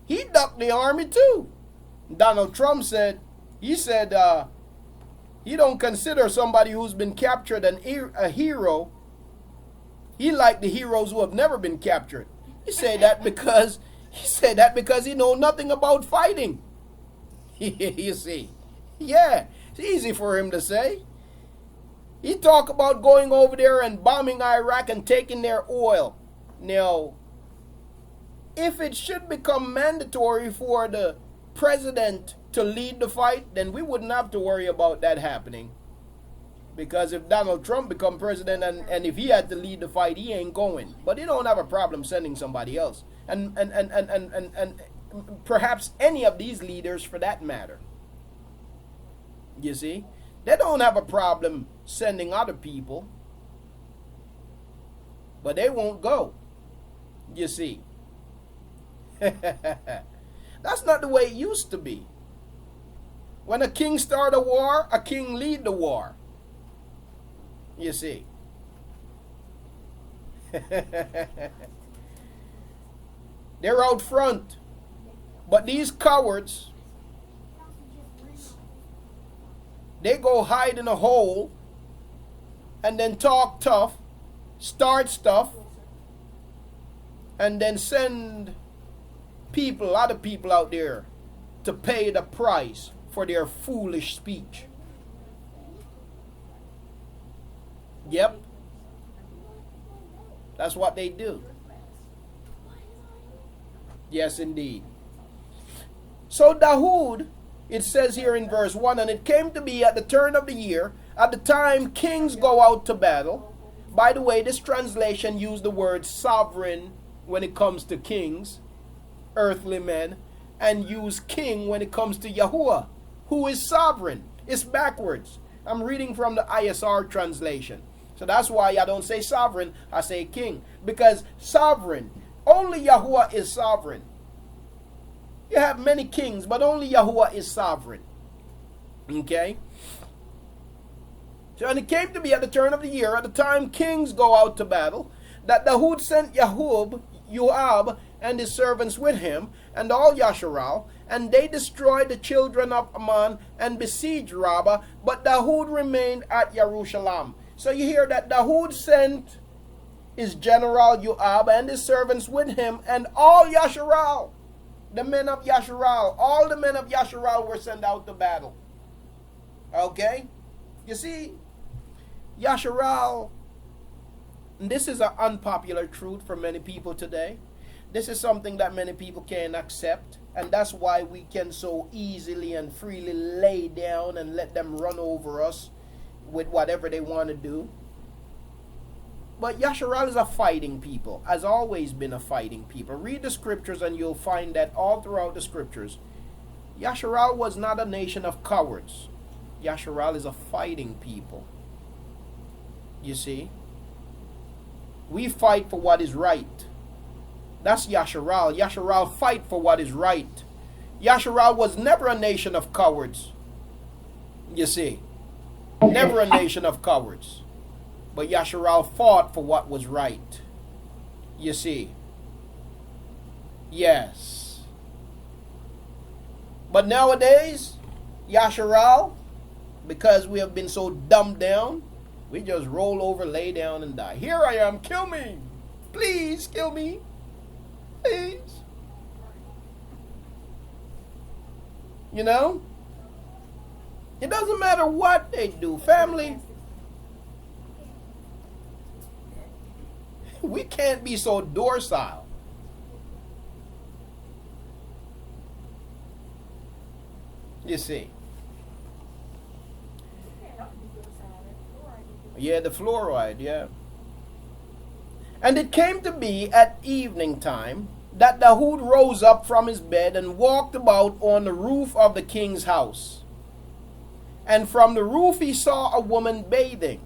he ducked the army too. Donald Trump said, he don't consider somebody who's been captured a hero. He liked the heroes who have never been captured. He said that because he know nothing about fighting. You see, yeah, it's easy for him to say. He talk about going over there and bombing Iraq and taking their oil. Now, if it should become mandatory for the president to lead the fight, then we wouldn't have to worry about that happening. Because if Donald Trump become president and if he had to lead the fight, he ain't going. But he don't have a problem sending somebody else. And perhaps any of these leaders for that matter. You see? They don't have a problem sending other people. But they won't go. You see? That's not the way it used to be. When a king start a war, a king lead the war. You see? They're out front. But these cowards, they go hide in a hole and then talk tough, start stuff, and then send people, other people out there to pay the price for their foolish speech. Yep. That's what they do. Yes, indeed. So Dawood, it says here in verse 1, and it came to be at the turn of the year, at the time kings go out to battle. By the way, this translation used the word sovereign when it comes to kings, earthly men, and use king when it comes to Yahuah, who is sovereign. It's backwards. I'm reading from the ISR translation. So that's why I don't say sovereign, I say king. Because sovereign, only Yahuah is sovereign. You have many kings, but only Yahuah is sovereign. Okay? So, and it came to be at the turn of the year, at the time kings go out to battle, that Dawood sent Joab and his servants with him, and all Yasharal, and they destroyed the children of Ammon and besieged Rabbah, but Dawood remained at Jerusalem. So you hear that Dawood sent his general Joab and his servants with him, and all Yasharal, the men of Yasharal, all the men of Yasharal were sent out to battle. Okay? You see, Yasharal, and this is an unpopular truth for many people today. This is something that many people can't accept, and that's why we can so easily and freely lay down and let them run over us with whatever they want to do. But Yasharal is a fighting people, has always been a fighting people. Read the scriptures and you'll find that all throughout the scriptures, Yasharal was not a nation of cowards. Yasharal is a fighting people. You see? We fight for what is right. That's Yasharal. Yasharal fight for what is right. Yasharal was never a nation of cowards. You see? Never a nation of cowards. But Yasharal fought for what was right. You see? Yes. But nowadays, Yasharal, because we have been so dumbed down, we just roll over, lay down, and die. Here I am, kill me. Please, kill me. Please. You know? It doesn't matter what they do, family. We can't be so docile. You see. Yeah, the fluoride, yeah. And it came to be at evening time that Dahoud rose up from his bed and walked about on the roof of the king's house. And from the roof he saw a woman bathing.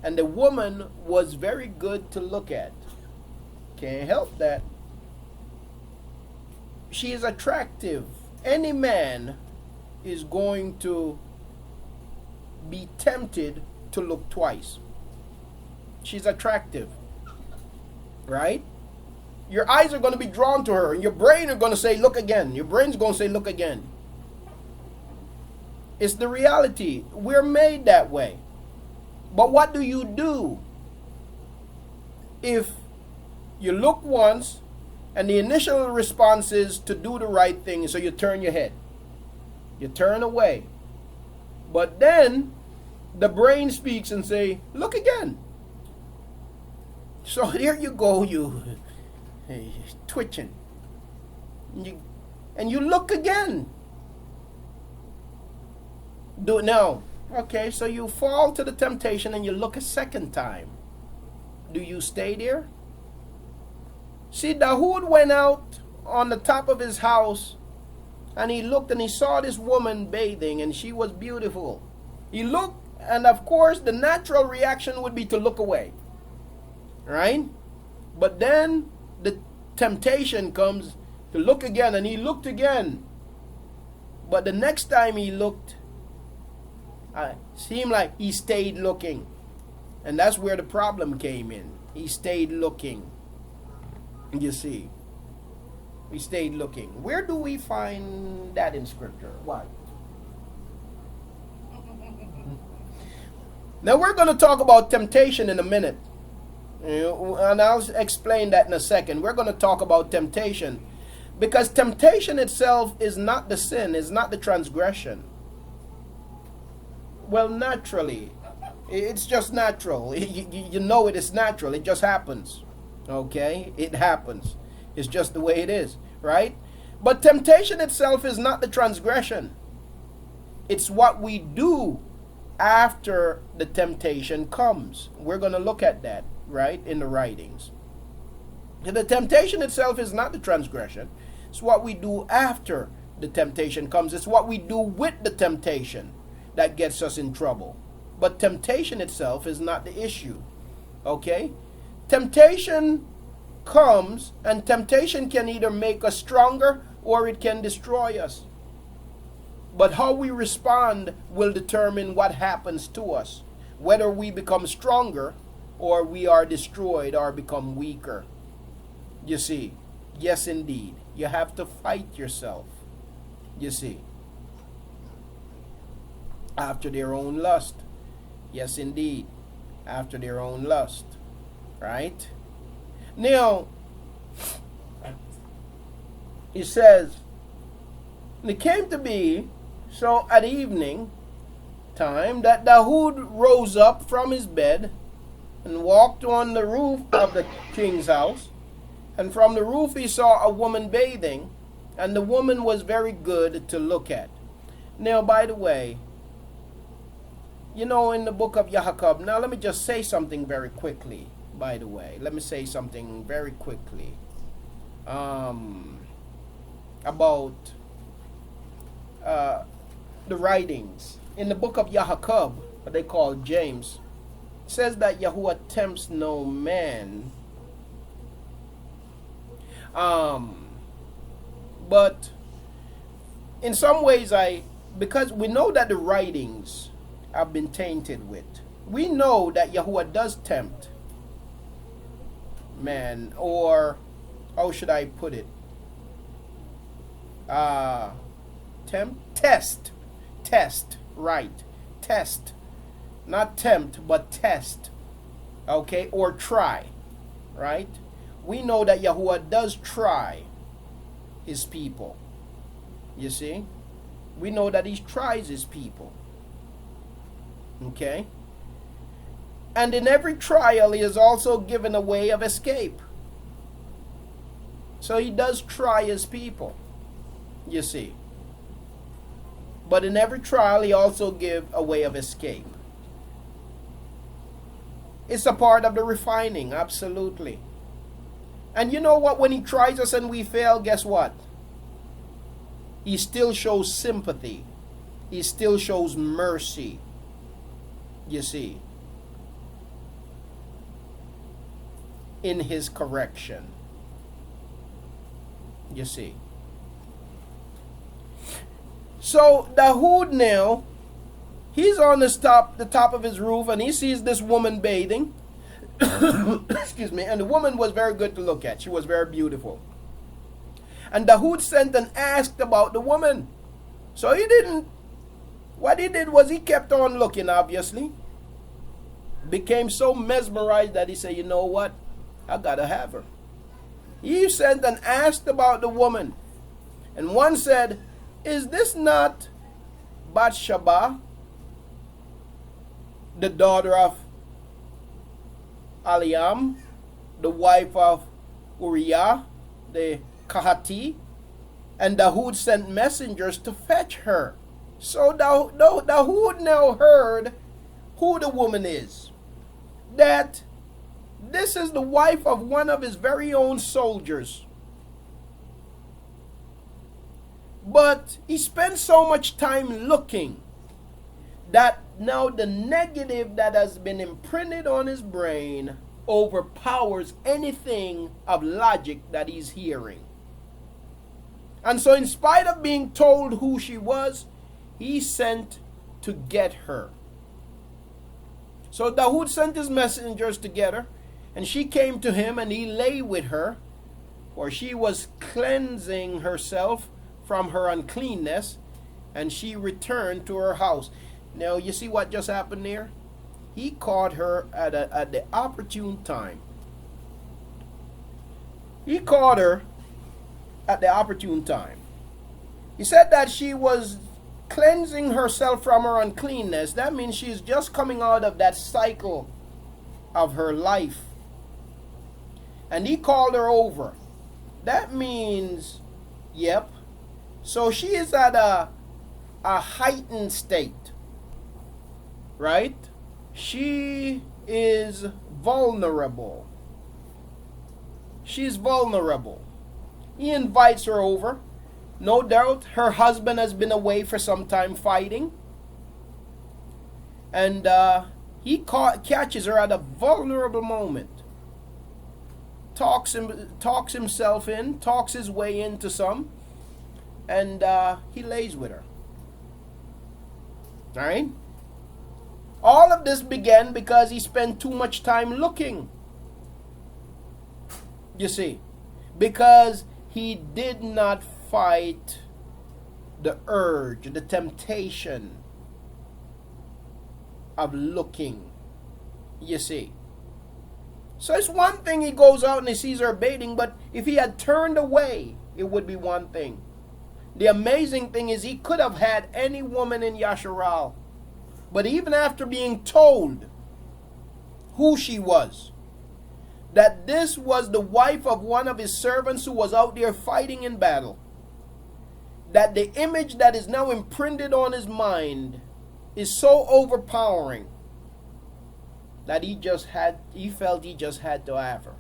And the woman was very good to look at. Can't help that. She is attractive. Any man is going to be tempted to look twice. She's attractive. Right? Your eyes are going to be drawn to her. And your brain are going to say, look again. Your brain's going to say, look again. It's the reality. We're made that way. But what do you do if you look once and the initial response is to do the right thing, so you turn your head? You turn away. But then the brain speaks and say, look again. So there you go, you twitching. And you look again. Do it now. Okay, so you fall to the temptation and you look a second time. Do you stay there? See, Dahoud went out on the top of his house and he looked and he saw this woman bathing and she was beautiful. He looked, and of course the natural reaction would be to look away. Right? But then the temptation comes to look again, and he looked again. But the next time he looked, seemed like he stayed looking. And that's where the problem came in. He stayed looking. You see. We stayed looking. Where do we find that in scripture? What? Now we're going to talk about temptation in a minute. And I'll explain that in a second. We're going to talk about temptation. Because temptation itself is not the sin, is not the transgression. Well, naturally. It's just natural. You know it is natural. It just happens. Okay? It happens. It's just the way it is. Right? But temptation itself is not the transgression. It's what we do after the temptation comes. We're going to look at that, right, in the writings. The temptation itself is not the transgression. It's what we do after the temptation comes. It's what we do with the temptation that gets us in trouble. But temptation itself is not the issue. Okay? Temptation comes, and temptation can either make us stronger or it can destroy us. But how we respond will determine what happens to us. Whether we become stronger or we are destroyed or become weaker. You see, yes indeed. You have to fight yourself. You see. After their own lust. Yes indeed. After their own lust. Right? Now, he says, and it came to be, so at evening time, that Dahoud rose up from his bed and walked on the roof of the king's house. And from the roof he saw a woman bathing, and the woman was very good to look at. Now, by the way, you know, in the book of Yahuah, now let me just say something very quickly by the way, let me say something very quickly about the writings. In the book of Yahuah, what they call James, it says that Yahuah tempts no man. But in some ways, because we know that the writings have been tainted with, we know that Yahuah does tempt man, or how should I put it? Test, right? Test, not tempt, but test. Okay, or try, right? We know that Yahuah does try his people. You see, we know that he tries his people. Okay. And in every trial, he is also given a way of escape. So he does try his people, you see. But in every trial, he also gives a way of escape. It's a part of the refining, absolutely. And you know what? When he tries us and we fail, guess what? He still shows sympathy. He still shows mercy, you see, in his correction. You see. So Dahoud now, he's on the top of his roof, and he sees this woman bathing. Excuse me. And the woman was very good to look at. She was very beautiful. And Dahoud sent and asked about the woman. So he didn't. What he did was he kept on looking, obviously. Became so mesmerized that he said, you know what? I gotta have her. He sent and asked about the woman. And one said, is this not Bathsheba, the daughter of Aliam, the wife of Uriah, the Kahati? And Dahoud sent messengers to fetch her. So Dahoud now heard who the woman is. That this is the wife of one of his very own soldiers. But he spent so much time looking that now the negative that has been imprinted on his brain overpowers anything of logic that he's hearing. And so in spite of being told who she was, he sent to get her. So Dahoud sent his messengers to get her, and she came to him, and he lay with her, for she was cleansing herself from her uncleanness, and she returned to her house. Now, you see what just happened there? He caught her at the opportune time. He caught her at the opportune time. He said that she was cleansing herself from her uncleanness. That means she's just coming out of that cycle of her life. And he called her over. That means, yep. So she is at a heightened state, right? She is vulnerable. She's vulnerable. He invites her over. No doubt her husband has been away for some time fighting. And he catches her at a vulnerable moment. Talks himself in, talks his way into some. And he lays with her. Alright? All of this began because he spent too much time looking. You see, because he did not fight the urge, the temptation of looking. You see. So it's one thing he goes out and he sees her bathing, but if he had turned away, it would be one thing. The amazing thing is he could have had any woman in Yasharal. But even after being told who she was, that this was the wife of one of his servants who was out there fighting in battle, that the image that is now imprinted on his mind is so overpowering that he felt he just had to have her.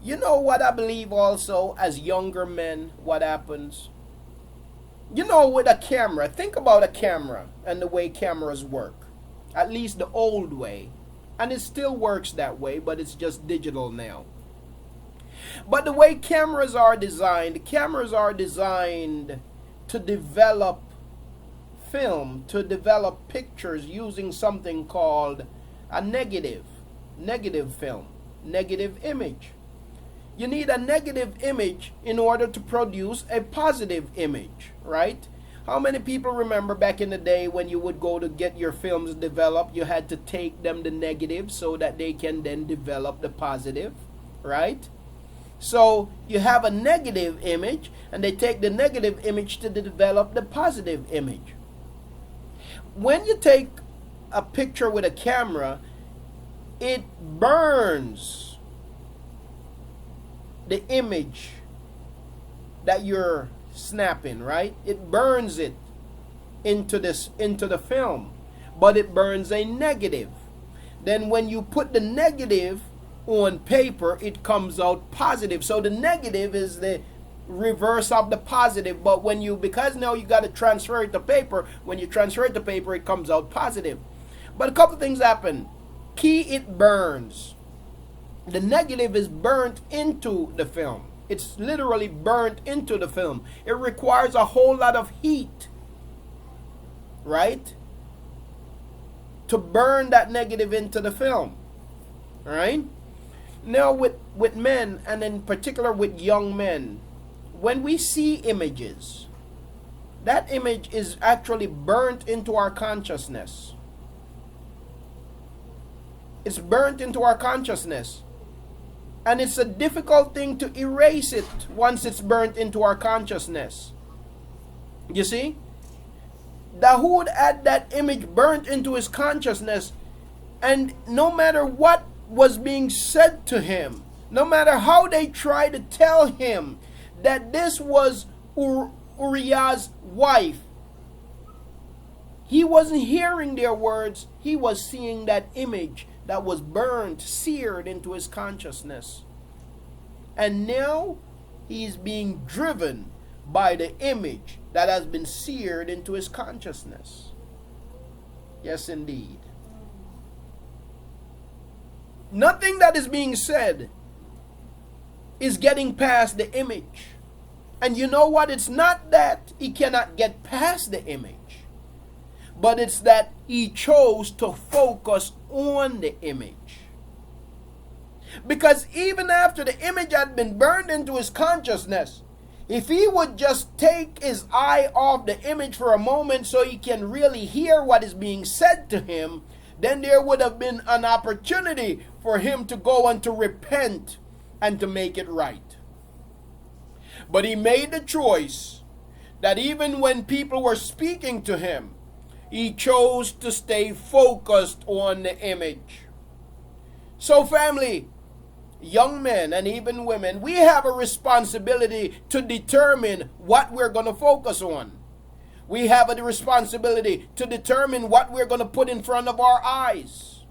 You know what I believe also as younger men, what happens? You know, with a camera, think about a camera and the way cameras work. At least the old way. And it still works that way, but it's just digital now. But the way cameras are designed to develop film, to develop pictures using something called a negative film, negative image. You need a negative image in order to produce a positive image, right? How many people remember back in the day when you would go to get your films developed, you had to take them the negative so that they can then develop the positive, right? So you have a negative image and they take the negative image to develop the positive image. When you take a picture with a camera, it burns the image that you're snapping, right? It burns it into the film, but it burns a negative. Then when you put the negative on paper, it comes out positive. So the negative is the reverse of the positive, but because now you got to transfer it to paper, when you transfer it to paper, it comes out positive. But a couple things happen. Key, it burns. The negative is burnt into the film. It's literally burnt into the film. It requires a whole lot of heat, right? To burn that negative into the film, right? Now with men, and in particular with young men, when we see images, that image is actually burnt into our consciousness. It's burnt into our consciousness. And it's a difficult thing to erase it once it's burnt into our consciousness. You see? Dawood had that image burnt into his consciousness, and no matter what was being said to him, no matter how they tried to tell him that this was Uriah's wife, he wasn't hearing their words. He was seeing that image that was burned, seared into his consciousness. And now he's being driven by the image that has been seared into his consciousness. Yes, indeed. Nothing that is being said is getting past the image. And you know what? It's not that he cannot get past the image, but it's that he chose to focus on the image. Because even after the image had been burned into his consciousness, if he would just take his eye off the image for a moment so he can really hear what is being said to him, then there would have been an opportunity for him to go and to repent and to make it right. But he made the choice that even when people were speaking to him, he chose to stay focused on the image. So family, young men and even women, we have a responsibility to determine what we're going to focus on. We have a responsibility to determine what we're going to put in front of our eyes.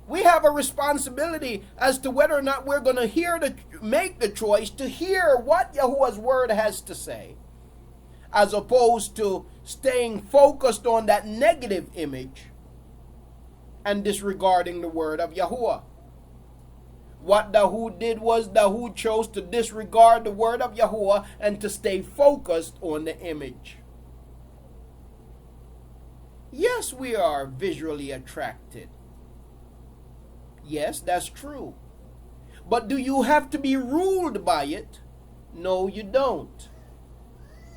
We have a responsibility as to whether or not we're going to make the choice to hear what Yahuwah's word has to say, as opposed to staying focused on that negative image and disregarding the word of Yahuwah. What Dawood did was Dawood chose to disregard the word of Yahuwah and to stay focused on the image. Yes, we are visually attracted. Yes, that's true. But do you have to be ruled by it? No, you don't.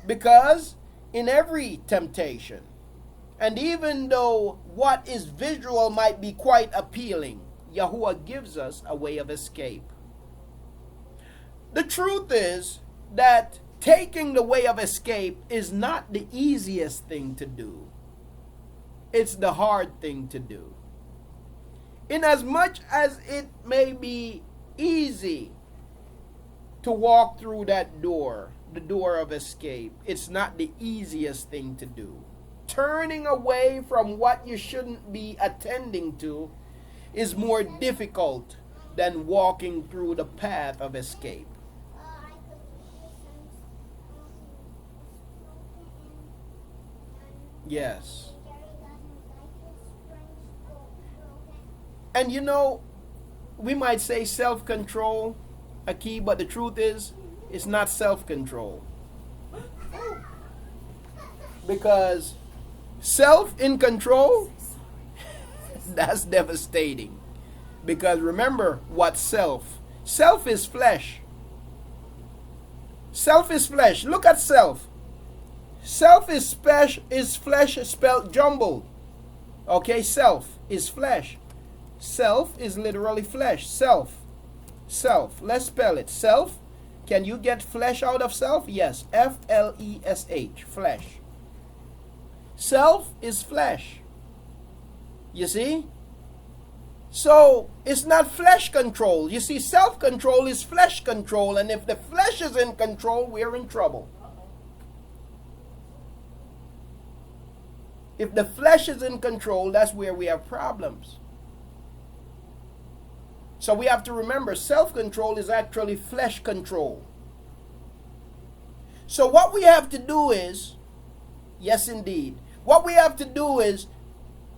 Because in every temptation, and even though what is visual might be quite appealing, Yahuwah gives us a way of escape. The truth is that taking the way of escape is not the easiest thing to do. It's the hard thing to do. Inasmuch as it may be easy to walk through that door, the door of escape. It's not the easiest thing to do. Turning away from what you shouldn't be attending to is more difficult than walking through the path of escape. Yes. And you know, we might say self-control a key, but the truth is, it's not self-control. Because self in control, that's devastating. Because remember what self. Self is flesh. Self is flesh. Look at self. Self is flesh spelled jumbled. Okay, self is flesh. Self is literally flesh. Self. Self. Let's spell it. Self. Can you get flesh out of self? Yes. F-L-E-S-H. Flesh. Self is flesh. You see? So, it's not flesh control. You see, self-control is flesh control. And if the flesh is in control, we're in trouble. If the flesh is in control, that's where we have problems. So we have to remember, self-control is actually flesh control. So what we have to do is, yes indeed, what we have to do is,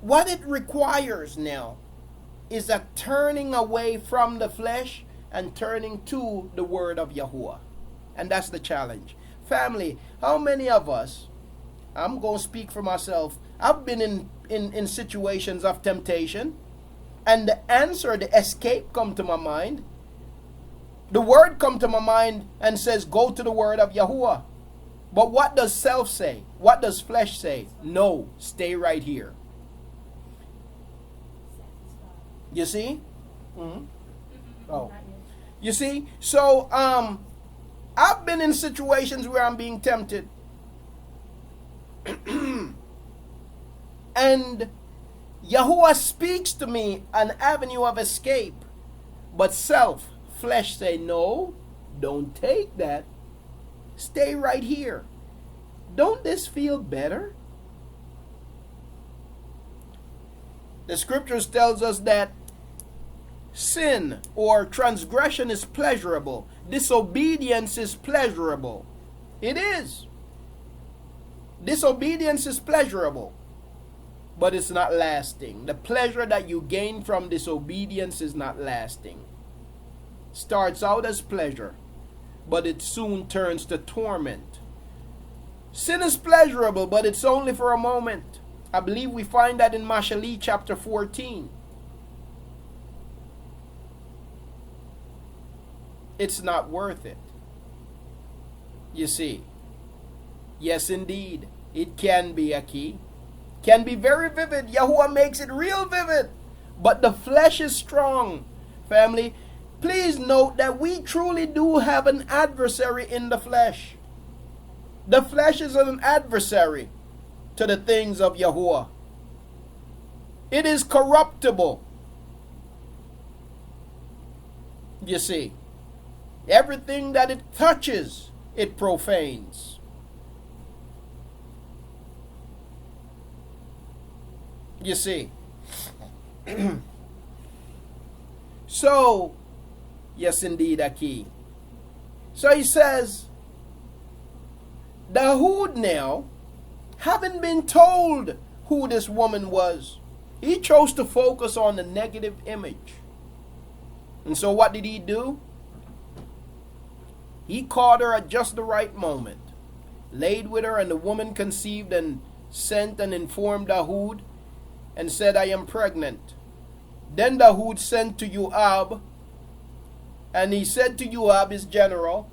what it requires now is a turning away from the flesh and turning to the word of Yahuah. And that's the challenge. Family, how many of us, I'm going to speak for myself, I've been in situations of temptation, and the answer, the escape come to my mind. The word come to my mind and says, go to the word of Yahuah. But what does self say? What does flesh say? No, stay right here. You see? Mm-hmm. Oh. You see? So, I've been in situations where I'm being tempted. And Yahuah speaks to me an avenue of escape. But self, flesh say, no, don't take that. Stay right here. Don't this feel better? The scriptures tells us that sin or transgression is pleasurable. Disobedience is pleasurable. It is. Disobedience is pleasurable, but it's not lasting. The pleasure that you gain from disobedience is not lasting. Starts out as pleasure, but it soon turns to torment. Sin is pleasurable, but it's only for a moment. I believe we find that in Mashali chapter 14. It's not worth it. You see. Yes, indeed. It can be a key. Can be very vivid. Yahuah makes it real vivid. But the flesh is strong. Family, please note that we truly do have an adversary in the flesh. The flesh is an adversary to the things of Yahuah. It is corruptible. You see, everything that it touches, it profanes. You see. So, yes indeed, Aki. So he says, Dahoud now, having been told who this woman was, he chose to focus on the negative image. And so what did he do? He caught her at just the right moment, laid with her, and the woman conceived and sent and informed Dahoud and said, I am pregnant. Then Dahoud sent to Joab, and he said to Joab, his general,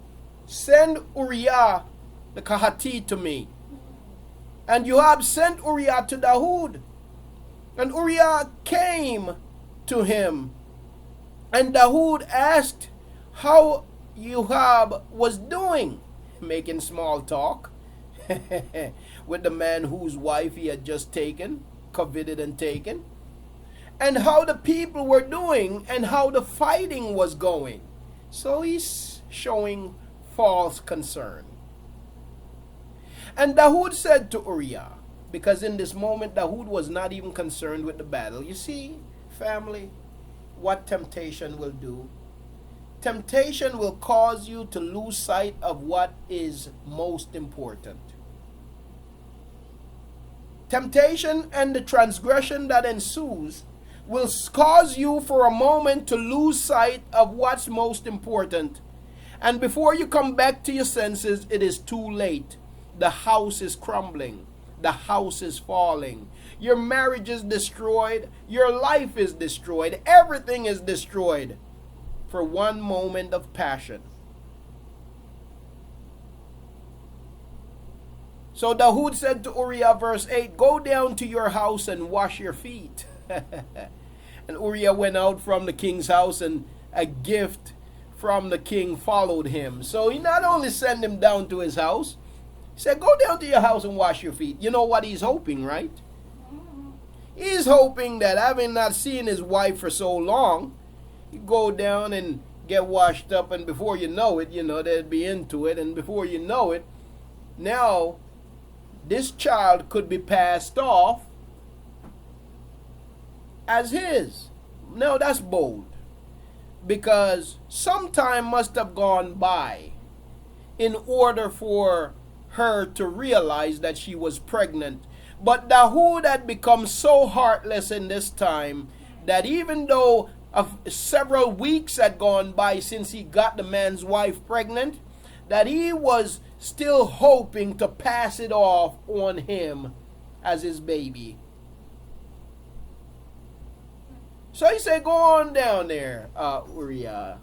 send Uriah the Kahati to me. And Joab sent Uriah to Dahoud. And Uriah came to him. And Dahoud asked how Joab was doing, making small talk with the man whose wife he had just taken, coveted and taken, and how the people were doing and how the fighting was going. So he's showing false concern. And Dawood said to Uriah, because in this moment Dawood was not even concerned with the battle. You see, family, what temptation will do. Temptation will cause you to lose sight of what is most important. Temptation and the transgression that ensues will cause you for a moment to lose sight of what's most important. And before you come back to your senses, it is too late. The house is crumbling. The house is falling. Your marriage is destroyed. Your life is destroyed. Everything is destroyed for one moment of passion. So Dawood said to Uriah, verse 8, go down to your house and wash your feet. And Uriah went out from the king's house, and a gift from the king followed him. So he not only sent him down to his house, he said, go down to your house and wash your feet. You know what he's hoping, right? He's hoping that, having not seen his wife for so long, you go down and get washed up, and before you know it, they'd be into it, and before you know it, now this child could be passed off as his. Now that's bold, because some time must have gone by in order for her to realize that she was pregnant. But Dawood had become so heartless in this time that even though several weeks had gone by since he got the man's wife pregnant, that he was still hoping to pass it off on him as his baby. So he said, go on down there, Uriah.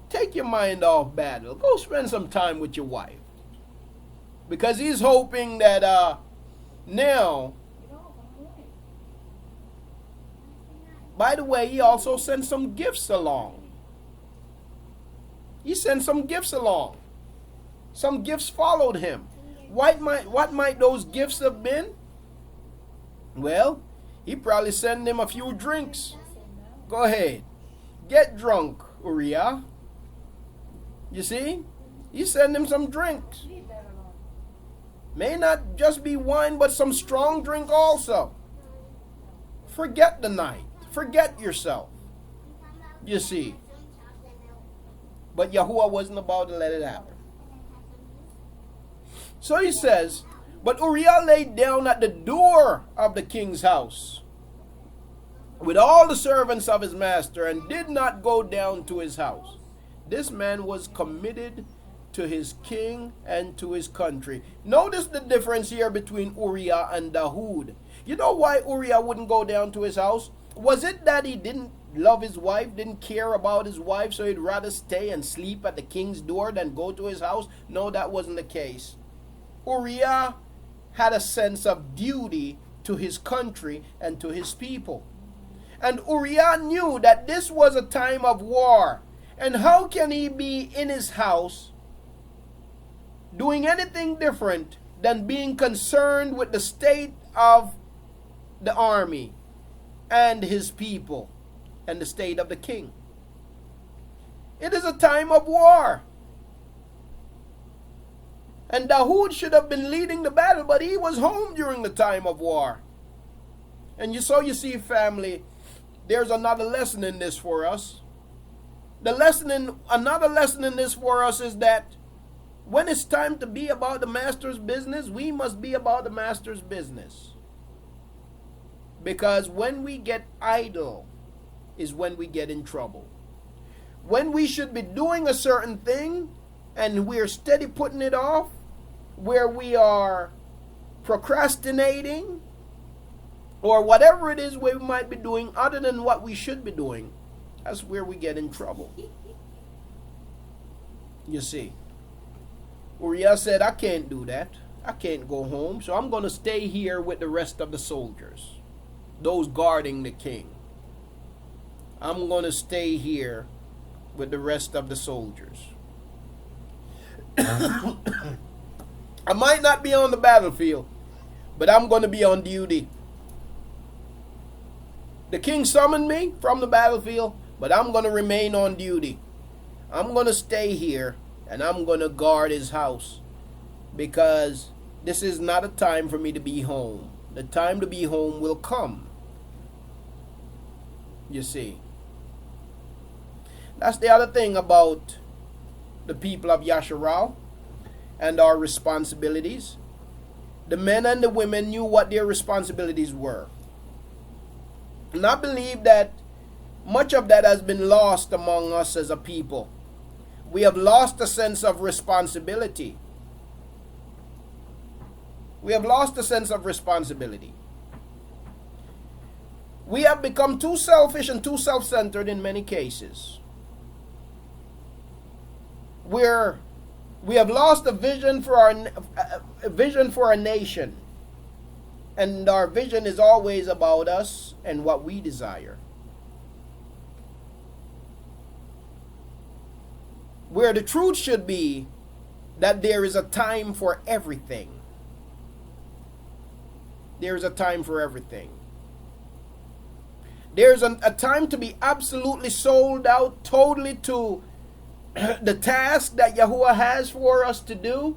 Take your mind off battle. Go spend some time with your wife. Because he's hoping that now, by the way, he also sent some gifts along. He sent some gifts along. Some gifts followed him. What might those gifts have been? Well, he probably sent him a few drinks. Go ahead. Get drunk, Uriah. You see? He sent him some drinks. May not just be wine, but some strong drink also. Forget the night. Forget yourself. You see. But Yahuah wasn't about to let it happen. So he says, but Uriah lay down at the door of the king's house with all the servants of his master, and did not go down to his house. This man was committed to his king and to his country. Notice the difference here between Uriah and Dawood. You know why Uriah wouldn't go down to his house? Was it that he didn't love his wife, didn't care about his wife, so he'd rather stay and sleep at the king's door than go to his house? No, that wasn't the case. Uriah had a sense of duty to his country and to his people. And Uriah knew that this was a time of war. And how can he be in his house doing anything different than being concerned with the state of the army and his people and the state of the king? It is a time of war. And Dawood should have been leading the battle, but he was home during the time of war. And you see, family, there's another lesson in this for us. Another lesson in this for us is that when it's time to be about the master's business, we must be about the master's business. Because when we get idle is when we get in trouble. When we should be doing a certain thing and we're steady putting it off, where we are procrastinating, or whatever it is we might be doing other than what we should be doing, that's where we get in trouble. You see, Uriah said, I can't do that. I can't go home, so I'm going to stay here with the rest of the soldiers, those guarding the king. I'm going to stay here with the rest of the soldiers. I might not be on the battlefield, but I'm going to be on duty. The king summoned me from the battlefield, but I'm going to remain on duty. I'm going to stay here and I'm going to guard his house, because this is not a time for me to be home. The time to be home will come. You see. That's the other thing about the people of Yasharal and our responsibilities. The men and the women knew what their responsibilities were. And I believe that much of that has been lost among us as a people. We have lost a sense of responsibility. We have lost a sense of responsibility. We have become too selfish and too self-centered in many cases. We have lost a vision for our nation, and our vision is always about us and what we desire. Where the truth should be that there is a time for everything. There is a time for everything. There's a time to be absolutely sold out totally to the task that Yahuah has for us to do.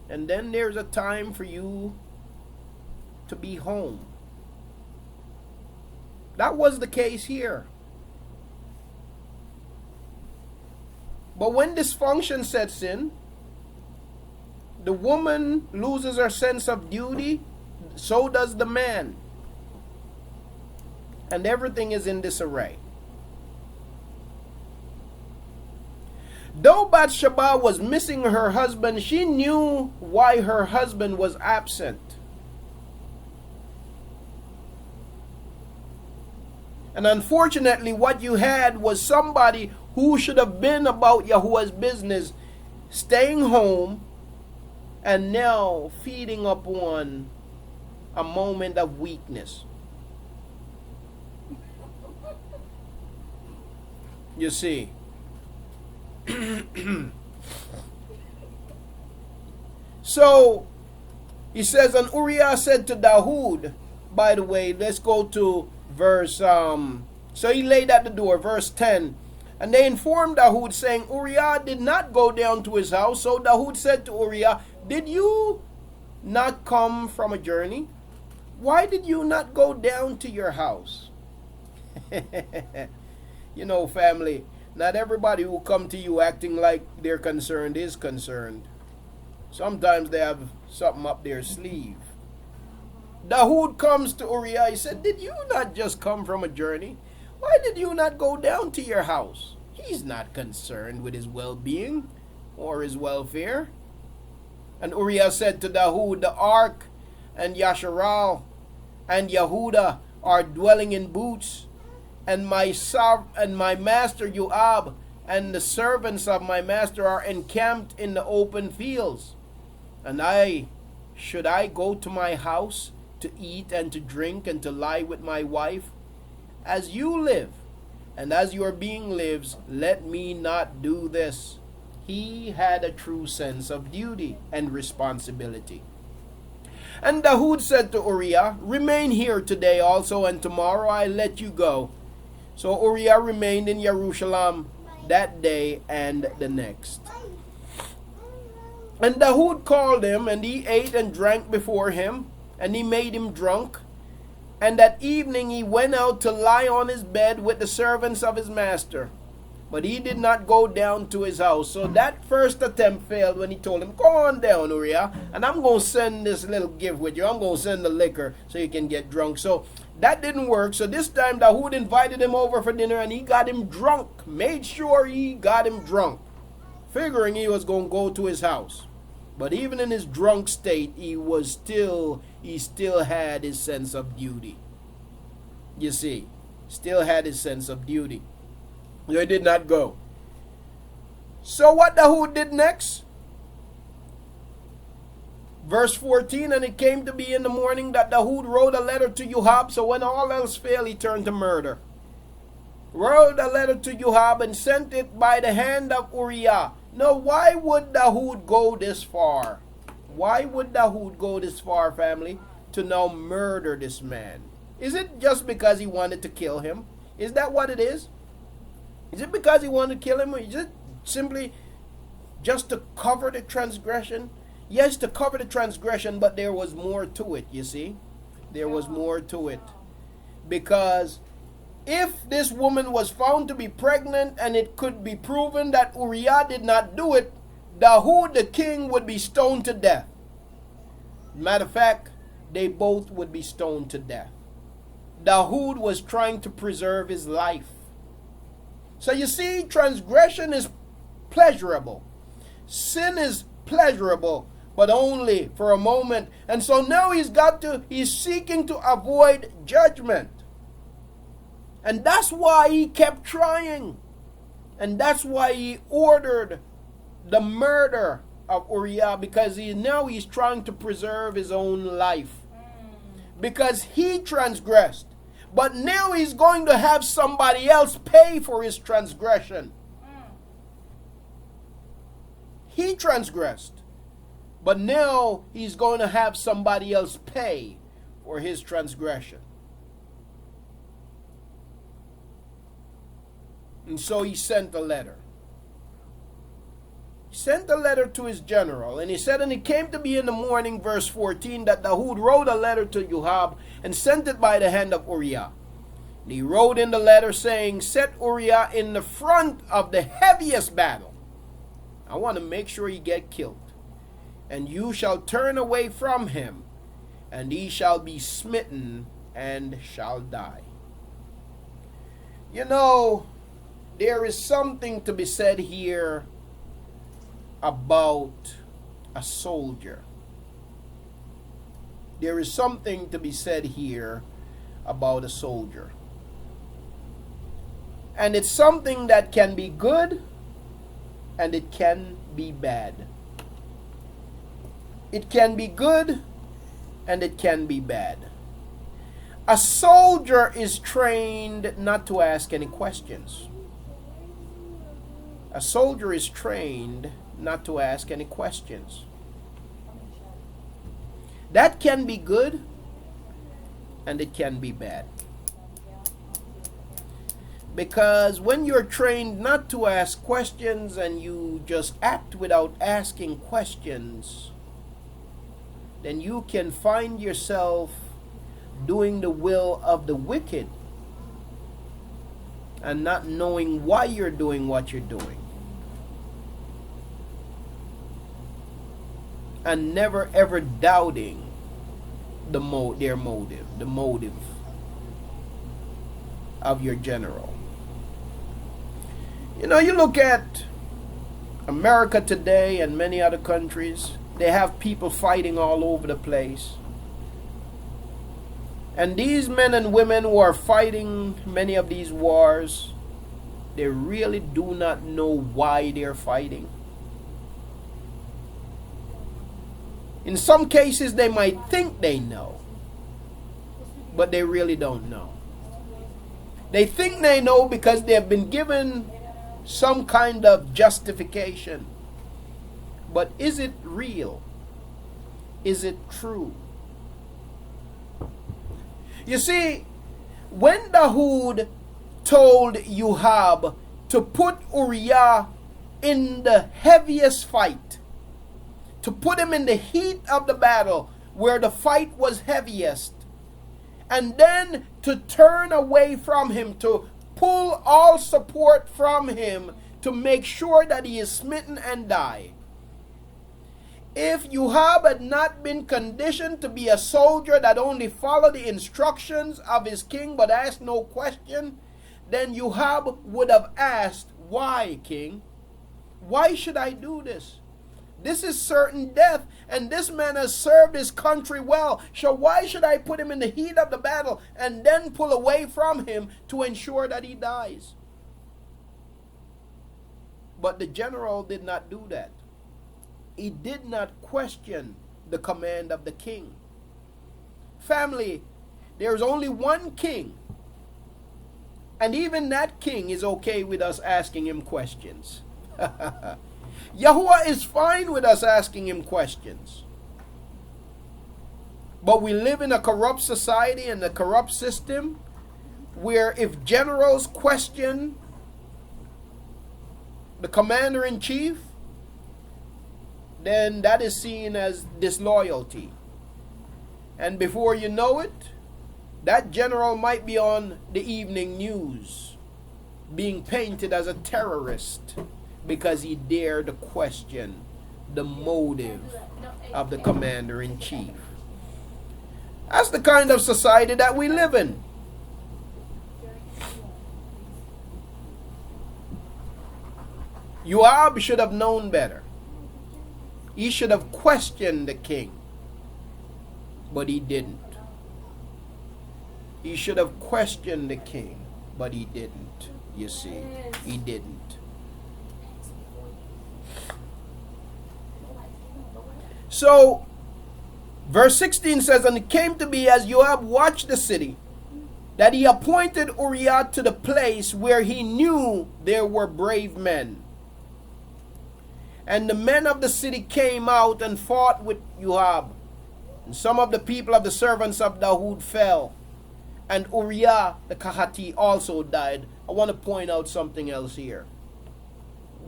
And then there's a time for you to be home. That was the case here. But when dysfunction sets in, the woman loses her sense of duty, so does the man. And everything is in disarray. Though Bathsheba was missing her husband, she knew why her husband was absent. And unfortunately, what you had was somebody who should have been about Yahuah's business, staying home and now feeding upon a moment of weakness. You see. So, he says, and Uriah said to Dahoud, by the way, let's go to verse, so he laid at the door, verse 10. And they informed Dahoud, saying, Uriah did not go down to his house. So Dahoud said to Uriah, did you not come from a journey? Why did you not go down to your house? You know, family, not everybody who come to you acting like they're concerned is concerned. Sometimes they have something up their sleeve. Dahoud comes to Uriah. He said, did you not just come from a journey? Why did you not go down to your house? He's not concerned with his well-being or his welfare. And Uriah said to Dahoud, the ark and Yasharal and Yehuda are dwelling in booths, and my master Yoab and the servants of my master are encamped in the open fields. And should I go to my house to eat and to drink and to lie with my wife? As you live, and as your being lives, let me not do this. He had a true sense of duty and responsibility. And Dahoud said to Uriah, remain here today also, and tomorrow I let you go. So Uriah remained in Jerusalem that day and the next. And Dahoud called him, and he ate and drank before him, and he made him drunk. And that evening he went out to lie on his bed with the servants of his master. But he did not go down to his house. So that first attempt failed when he told him, go on down, Uriah, and I'm going to send this little gift with you. I'm going to send the liquor so you can get drunk. So that didn't work. So this time Dahoud invited him over for dinner, and he got him drunk. Made sure he got him drunk, figuring he was going to go to his house. But even in his drunk state, he still had his sense of duty. You see, still had his sense of duty. He did not go. So what Dahoud did next? Verse 14, and it came to be in the morning that Dahoud wrote a letter to Yoab. So when all else failed, he turned to murder. Wrote a letter to Yoab and sent it by the hand of Uriah. Now, why would Dahoud go this far? Why would Dahoud go this far, family, to now murder this man? Is it just because he wanted to kill him? Is that what it is? Is it because he wanted to kill him, or is it simply just to cover the transgression? Yes, to cover the transgression, but there was more to it, you see. There was more to it. Because if this woman was found to be pregnant and it could be proven that Uriah did not do it, Dahoud the king would be stoned to death. Matter of fact, they both would be stoned to death. Dahoud was trying to preserve his life. So you see, transgression is pleasurable. Sin is pleasurable, but only for a moment. And so now he's seeking to avoid judgment. And that's why he kept trying. And that's why he ordered the murder of Uriah, because he's trying to preserve his own life. Because he transgressed. But now he's going to have somebody else pay for his transgression. He transgressed. But now he's going to have somebody else pay for his transgression. And so he sent a letter. He sent a letter to his general. And he said, and it came to be in the morning, verse 14, that Dahoud wrote a letter to Yahuah and sent it by the hand of Uriah. And he wrote in the letter saying, set Uriah in the front of the heaviest battle. I want to make sure he get killed. And you shall turn away from him, and he shall be smitten and shall die. You know, there is something to be said here about a soldier. There is something to be said here about a soldier. And it's something that can be good and it can be bad. It can be good and it can be bad. A soldier is trained not to ask any questions. A soldier is trained not to ask any questions. That can be good and it can be bad. Because when you're trained not to ask questions and you just act without asking questions, then you can find yourself doing the will of the wicked and not knowing why you're doing what you're doing. And never ever doubting their motive, the motive of your general. You know, you look at America today and many other countries, they have people fighting all over the place. And these men and women who are fighting many of these wars, they really do not know why they're fighting. In some cases, they might think they know, but they really don't know. They think they know because they have been given some kind of justification. But is it real? Is it true? You see, when Dahoud told Yahuah to put Uriah in the heaviest fight, to put him in the heat of the battle where the fight was heaviest, and then to turn away from him, to pull all support from him to make sure that he is smitten and die. If Yahuah had not been conditioned to be a soldier that only followed the instructions of his king but asked no question, then Yahuah would have asked, why, king? Why should I do this? This is certain death, and this man has served his country well. So why should I put him in the heat of the battle and then pull away from him to ensure that he dies? But the general did not do that. He did not question the command of the king. Family, there's only one king. And even that king is okay with us asking him questions. Yahuah is fine with us asking him questions. But we live in a corrupt society and a corrupt system where if generals question the commander-in-chief, then that is seen as disloyalty. And before you know it, that general might be on the evening news being painted as a terrorist because he dared to question the motive of the commander-in-chief. That's the kind of society that we live in. Yoab should have known better. He should have questioned the king, but he didn't. He should have questioned the king, but he didn't. You see, he didn't. So, verse 16 says, and it came to be as Joab watched the city, that he appointed Uriah to the place where he knew there were brave men. And the men of the city came out and fought with Joab. And some of the people of the servants of Dawood fell. And Uriah the Kahati also died. I want to point out something else here.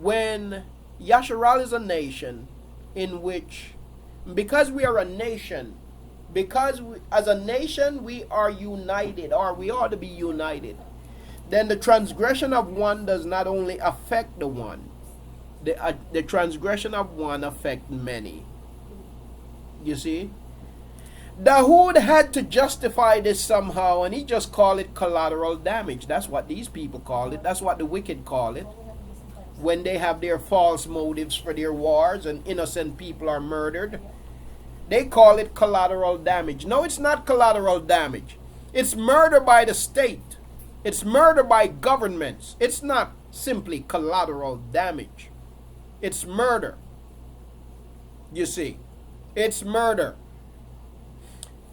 When Yasharal is a nation in which, because we are a nation, as a nation we are united, or we ought to be united, then the transgression of one does not only affect the one, the transgression of one affect many. You see? Dawood had to justify this somehow, and he just called it collateral damage. That's what these people call it. That's what the wicked call it. When they have their false motives for their wars and innocent people are murdered, they call it collateral damage. No, it's not collateral damage. It's murder by the state. It's murder by governments. It's not simply collateral damage. It's murder. You see, it's murder.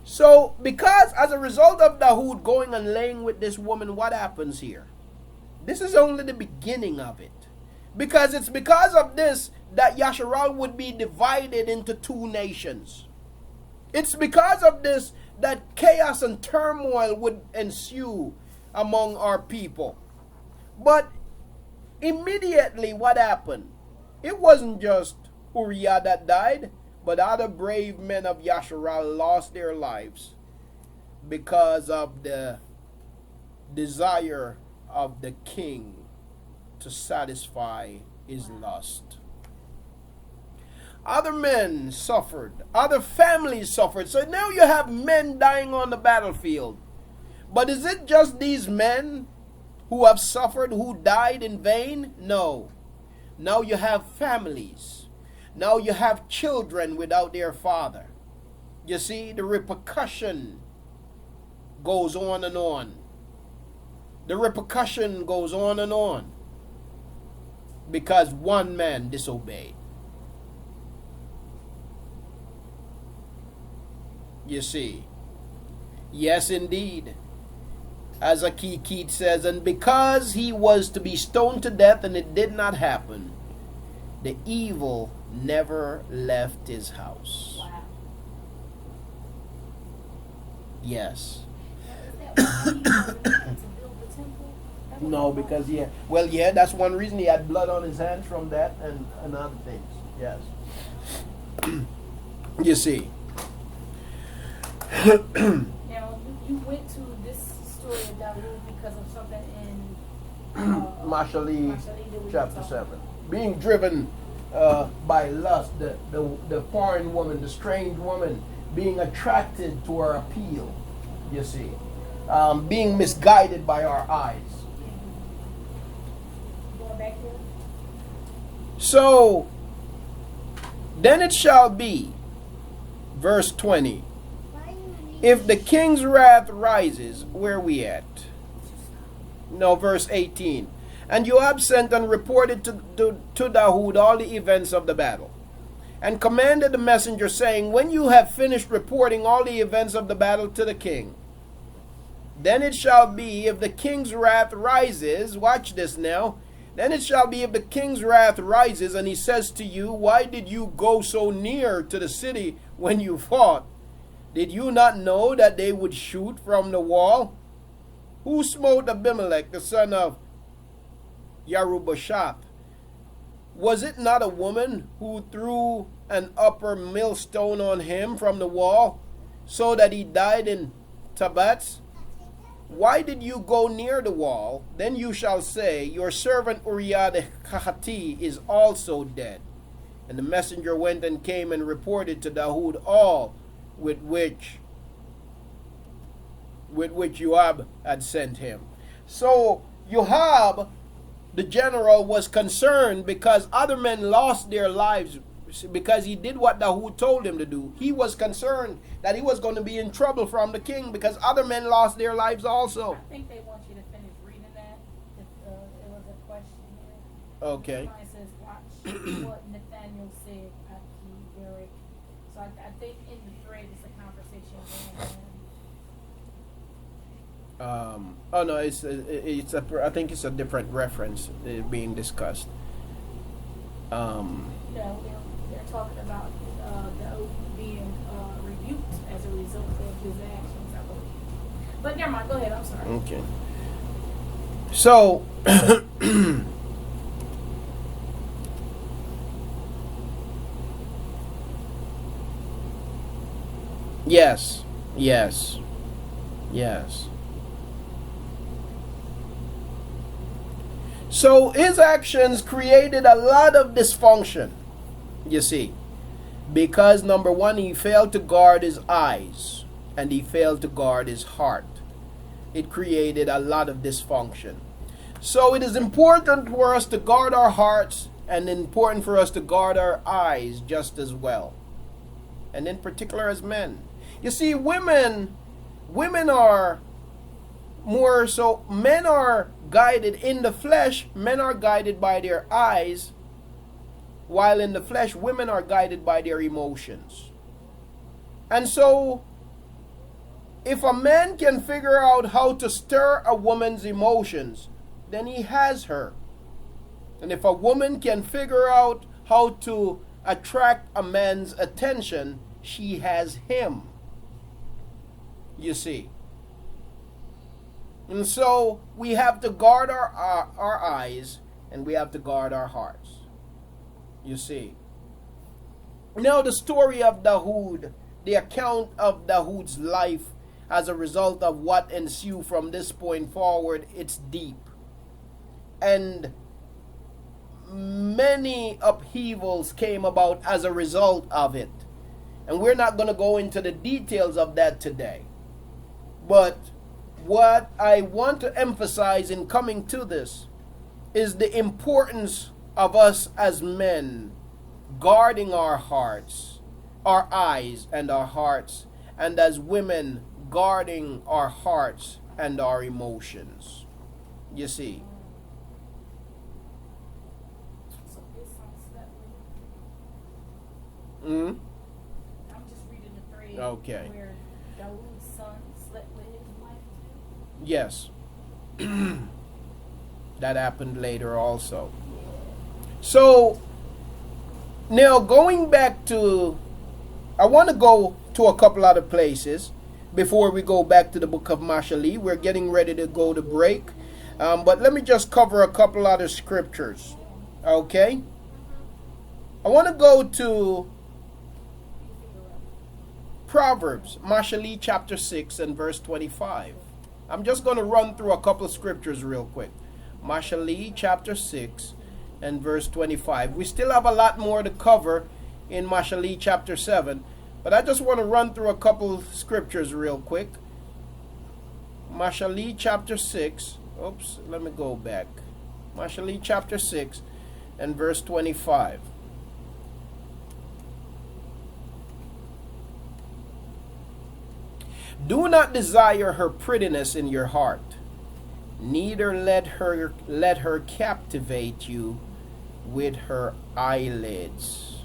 So, because as a result of Dawood going and laying with this woman, what happens here? This is only the beginning of it. Because it's because of this that Yasharal would be divided into two nations. It's because of this that chaos and turmoil would ensue among our people. But immediately what happened? It wasn't just Uriah that died, but other brave men of Yasharal lost their lives because of the desire of the king to satisfy his lust. Other men suffered. Other families suffered. So now you have men dying on the battlefield. But is it just these men who have suffered, who died in vain? No. Now you have families. Now you have children without their father. You see, the repercussion goes on and on. The repercussion goes on and on. Because one man disobeyed. You see. Yes, indeed. As Akikit says, and because he was to be stoned to death and it did not happen, the evil never left his house. Wow. Yes. No, because that's one reason he had blood on his hands from that and other things. Yes. You see. Now, you went to this story of Dawood because of something in Mashali chapter 7. Being driven by lust, the foreign woman, the strange woman, being attracted to her appeal, you see. Being misguided by our eyes. Going back there? So, then it shall be, verse 20, if the king's wrath rises, where we at? No, verse 18. And Joab sent and reported to Dawood all the events of the battle, and commanded the messenger, saying, when you have finished reporting all the events of the battle to the king, then it shall be, if the king's wrath rises, watch this now, then it shall be, if the king's wrath rises, and he says to you, why did you go so near to the city when you fought? Did you not know that they would shoot from the wall? Who smote Abimelech, the son of Yerubasheth? Was it not a woman who threw an upper millstone on him from the wall, so that he died in Tabats? Why did you go near the wall? Then you shall say, your servant Uriah the Hittite is also dead. And the messenger went and came and reported to Dahoud all with which Joab had sent him. So Joab, the general, was concerned because other men lost their lives because he did what Dahoud told him to do. He was concerned that he was going to be in trouble from the king because other men lost their lives also. I think they want you to finish reading that. It was a question here. Okay. It says, watch what Nathaniel said at Eric. So I think in the thread it's a conversation going on. Oh no, I think it's a different reference being discussed. No, they're talking about the oath being rebuked as a result of his actions, I believe. But never mind, go ahead, I'm sorry. Okay. So yes. So his actions created a lot of dysfunction, you see, because number one, he failed to guard his eyes and he failed to guard his heart. It created a lot of dysfunction. So it is important for us to guard our hearts and important for us to guard our eyes just as well. And in particular as men. You see, women are more so, men are guided in the flesh, men are guided by their eyes, while in the flesh, women are guided by their emotions. And so, if a man can figure out how to stir a woman's emotions, then he has her. And if a woman can figure out how to attract a man's attention, she has him. You see. And so we have to guard our eyes and we have to guard our hearts. You see. Now the story of Dahoud, the account of Dahoud's life as a result of what ensued from this point forward, it's deep. And many upheavals came about as a result of it. And we're not going to go into the details of that today. But what I want to emphasize in coming to this is the importance of us as men guarding our hearts, our eyes and our hearts, and as women guarding our hearts and our emotions. You see. So this song slept with Hmm? I'm just reading the thread Okay. where Dawood's son slept with his wife too. Yes. That happened later also. So, now going back to, I want to go to a couple other places before we go back to the book of Mashali. We're getting ready to go to break. But let me just cover a couple other scriptures. Okay? I want to go to Proverbs, Mashali chapter 6 and verse 25. I'm just going to run through a couple of scriptures real quick. Mashali chapter 6 and verse 25. We still have a lot more to cover in Mashali chapter 7, but I just want to run through a couple of scriptures real quick. Mashali chapter 6. Oops, let me go back. Mashali chapter 6 and verse 25. Do not desire her prettiness in your heart, neither let her captivate you with her eyelids.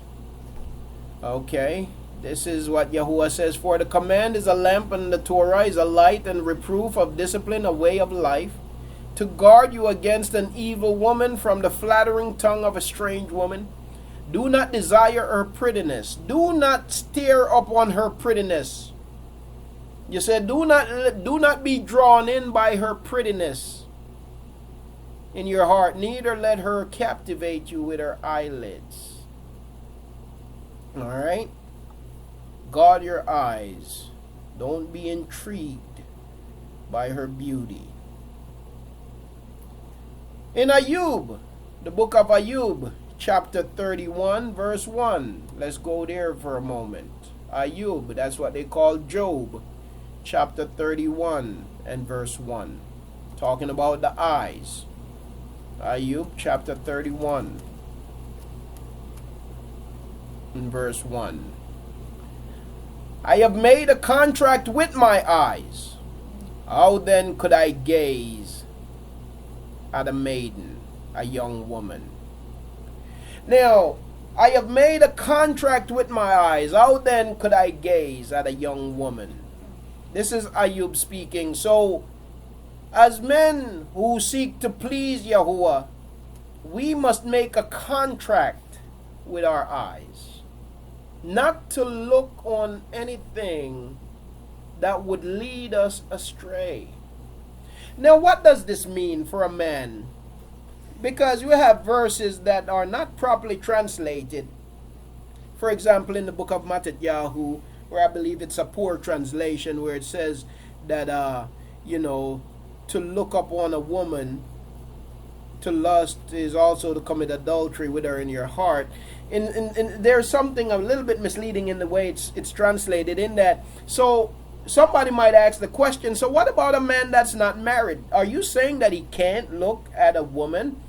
Okay, this is what Yahuah says. For the command is a lamp, and the Torah is a light and reproof of discipline, a way of life, to guard you against an evil woman from the flattering tongue of a strange woman. Do not desire her prettiness. Do not stare upon her prettiness. You said, do not be drawn in by her prettiness in your heart, neither let her captivate you with her eyelids. All right? Guard your eyes. Don't be intrigued by her beauty. In Ayub, the book of Ayub, chapter 31, verse 1. Let's go there for a moment. Ayub, that's what they call Job, chapter 31 and verse 1. Talking about the eyes. Ayub, chapter 31 and verse 1. I have made a contract with my eyes. How then could I gaze at a maiden, a young woman? Now, I have made a contract with my eyes. How then could I gaze at a young woman? This is Ayub speaking. So, as men who seek to please Yahuah, we must make a contract with our eyes, not to look on anything that would lead us astray. Now, what does this mean for a man? Because you have verses that are not properly translated. For example, in the book of Yahuah, where I believe it's a poor translation, where it says that, to look upon a woman to lust is also to commit adultery with her in your heart. And there's something a little bit misleading in the way it's translated in that. So somebody might ask the question, so what about a man that's not married? Are you saying that he can't look at a woman?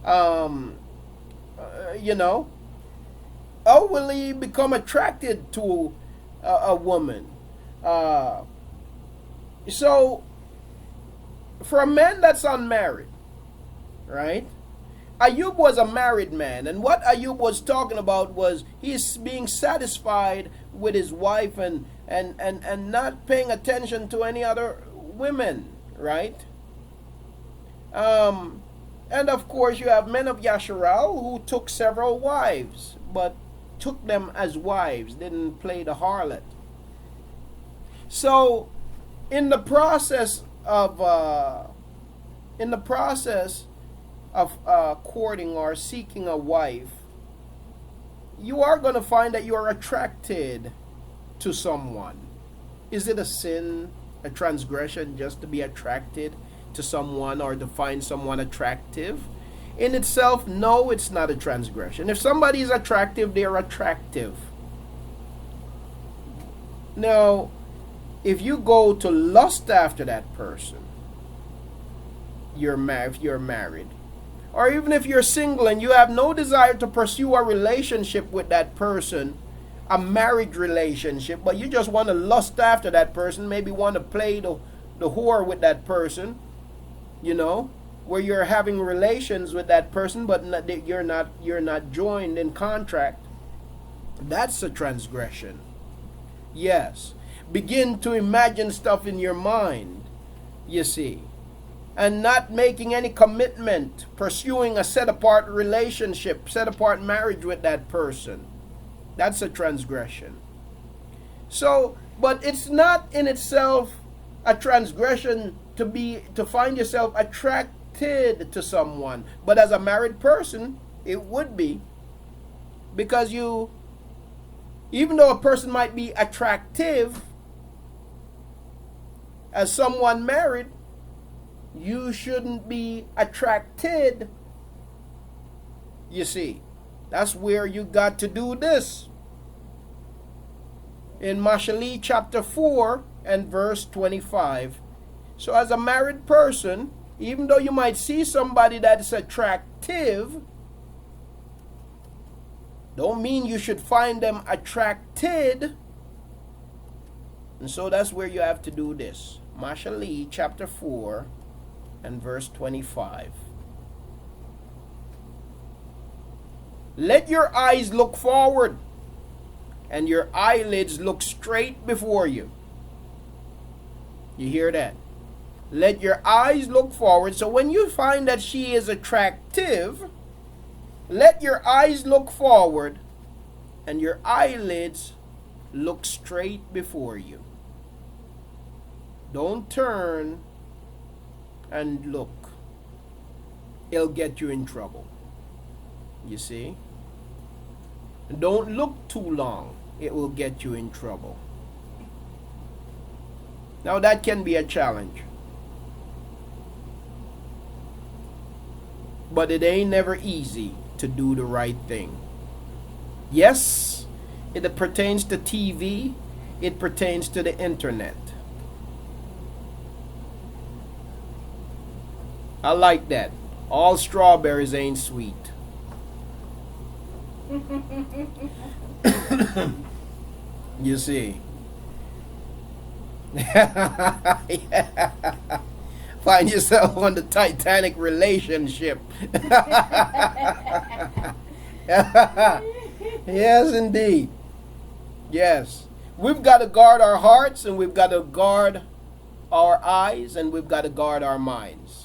How will he become attracted to a woman? So for a man that's unmarried, right? Ayub was a married man, and what Ayub was talking about was he's being satisfied with his wife and not paying attention to any other women, right? And of course you have men of Yasharal who took several wives, but took them as wives, didn't play the harlot. So in the process of courting or seeking a wife, you are going to find that you are attracted to someone. Is it a sin, a transgression, just to be attracted to someone or to find someone attractive? In itself, no, it's not a transgression. If somebody is attractive, they're attractive. Now, if you go to lust after that person, if you're married, or even if you're single and you have no desire to pursue a relationship with that person, a marriage relationship, but you just want to lust after that person, maybe want to play the whore with that person, where you're having relations with that person, but you're not joined in contract, that's a transgression. Yes. Begin to imagine stuff in your mind, you see, and not making any commitment, pursuing a set-apart relationship, set-apart marriage with that person. That's a transgression. So, but it's not in itself a transgression to find yourself attracted to someone. But as a married person, it would be, because even though a person might be attractive as someone married, you shouldn't be attracted. You see, that's where you got to do this. In Mashali chapter 4 and verse 25. So as a married person, even though you might see somebody that is attractive, don't mean you should find them attracted. And so that's where you have to do this. Mashali chapter 4 and verse 25. Let your eyes look forward and your eyelids look straight before you. You hear that? Let your eyes look forward. So when you find that she is attractive, let your eyes look forward and your eyelids look straight before you. Don't turn and look. It'll get you in trouble. You see? Don't look too long. It will get you in trouble. Now that can be a challenge. But it ain't never easy to do the right thing. Yes, it pertains to TV. It pertains to the internet. I like that. All strawberries ain't sweet. You see. Find yourself on the Titanic relationship. Yes, indeed. Yes. We've got to guard our hearts, and we've got to guard our eyes, and we've got to guard our minds.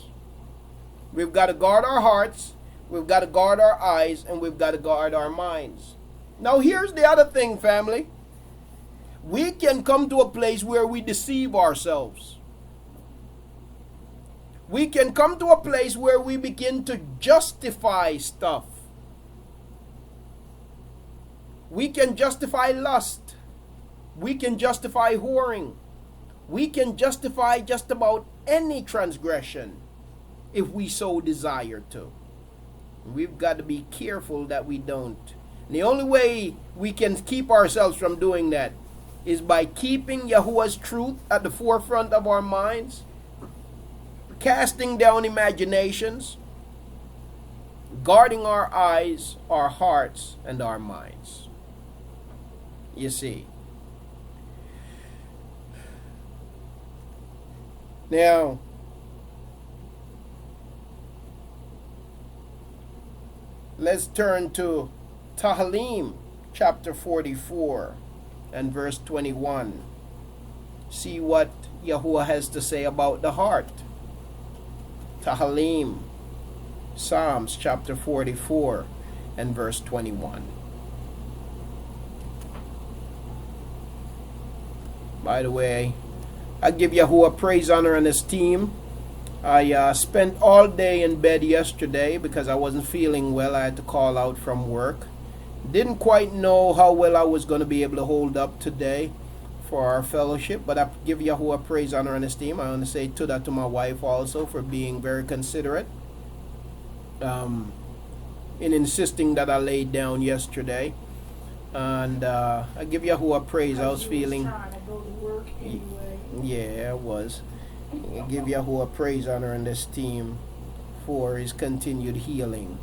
We've got to guard our hearts, we've got to guard our eyes, and we've got to guard our minds. Now here's the other thing, family. We can come to a place where we deceive ourselves. We can come to a place where we begin to justify stuff. We can justify lust. We can justify whoring. We can justify just about any transgression if we so desire to. We've got to be careful that we don't. And the only way we can keep ourselves from doing that is by keeping Yahuah's truth at the forefront of our minds, casting down imaginations, guarding our eyes, our hearts, and our minds. You see. Now, let's turn to Tehillim chapter 44 and verse 21. See what Yahuah has to say about the heart. Tehillim, Psalms chapter 44 and verse 21. By the way, I give Yahuah praise, honor, and esteem. I spent all day in bed yesterday because I wasn't feeling well. I had to call out from work. Didn't quite know how well I was going to be able to hold up today for our fellowship, but I give Yahuah praise, honor, and esteem. I want to say to my wife also for being very considerate in insisting that I laid down yesterday. And I give Yahuah praise. I was feeling... trying to go to work anyway. Yeah, I was. I give Yahuah praise, honor, and esteem for his continued healing.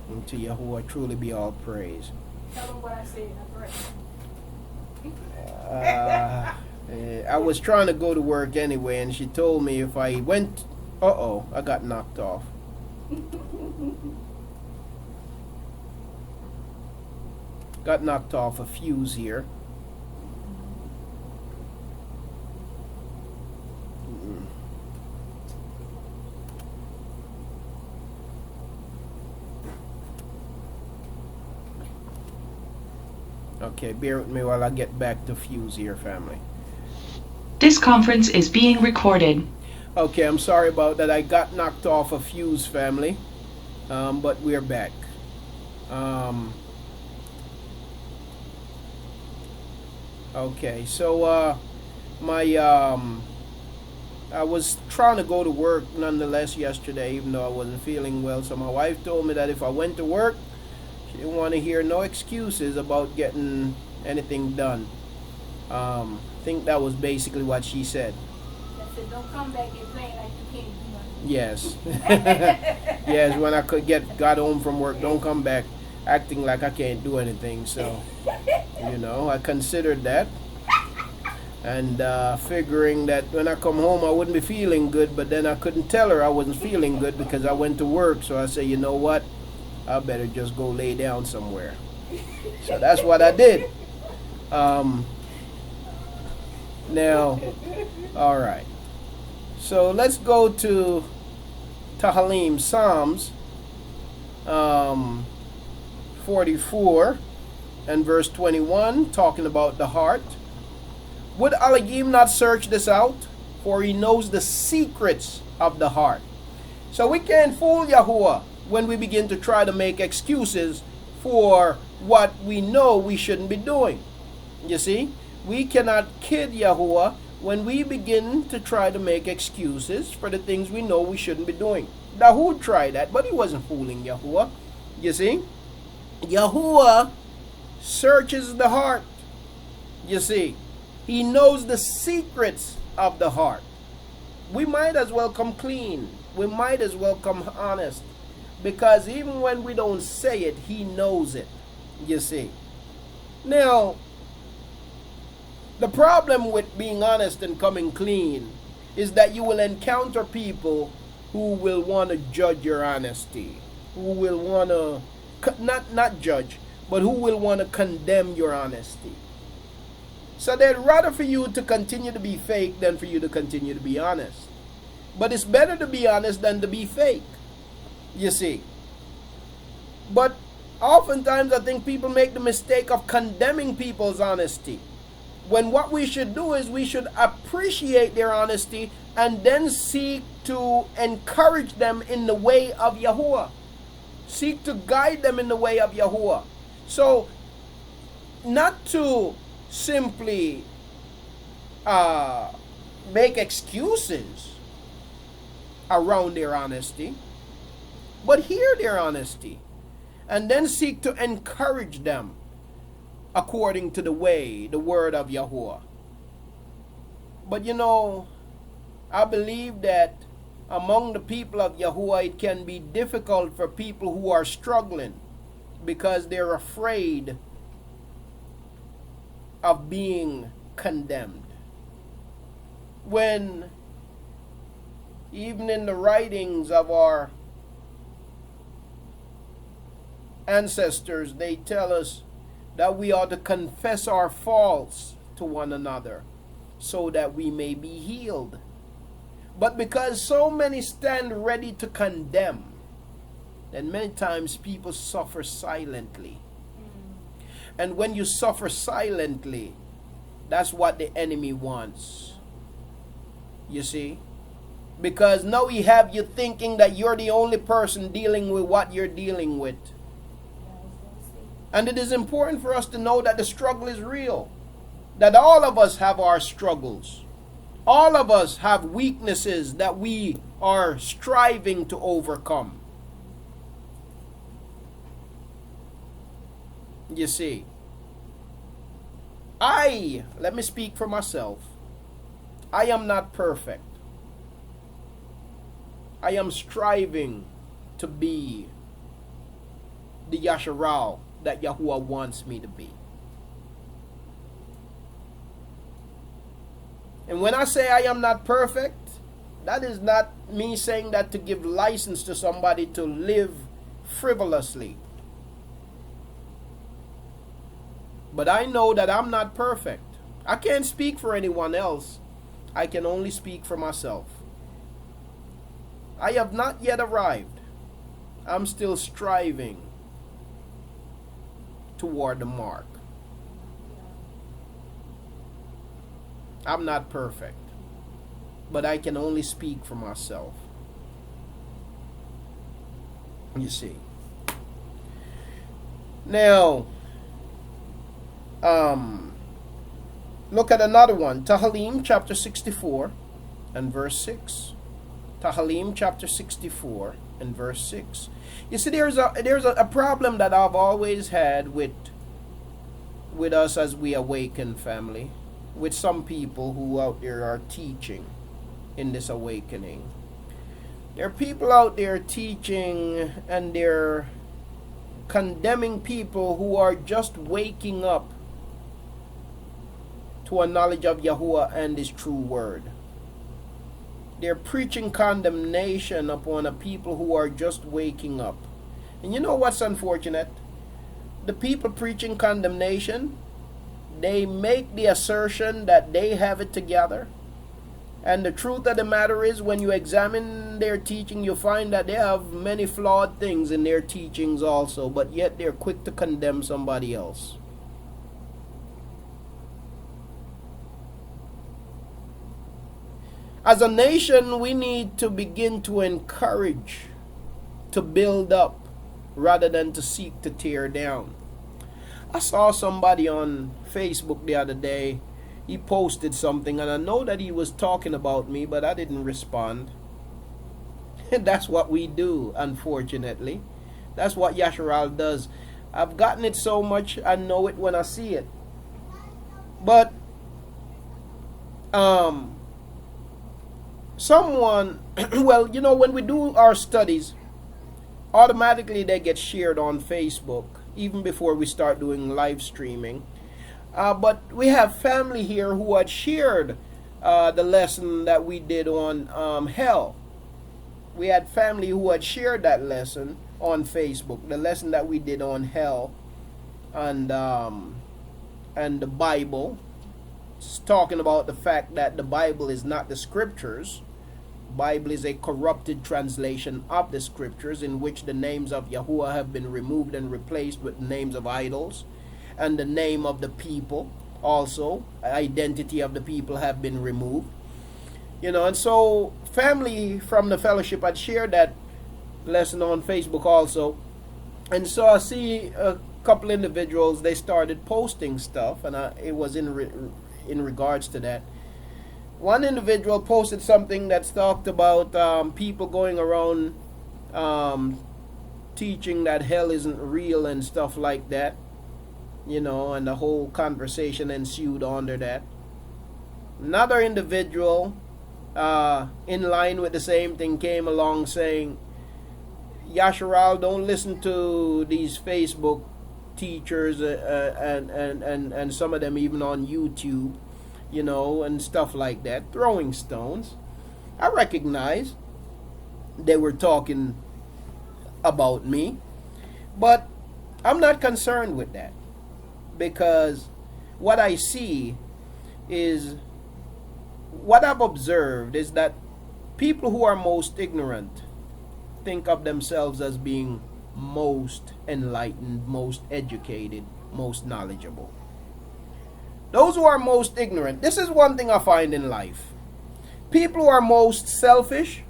And to Yahuah truly be all praise. Tell them what I said. I I was trying to go to work anyway, and she told me if I went... I got knocked off. Got knocked off a fuse here. Okay, bear with me while I get back to fuse here, family. This conference is being recorded. Okay, I'm sorry about that. I got knocked off a fuse, family. But we're back. Okay, so I was trying to go to work nonetheless yesterday, even though I wasn't feeling well. So my wife told me that if I went to work, she didn't want to hear no excuses about getting anything done. I think that was basically what she said. said, don't come back and playing like you can't do nothing. Yes. Yes, when I got home from work, don't come back acting like I can't do anything. So, I considered that. And figuring that when I come home, I wouldn't be feeling good. But then I couldn't tell her I wasn't feeling good because I went to work. So I said, you know what? I better just go lay down somewhere. So that's what I did. Now, all right. So let's go to Tehillim, Psalms 44 and verse 21, talking about the heart. Would Elohim not search this out for he knows the secrets of the heart. So we can't fool Yahuah when we begin to try to make excuses for what we know we shouldn't be doing. You see, we cannot kid Yahuah when we begin to try to make excuses for the things we know we shouldn't be doing. Dawood tried that, but he wasn't fooling Yahuah. You see, Yahuah searches the heart. You see, he knows the secrets of the heart. We might as well come clean. We might as well come honest. Because even when we don't say it, he knows it. You see. Now, the problem with being honest and coming clean is that you will encounter people who will want to judge your honesty. Who will want to, not judge, but who will want to condemn your honesty. So they'd rather for you to continue to be fake than for you to continue to be honest. But it's better to be honest than to be fake. You see. But oftentimes I think people make the mistake of condemning people's honesty. When what we should do is we should appreciate their honesty and then seek to encourage them in the way of Yahuah. Seek to guide them in the way of Yahuah. So, not to simply make excuses around their honesty, but hear their honesty and then seek to encourage them according to the way, the word of Yahuah. But you know, I believe that among the people of Yahuah, it can be difficult for people who are struggling because they're afraid of being condemned. When even in the writings of our ancestors, they tell us that we ought to confess our faults to one another so that we may be healed. But because so many stand ready to condemn, then many times people suffer silently. And when you suffer silently, that's what the enemy wants. You see? Because now he have you thinking that you're the only person dealing with what you're dealing with. And it is important for us to know that the struggle is real. That all of us have our struggles. All of us have weaknesses that we are striving to overcome. You see, let me speak for myself. I am not perfect. I am striving to be the Yasharao that Yahuah wants me to be. And when I say I am not perfect, that is not me saying that to give license to somebody to live frivolously. But I know that I'm not perfect. I can't speak for anyone else. I can only speak for myself. I have not yet arrived. I'm still striving toward the mark. I'm not perfect, but I can only speak for myself. You see. Now, look at another one. Tahalim chapter 64 and verse 6. Tahalim chapter 64 and verse 6. You see, there's a problem that I've always had with us as we awaken, family. With some people who out there are teaching in this awakening. There are people out there teaching and they're condemning people who are just waking up to a knowledge of Yahuah and His true word. They're preaching condemnation upon a people who are just waking up. And you know what's unfortunate? The people preaching condemnation, they make the assertion that they have it together. And the truth of the matter is, when you examine their teaching, you find that they have many flawed things in their teachings also, but yet they're quick to condemn somebody else. As a nation, we need to begin to encourage, to build up, rather than to seek to tear down. I saw somebody on Facebook the other day. He posted something, and I know that he was talking about me, but I didn't respond. That's what we do, unfortunately. That's what Yasharal does. I've gotten it so much, I know it when I see it. But someone, well, you know, when we do our studies, automatically they get shared on Facebook, even before we start doing live streaming. But we have family here who had shared the lesson that we did on hell. We had family who had shared that lesson on Facebook, the lesson that we did on hell and the Bible. It's talking about the fact that the Bible is not the scriptures. Bible is a corrupted translation of the scriptures, in which the names of Yahuah have been removed and replaced with names of idols, and the name of the people also, identity of the people, have been removed. You know, and so family from the fellowship had shared that lesson on Facebook also. And so I see a couple individuals, they started posting stuff, and it was in regards to that. One individual posted something that's talked about people going around teaching that hell isn't real and stuff like that, you know, and the whole conversation ensued under that. Another individual in line with the same thing came along saying, Yasharal, don't listen to these Facebook teachers and some of them even on YouTube, you know, and stuff like that, throwing stones. I recognize they were talking about me, but I'm not concerned with that, because what I see is, what I've observed is that people who are most ignorant think of themselves as being most enlightened, most educated, most knowledgeable. Those who are most ignorant, this is one thing I find in life. People who are most selfish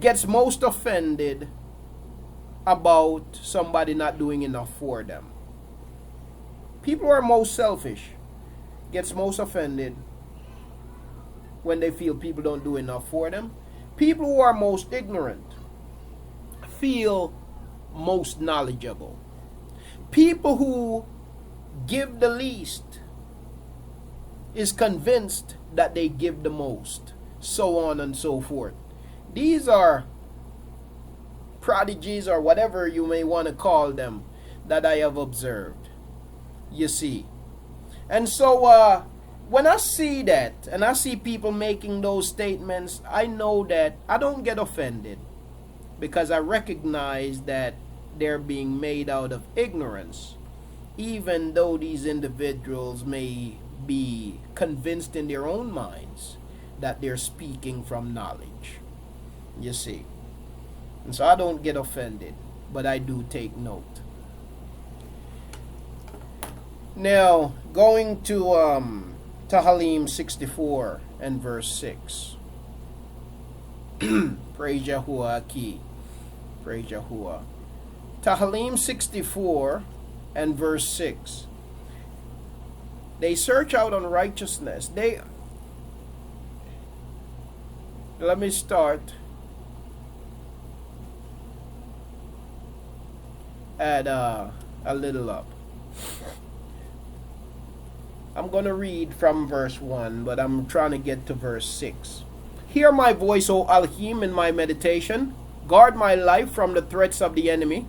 gets most offended about somebody not doing enough for them. People who are most selfish gets most offended when they feel people don't do enough for them. People who are most ignorant feel most knowledgeable. People who give the least is convinced that they give the most, so on and so forth. These are prodigies, or whatever you may want to call them, that I have observed, you see. And so when I see that, and I see people making those statements, I know that I don't get offended, because I recognize that they're being made out of ignorance, even though these individuals may be convinced in their own minds that they're speaking from knowledge, you see. And so I don't get offended, but I do take note. Now, going to Tehillim 64 and verse 6. Praise Yahuah Ki. Praise Yahuah. Tehillim 64 and verse 6. They search out unrighteousness. Let me start at a little up. I'm going to read from verse 1, but I'm trying to get to verse 6. Hear my voice, O Elohim, in my meditation. Guard my life from the threats of the enemy.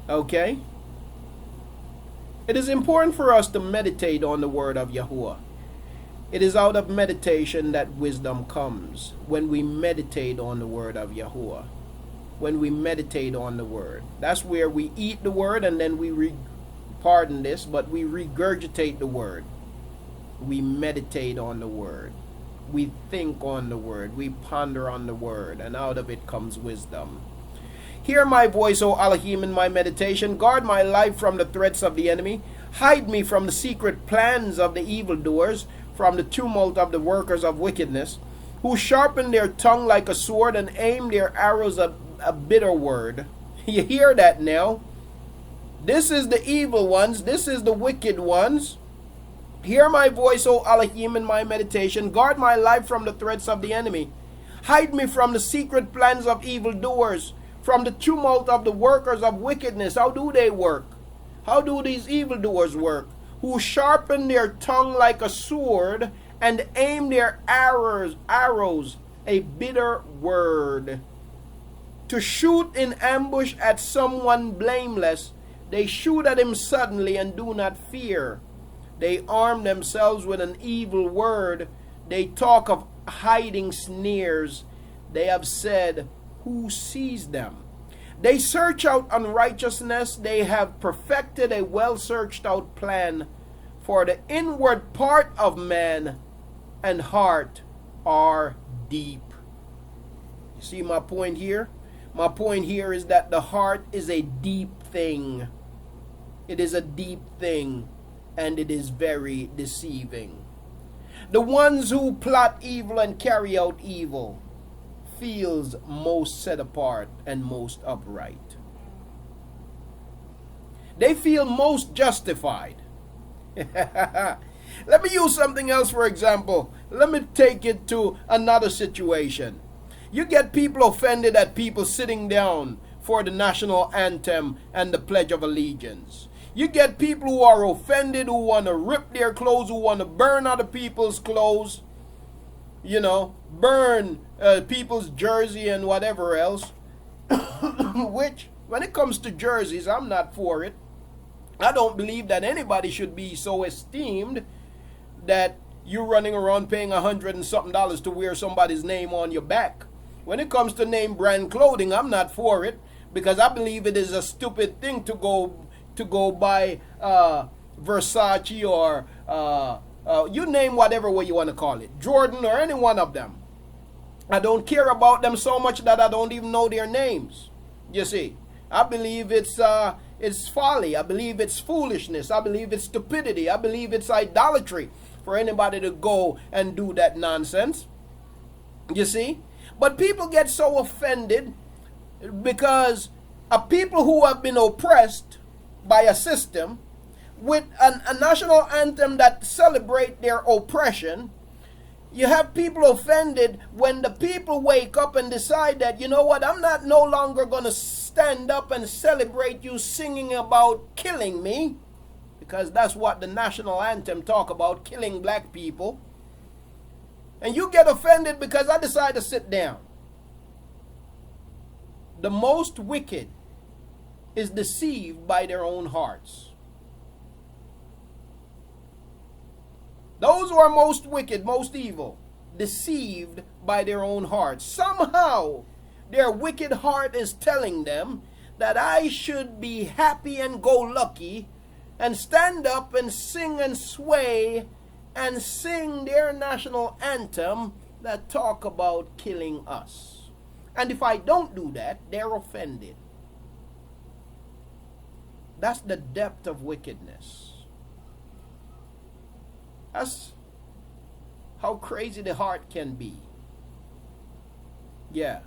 Okay? It is important for us to meditate on the word of Yahuah. It is out of meditation that wisdom comes. When we meditate on the word of Yahuah. When we meditate on the word. That's where we eat the word, and then we pardon this, but we regurgitate the word. We meditate on the word. We think on the word. We ponder on the word, and out of it comes wisdom. Hear my voice, O Elohim, in my meditation. Guard my life from the threats of the enemy. Hide me from the secret plans of the evildoers. from the tumult of the workers of wickedness, who sharpen their tongue like a sword and aim their arrows at a bitter word. You hear that now? This is the evil ones. This is the wicked ones. Hear my voice, O Elohim, in my meditation. Guard my life from the threats of the enemy. Hide me from the secret plans of evildoers, from the tumult of the workers of wickedness. How do they work? How do these evildoers work? Who sharpen their tongue like a sword and aim their arrows a bitter word. To shoot in ambush at someone blameless, they shoot at him suddenly and do not fear. They arm themselves with an evil word. They talk of hiding sneers. They have said, who sees them? They search out unrighteousness. They have perfected a well searched out plan. For the inward part of man and heart are deep. You see my point here? My point here is that the heart is a deep thing. It is a deep thing, and it is very deceiving. The ones who plot evil and carry out evil feels most set apart and most upright. They feel most justified. Let me use something else for example. Let me take it to another situation. You get people offended at people sitting down for the national anthem and the Pledge of Allegiance. You get people who are offended, who want to rip their clothes, who want to burn other people's clothes, burn people's jersey and whatever else. Which, when it comes to jerseys, I'm not for it. I don't believe that anybody should be so esteemed that you're running around paying $100 and something to wear somebody's name on your back. When it comes to name brand clothing, I'm not for it, because I believe it is a stupid thing to go buy Versace or you name whatever way you want to call it, Jordan or any one of them. I don't care about them so much that I don't even know their names. You see, I believe it's folly. I believe it's foolishness. I believe it's stupidity. I believe it's idolatry for anybody to go and do that nonsense. You see? But people get so offended because people who have been oppressed by a system with a national anthem that celebrate their oppression. You have people offended when the people wake up and decide that, you know what, I'm not no longer going to stand up and celebrate you singing about killing me, because that's what the national anthem talk about, killing black people. And you get offended because I decide to sit down. The most wicked is deceived by their own hearts. Those who are most wicked, most evil, deceived by their own hearts. Somehow, their wicked heart is telling them that I should be happy and go lucky and stand up and sing and sway and sing their national anthem that talk about killing us. And if I don't do that, they're offended. That's the depth of wickedness. That's how crazy the heart can be. Yeah.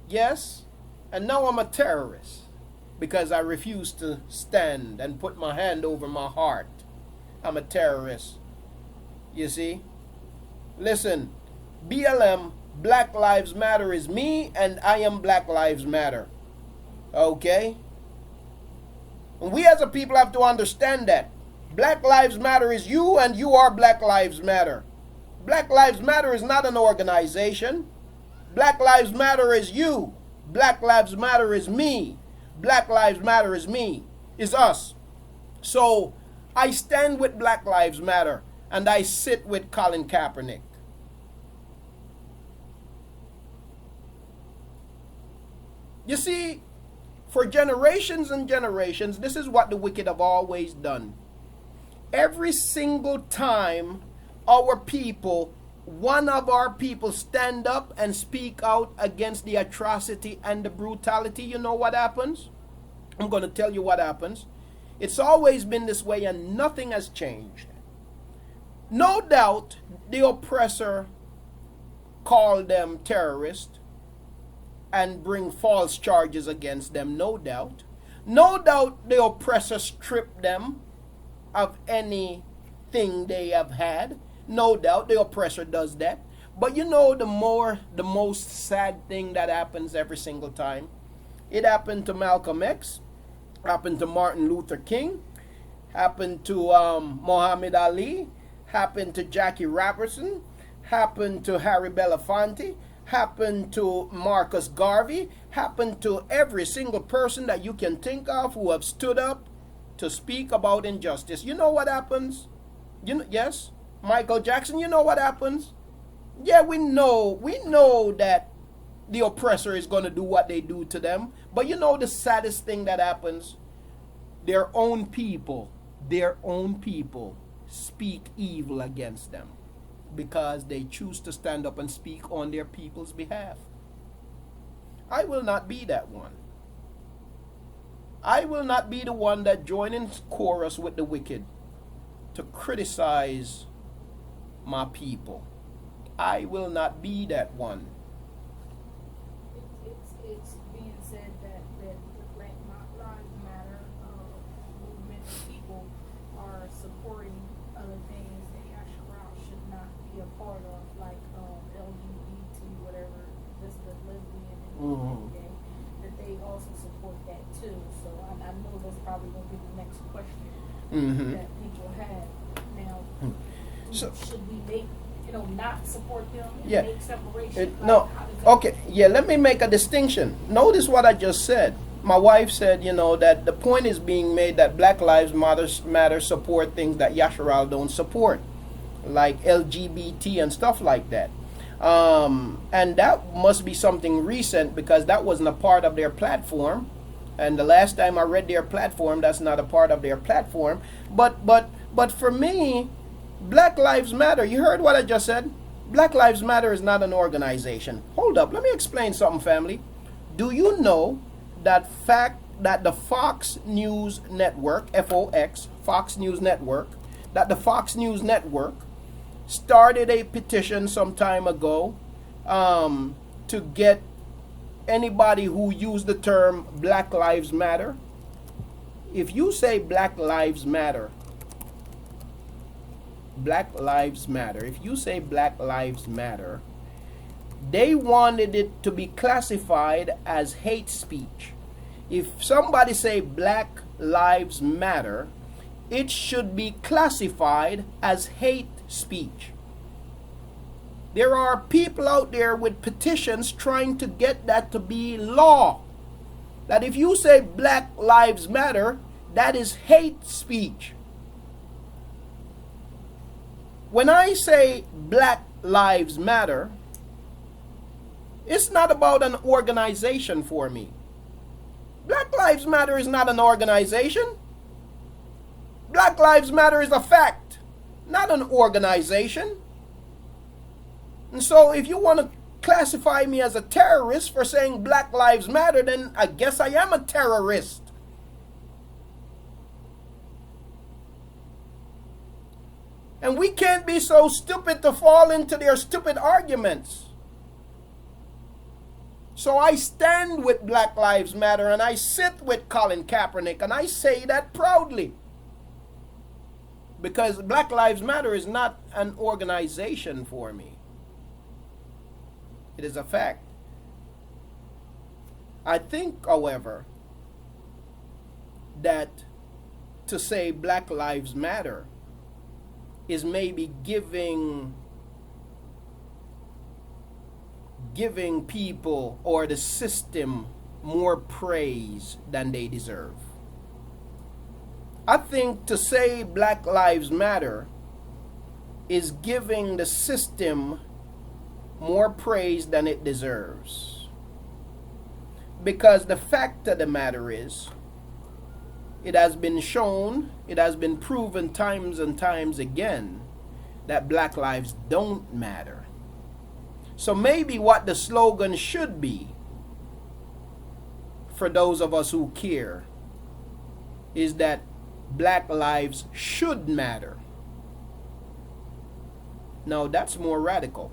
Yes, and now I'm a terrorist because I refuse to stand and put my hand over my heart. I'm a terrorist. You see? Listen, BLM, Black Lives Matter is me, and I am Black Lives Matter. Okay? And we as a people have to understand that. Black Lives Matter is you, and you are Black Lives Matter. Black Lives Matter is not an organization. Black Lives Matter is you. Black Lives Matter is me. Black Lives Matter is me. Is us. So, I stand with Black Lives Matter, and I sit with Colin Kaepernick. You see, for generations and generations, this is what the wicked have always done. Every single time our people, one of our people stand up and speak out against the atrocity and the brutality, you know what happens? I'm going to tell you what happens. It's always been this way and nothing has changed. No doubt the oppressor called them terrorists and bring false charges against them, no doubt. No doubt the oppressor stripped them of anything they have had. No doubt the oppressor does that. But you know the most sad thing that happens every single time? It happened to Malcolm X, happened to Martin Luther King, happened to Muhammad Ali, happened to Jackie Robinson, happened to Harry Belafonte, happened to Marcus Garvey, happened to every single person that you can think of who have stood up to speak about injustice. You know what happens? Yes, Michael Jackson, you know what happens? Yeah, we know that the oppressor is going to do what they do to them. But you know the saddest thing that happens? Their own people speak evil against them because they choose to stand up and speak on their people's behalf. I will not be that one. I will not be the one that join in chorus with the wicked to criticize my people. I will not be that one. It's being said that the Black Lives Matter movement people are supporting other things that Yahusha should not be a part of, like LGBT, whatever, this the lesbian and gay, that they also support that too. So I know that's probably going to be the next question that people have. Now, should we make, not support them and make separation? Okay, let me make a distinction. Notice what I just said. My wife said, that the point is being made that Black Lives Matter support things that Yahusha don't support, like LGBT and stuff like that. And that must be something recent because that wasn't a part of their platform. And the last time I read their platform, that's not a part of their platform. But for me, Black Lives Matter, you heard what I just said? Black Lives Matter is not an organization. Hold up, let me explain something, family. Do you know that the Fox News Network, FOX, Fox News Network, that the Fox News Network started a petition some time ago to get anybody who used the term Black Lives Matter? If you say Black Lives Matter, if you say Black Lives Matter, they wanted it to be classified as hate speech. If somebody say Black Lives Matter, it should be classified as hate speech. There are people out there with petitions trying to get that to be law. That if you say Black Lives Matter, that is hate speech. When I say Black Lives Matter, it's not about an organization for me. Black Lives Matter is not an organization. Black Lives Matter is a fact, not an organization. And so if you want to classify me as a terrorist for saying Black Lives Matter, then I guess I am a terrorist. And we can't be so stupid to fall into their stupid arguments. So I stand with Black Lives Matter and I sit with Colin Kaepernick and I say that proudly. Because Black Lives Matter is not an organization for me. It is a fact. I think, however, that to say Black Lives Matter is maybe giving people or the system more praise than they deserve. I think to say Black Lives Matter is giving the system more praise than it deserves. Because the fact of the matter is, it has been shown, it has been proven times and times again that Black lives don't matter. So maybe what the slogan should be, for those of us who care, is that black lives should matter. Now that's more radical,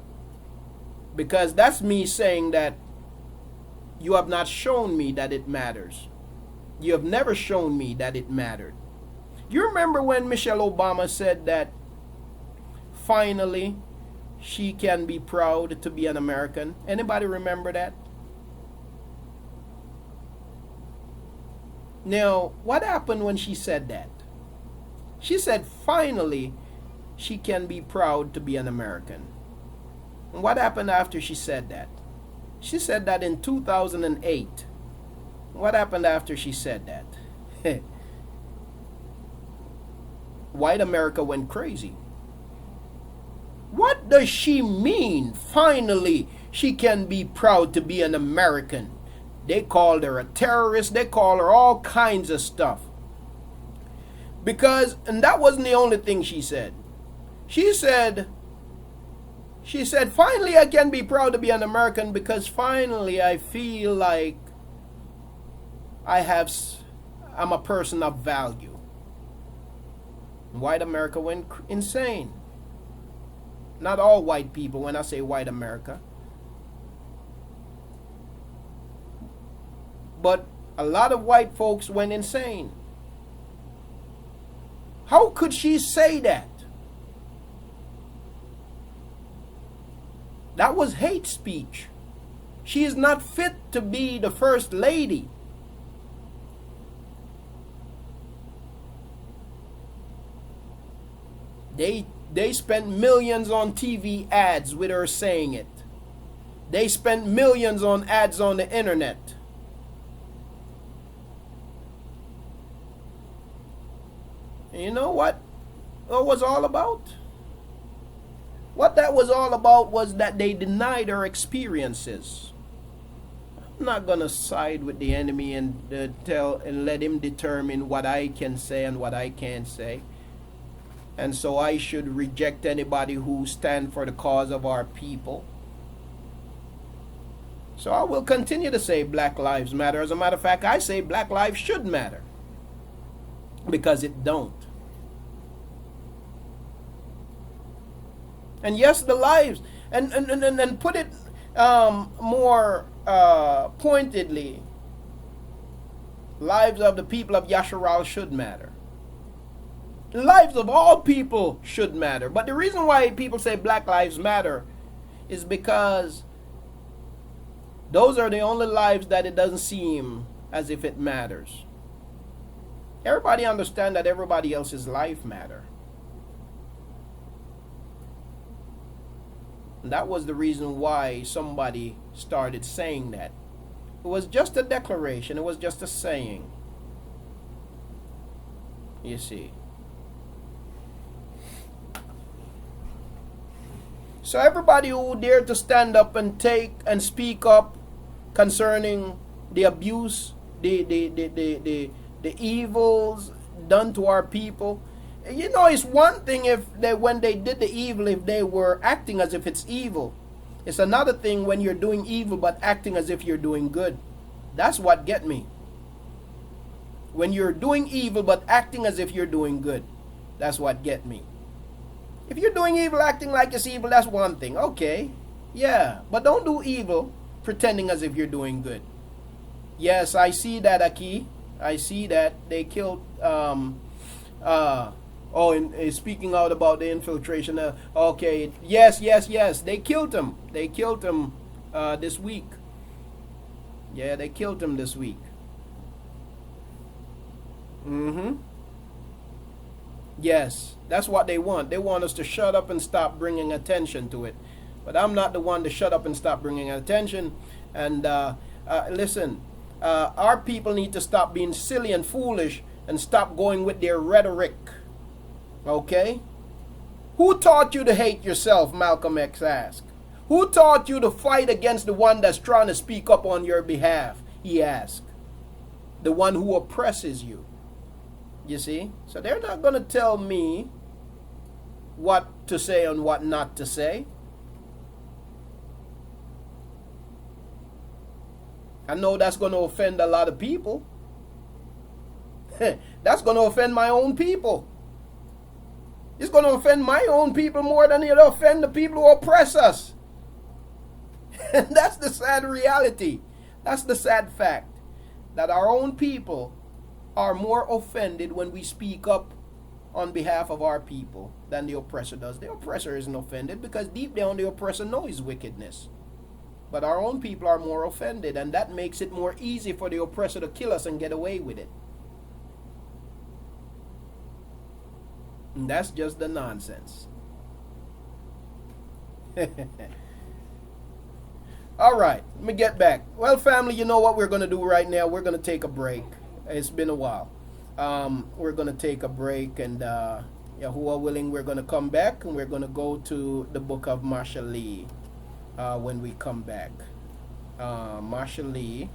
because that's me saying that you have not shown me that it matters. You have never shown me that it mattered. You remember when Michelle Obama said that finally she can be proud to be an American? Anybody remember that? Now, what happened when she said that? She said finally she can be proud to be an American. And what happened after she said that? She said that in 2008. What happened after she said that? White America went crazy. What does she mean? Finally, she can be proud to be an American. They called her a terrorist. They called her all kinds of stuff. Because, and that wasn't the only thing she said. She said, finally I can be proud to be an American because finally I feel like I'm a person of value. White America went insane. Not all white people when I say white America. But a lot of white folks went insane. How could she say that? That was hate speech. She is not fit to be the first lady. They spent millions on TV ads with her saying it. They spent millions on ads on the internet. And you know what it was all about? What that was all about was that they denied her experiences. I'm not going to side with the enemy and let him determine what I can say and what I can't say. And so I should reject anybody who stand for the cause of our people. So I will continue to say Black Lives Matter. As a matter of fact, I say Black lives should matter. Because it don't. And yes, the lives, and put it more pointedly, lives of the people of Yasharal should matter. The lives of all people should matter. But the reason why people say Black Lives Matter is because those are the only lives that it doesn't seem as if it matters. Everybody understand that everybody else's life matter. And that was the reason why somebody started saying that. It was just a declaration. It was just a saying. You see. So everybody who dared to stand up and take and speak up concerning the abuse, the evils done to our people. You know, it's one thing if when they did the evil, if they were acting as if it's evil. It's another thing when you're doing evil but acting as if you're doing good. That's what get me. When you're doing evil but acting as if you're doing good. That's what get me. If you're doing evil, acting like it's evil, that's one thing. Okay, yeah, but don't do evil pretending as if you're doing good. Yes, I see that, Aki. I see that they killed. Speaking out about the infiltration. Okay, yes. They killed him. They killed him this week. Yeah, they killed him this week. Yes, that's what they want. They want us to shut up and stop bringing attention to it. But I'm not the one to shut up and stop bringing attention. And listen, our people need to stop being silly and foolish and stop going with their rhetoric. Okay? Who taught you to hate yourself, Malcolm X asked. Who taught you to fight against the one that's trying to speak up on your behalf? He asked. The one who oppresses you. You see? So they're not going to tell me what to say and what not to say. I know that's going to offend a lot of people. that's going to offend my own people. It's going to offend my own people more than it'll offend the people who oppress us. And that's the sad reality. That's the sad fact. That our own people are more offended when we speak up on behalf of our people than the oppressor does. The oppressor isn't offended because deep down the oppressor knows wickedness. But our own people are more offended, and that makes it more easy for the oppressor to kill us and get away with it. And that's just the nonsense. All right, let me get back. Well, family, you know what we're going to do right now? We're going to take a break. It's been a while. We're going to take a break, and Yahuah willing, we're going to come back, and we're going to go to the book of Mashali when we come back. Mashali.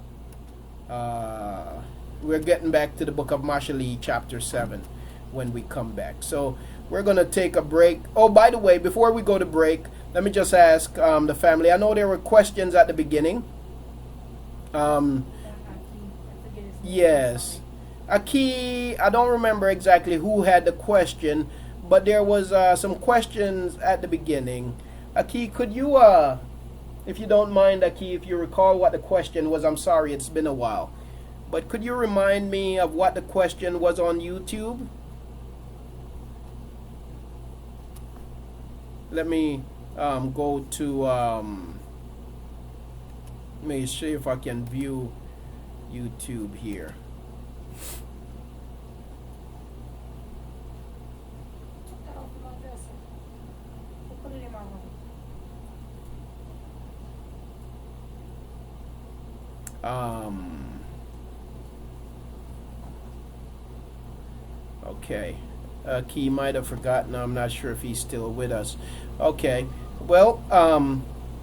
We're getting back to the book of Mashali, chapter 7, when we come back. So we're going to take a break. Oh, by the way, before we go to break, let me just ask the family. I know there were questions at the beginning. Yes. Aki, I don't remember exactly who had the question, but there was some questions at the beginning. Aki, could you, if you don't mind, Aki, if you recall what the question was, I'm sorry, it's been a while. But could you remind me of what the question was on YouTube? Let me go to, let me see if I can view YouTube here. Okay. Key might have forgotten. I'm not sure if he's still with us. Okay. Well,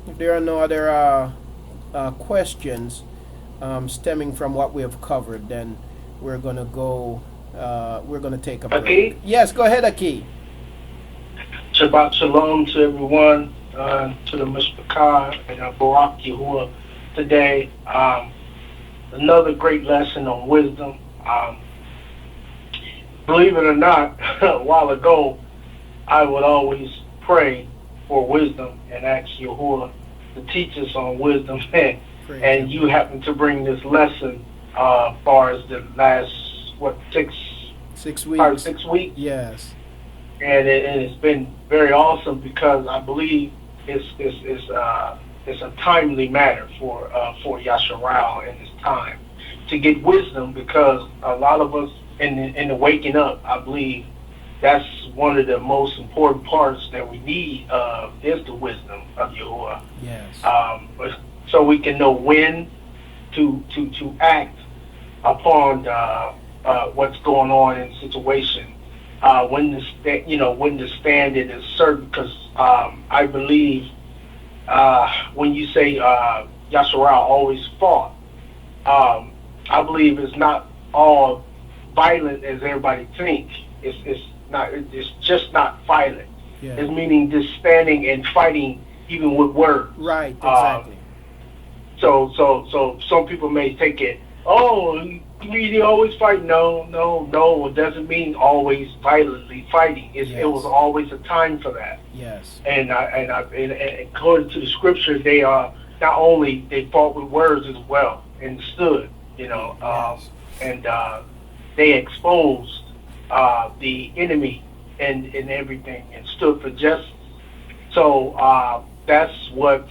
if there are no other questions stemming from what we have covered, then we're gonna go. We're gonna take a break. Aki? Yes, go ahead, Aki. Shabbat shalom to everyone, to the Mishpachah and Barak Yahuah today. Another great lesson on wisdom. Believe it or not, a while ago, I would always pray for wisdom and ask Yahuah to teach us on wisdom. And you happen to bring this lesson far as the last, six weeks? Probably 6 weeks. Yes. And it's been very awesome because I believe it's a timely matter for Yasharal in this time to get wisdom, because a lot of us in the waking up, I believe that's one of the most important parts that we need is the wisdom of Yahuah. Yes. So we can know when to act upon what's going on in the situation. When to stand and assert, because I believe when you say Yasharal always fought, I believe it's not all violent as everybody thinks. It's just not violent. Yeah. It's meaning just standing and fighting even with words. Right, exactly. So some people may take it, oh, you mean they always fight? No, it doesn't mean always violently fighting. It was always a time for that. Yes. And according to the scriptures, they are not only they fought with words as well and stood, Yes. and they exposed the enemy and everything and stood for justice. So that's what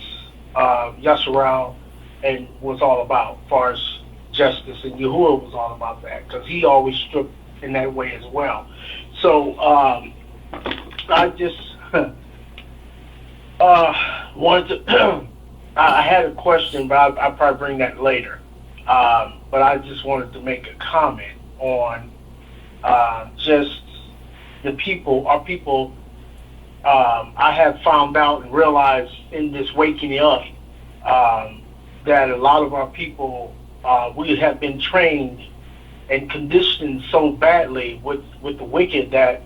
Yasharal and was all about, as far as justice, and Yahuah was all about that, because he always struck in that way as well. So I just wanted to I had a question, but I'll probably bring that later. But I just wanted to make a comment on just the people, our people. I have found out and realized in this waking up that a lot of our people, we have been trained and conditioned so badly with the wicked that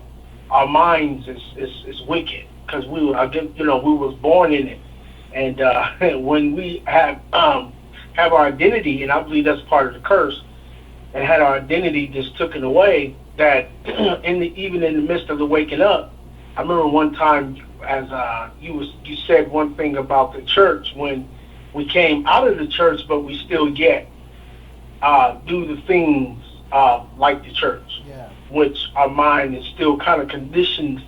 our minds is wicked, because we was born in it, and when we have our identity, and I believe that's part of the curse, and had our identity just taken away, that even in the midst of the waking up, I remember one time as you said one thing about the church when we came out of the church, but we still yet do the things like the church, which our mind is still kind of conditioned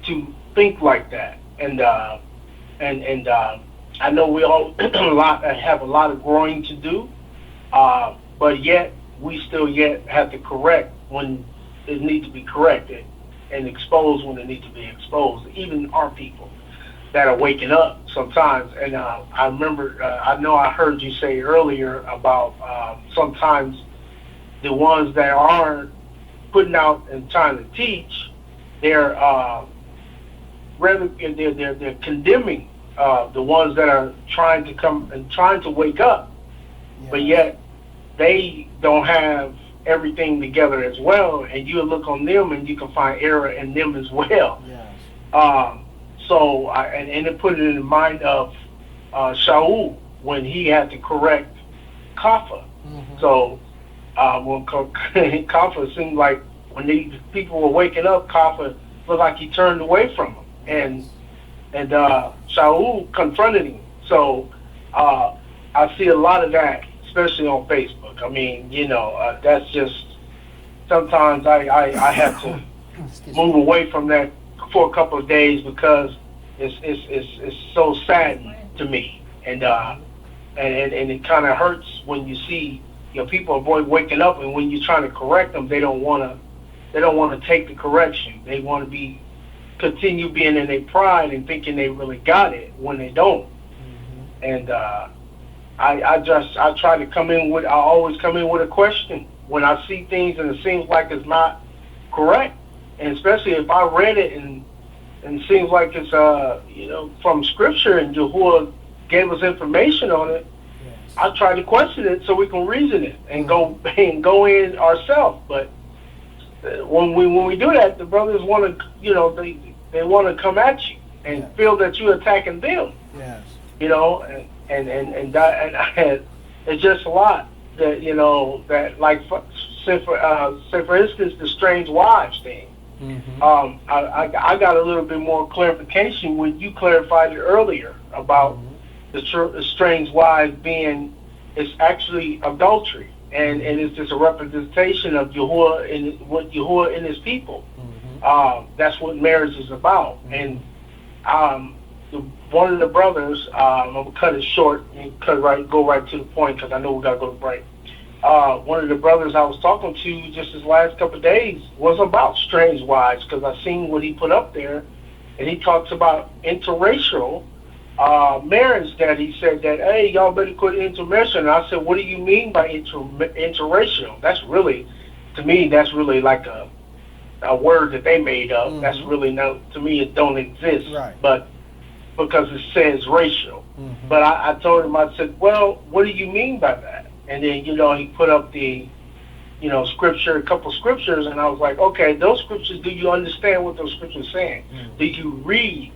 to think like that. And I know we all have a lot of growing to do, but yet we still yet have to correct when it needs to be corrected and expose when it needs to be exposed. Even our people that are waking up sometimes. And I remember, I know I heard you say earlier about sometimes the ones that are putting out and trying to teach, they're condemning the ones that are trying to come and trying to wake up, but yet they don't have everything together as well, and you look on them and you can find error in them as well. So and it put it in the mind of Shaul when he had to correct Kafa. So when Kafa seemed like when these people were waking up, Kafa looked like he turned away from him, and Shaul confronted him. So I see a lot of that, especially on Facebook. I mean, that's just sometimes I have to move away from that for a couple of days because it's so saddening to me, and it kind of hurts when you see people avoid waking up, and when you're trying to correct them, they don't want to take the correction. They want to continue being in their pride and thinking they really got it when they don't. And I try to I always come in with a question when I see things and it seems like it's not correct, and especially if I read it and it seems like it's from scripture and Yahuah gave us information on it. I try to question it so we can reason it and go in ourselves. But when we do that, the brothers want to they want to come at you and feel that you're attacking them. And it's just a lot that that, like, say for instance the strange wives thing. I got a little bit more clarification when you clarified it earlier about the strange wives being, it's actually adultery, and it's just a representation of Yahuah and what Yahuah and his people. That's what marriage is about. And one of the brothers, I'm gonna cut it short and go right to the point because I know we gotta go to break. One of the brothers I was talking to just this last couple of days was about strange wives, because I seen what he put up there, and he talks about interracial marriage. That he said that, hey, y'all better quit interracial. And I said, what do you mean by interracial? That's really, to me, that's really like a word that they made up. That's really to me, it don't exist. But because it says racial. But I told him, I said, well, what do you mean by that? And then, he put up the, scripture, a couple scriptures, and I was like, okay, those scriptures, do you understand what those scriptures are saying? Do you read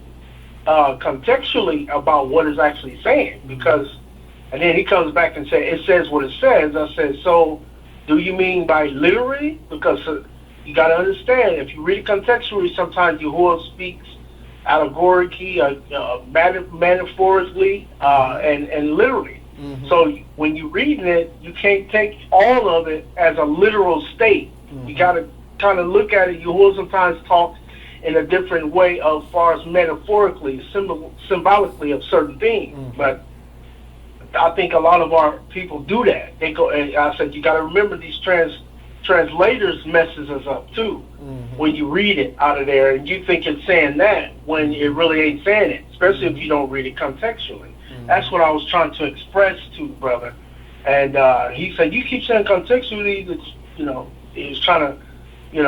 contextually about what it's actually saying? Because, and then he comes back and says, it says what it says. I said, so do you mean by literally? Because you got to understand, if you read contextually, sometimes Yahuah speaks allegorically, metaphorically, and literally. So when you're reading it, you can't take all of it as a literal state. You got to kind of look at it. Yahuah sometimes talks in a different way as far as metaphorically, symbolically of certain things. But I think a lot of our people do that. They go, and I said, you got to remember these translators messes us up too. When you read it out of there and you think it's saying that when it really ain't saying it, especially if you don't read it contextually. That's what I was trying to express to the brother. And he said, you keep saying contextually, that, he was trying to, he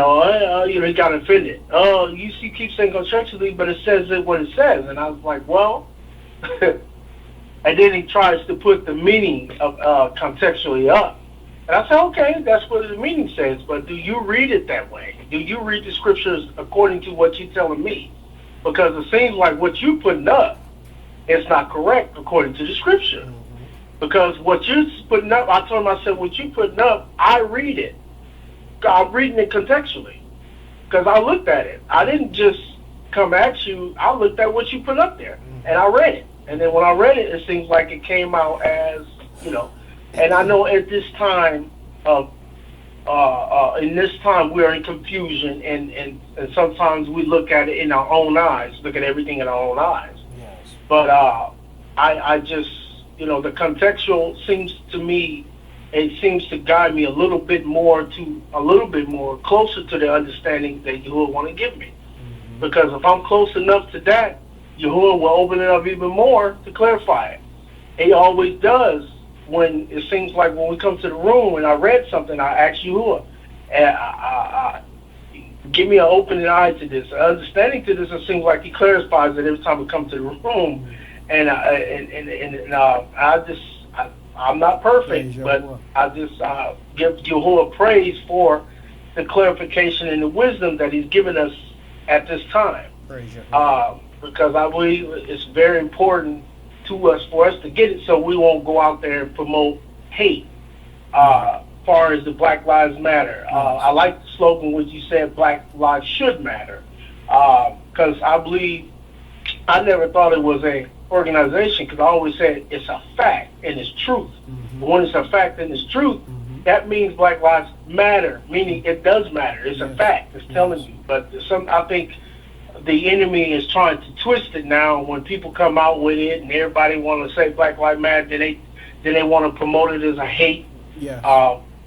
got offended. Oh, you keep saying contextually, but it says what it says. And I was like, well, and then he tries to put the meaning of contextually up. And I said, okay, that's what the meaning says, but do you read it that way? Do you read the scriptures according to what you're telling me? Because it seems like what you're putting up is not correct according to the scripture. Because what you're putting up, I told him, I said, what you're putting up, I read it. I'm reading it contextually because I looked at it. I didn't just come at you. I looked at what you put up there, and I read it. And then when I read it, it seems like it came out as, and I know at this time of in this time we are in confusion, and sometimes we look at it in our own eyes, look at everything in our own eyes. Yes. But I just, the contextual seems to me, it seems to guide me a little bit more closer to the understanding that Yahuwah want to give me. Mm-hmm. Because if I'm close enough to that, Yahuwah will open it up even more to clarify it. He always does. When it seems like when we come to the room and I read something, I ask Yahuwah, give me an opening eye to this, an understanding to this. It seems like he clarifies it every time we come to the room, and I'm not perfect, but I just give Yahuwah praise for the clarification and the wisdom that he's given us at this time. Because I believe it's very important to us for us to get it so we won't go out there and promote hate. Far as the Black Lives Matter, I like the slogan which you said, Black Lives Should Matter, because I believe, I never thought it was a organization, because I always said it's a fact and it's truth. Mm-hmm. But when it's a fact and it's truth, that means Black Lives Matter, meaning it does matter. It's a fact. It's telling you. But I think the enemy is trying to twist it now. When people come out with it and everybody want to say Black Lives Matter, then they want to promote it as a hate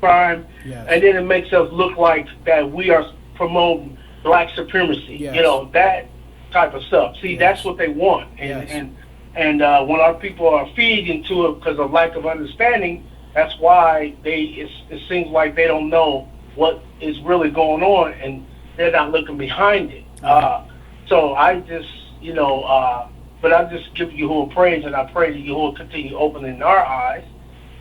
crime, and then it makes us look like that we are promoting black supremacy. That type of stuff. See, that's what they want, and when our people are feeding into it because of lack of understanding, that's why it seems like they don't know what is really going on, and they're not looking behind it. So I just, but I just give Yahuwah praise, and I pray that Yahuwah continue opening our eyes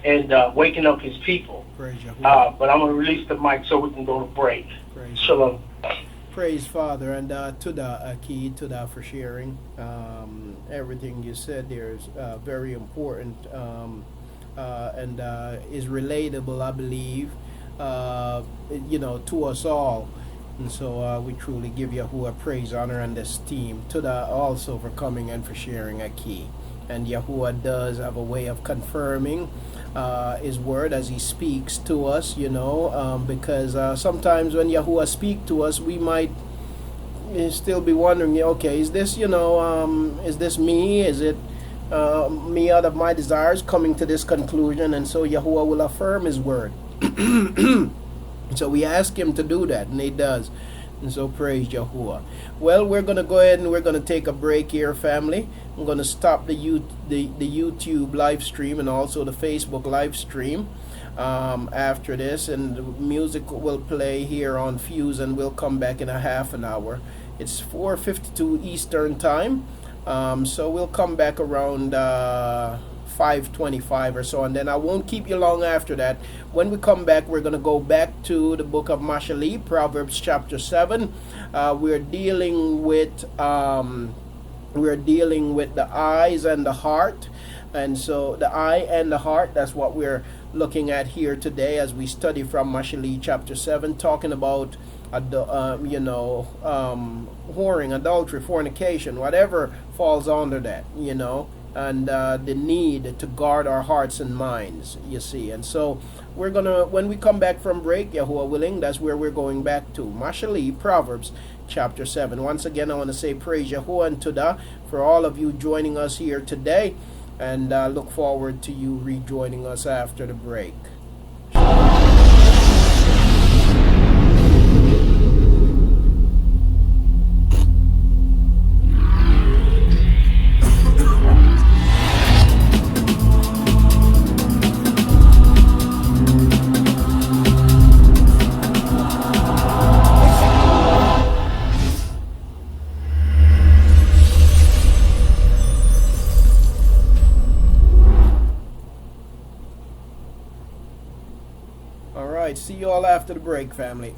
and waking up his people. Praise Yahuwah. But I'm going to release the mic so we can go to break. Praise Shalom. Praise Father, and Tuda Aki, Tuda for sharing. Everything you said there is very important and is relatable, I believe, to us all. And so we truly give Yahuwah praise, honor, and esteem. Tuda also for coming and for sharing Aki. And Yahuwah does have a way of confirming his word as he speaks to us, because sometimes when Yahuwah speaks to us, we might still be wondering, okay, is this, is this me? Is it me out of my desires coming to this conclusion? And so Yahuwah will affirm his word. So we ask him to do that, and he does. And so praise Yahuwah. Well, we're going to go ahead and we're going to take a break here, family. I'm going to stop the YouTube live stream and also the Facebook live stream after this. And the music will play here on Fuse, and we'll come back in a half an hour. It's 4:52 Eastern time. So we'll come back around 5:25 or so, and then I won't keep you long after that. When we come back, we're going to go back to the book of Mashali, Proverbs chapter 7. We're dealing with the eyes and the heart, and so the eye and the heart, that's what we're looking at here today as we study from Mashali chapter 7, talking about whoring, adultery, fornication, whatever falls under that, and the need to guard our hearts and minds, you see. And so we're gonna, when we come back from break, Yahuwah willing, that's where we're going back to Mashali, Proverbs chapter 7. Once again, I want to say praise Yahuwah and Tuda for all of you joining us here today, and look forward to you rejoining us after the break. See you all after the break, family.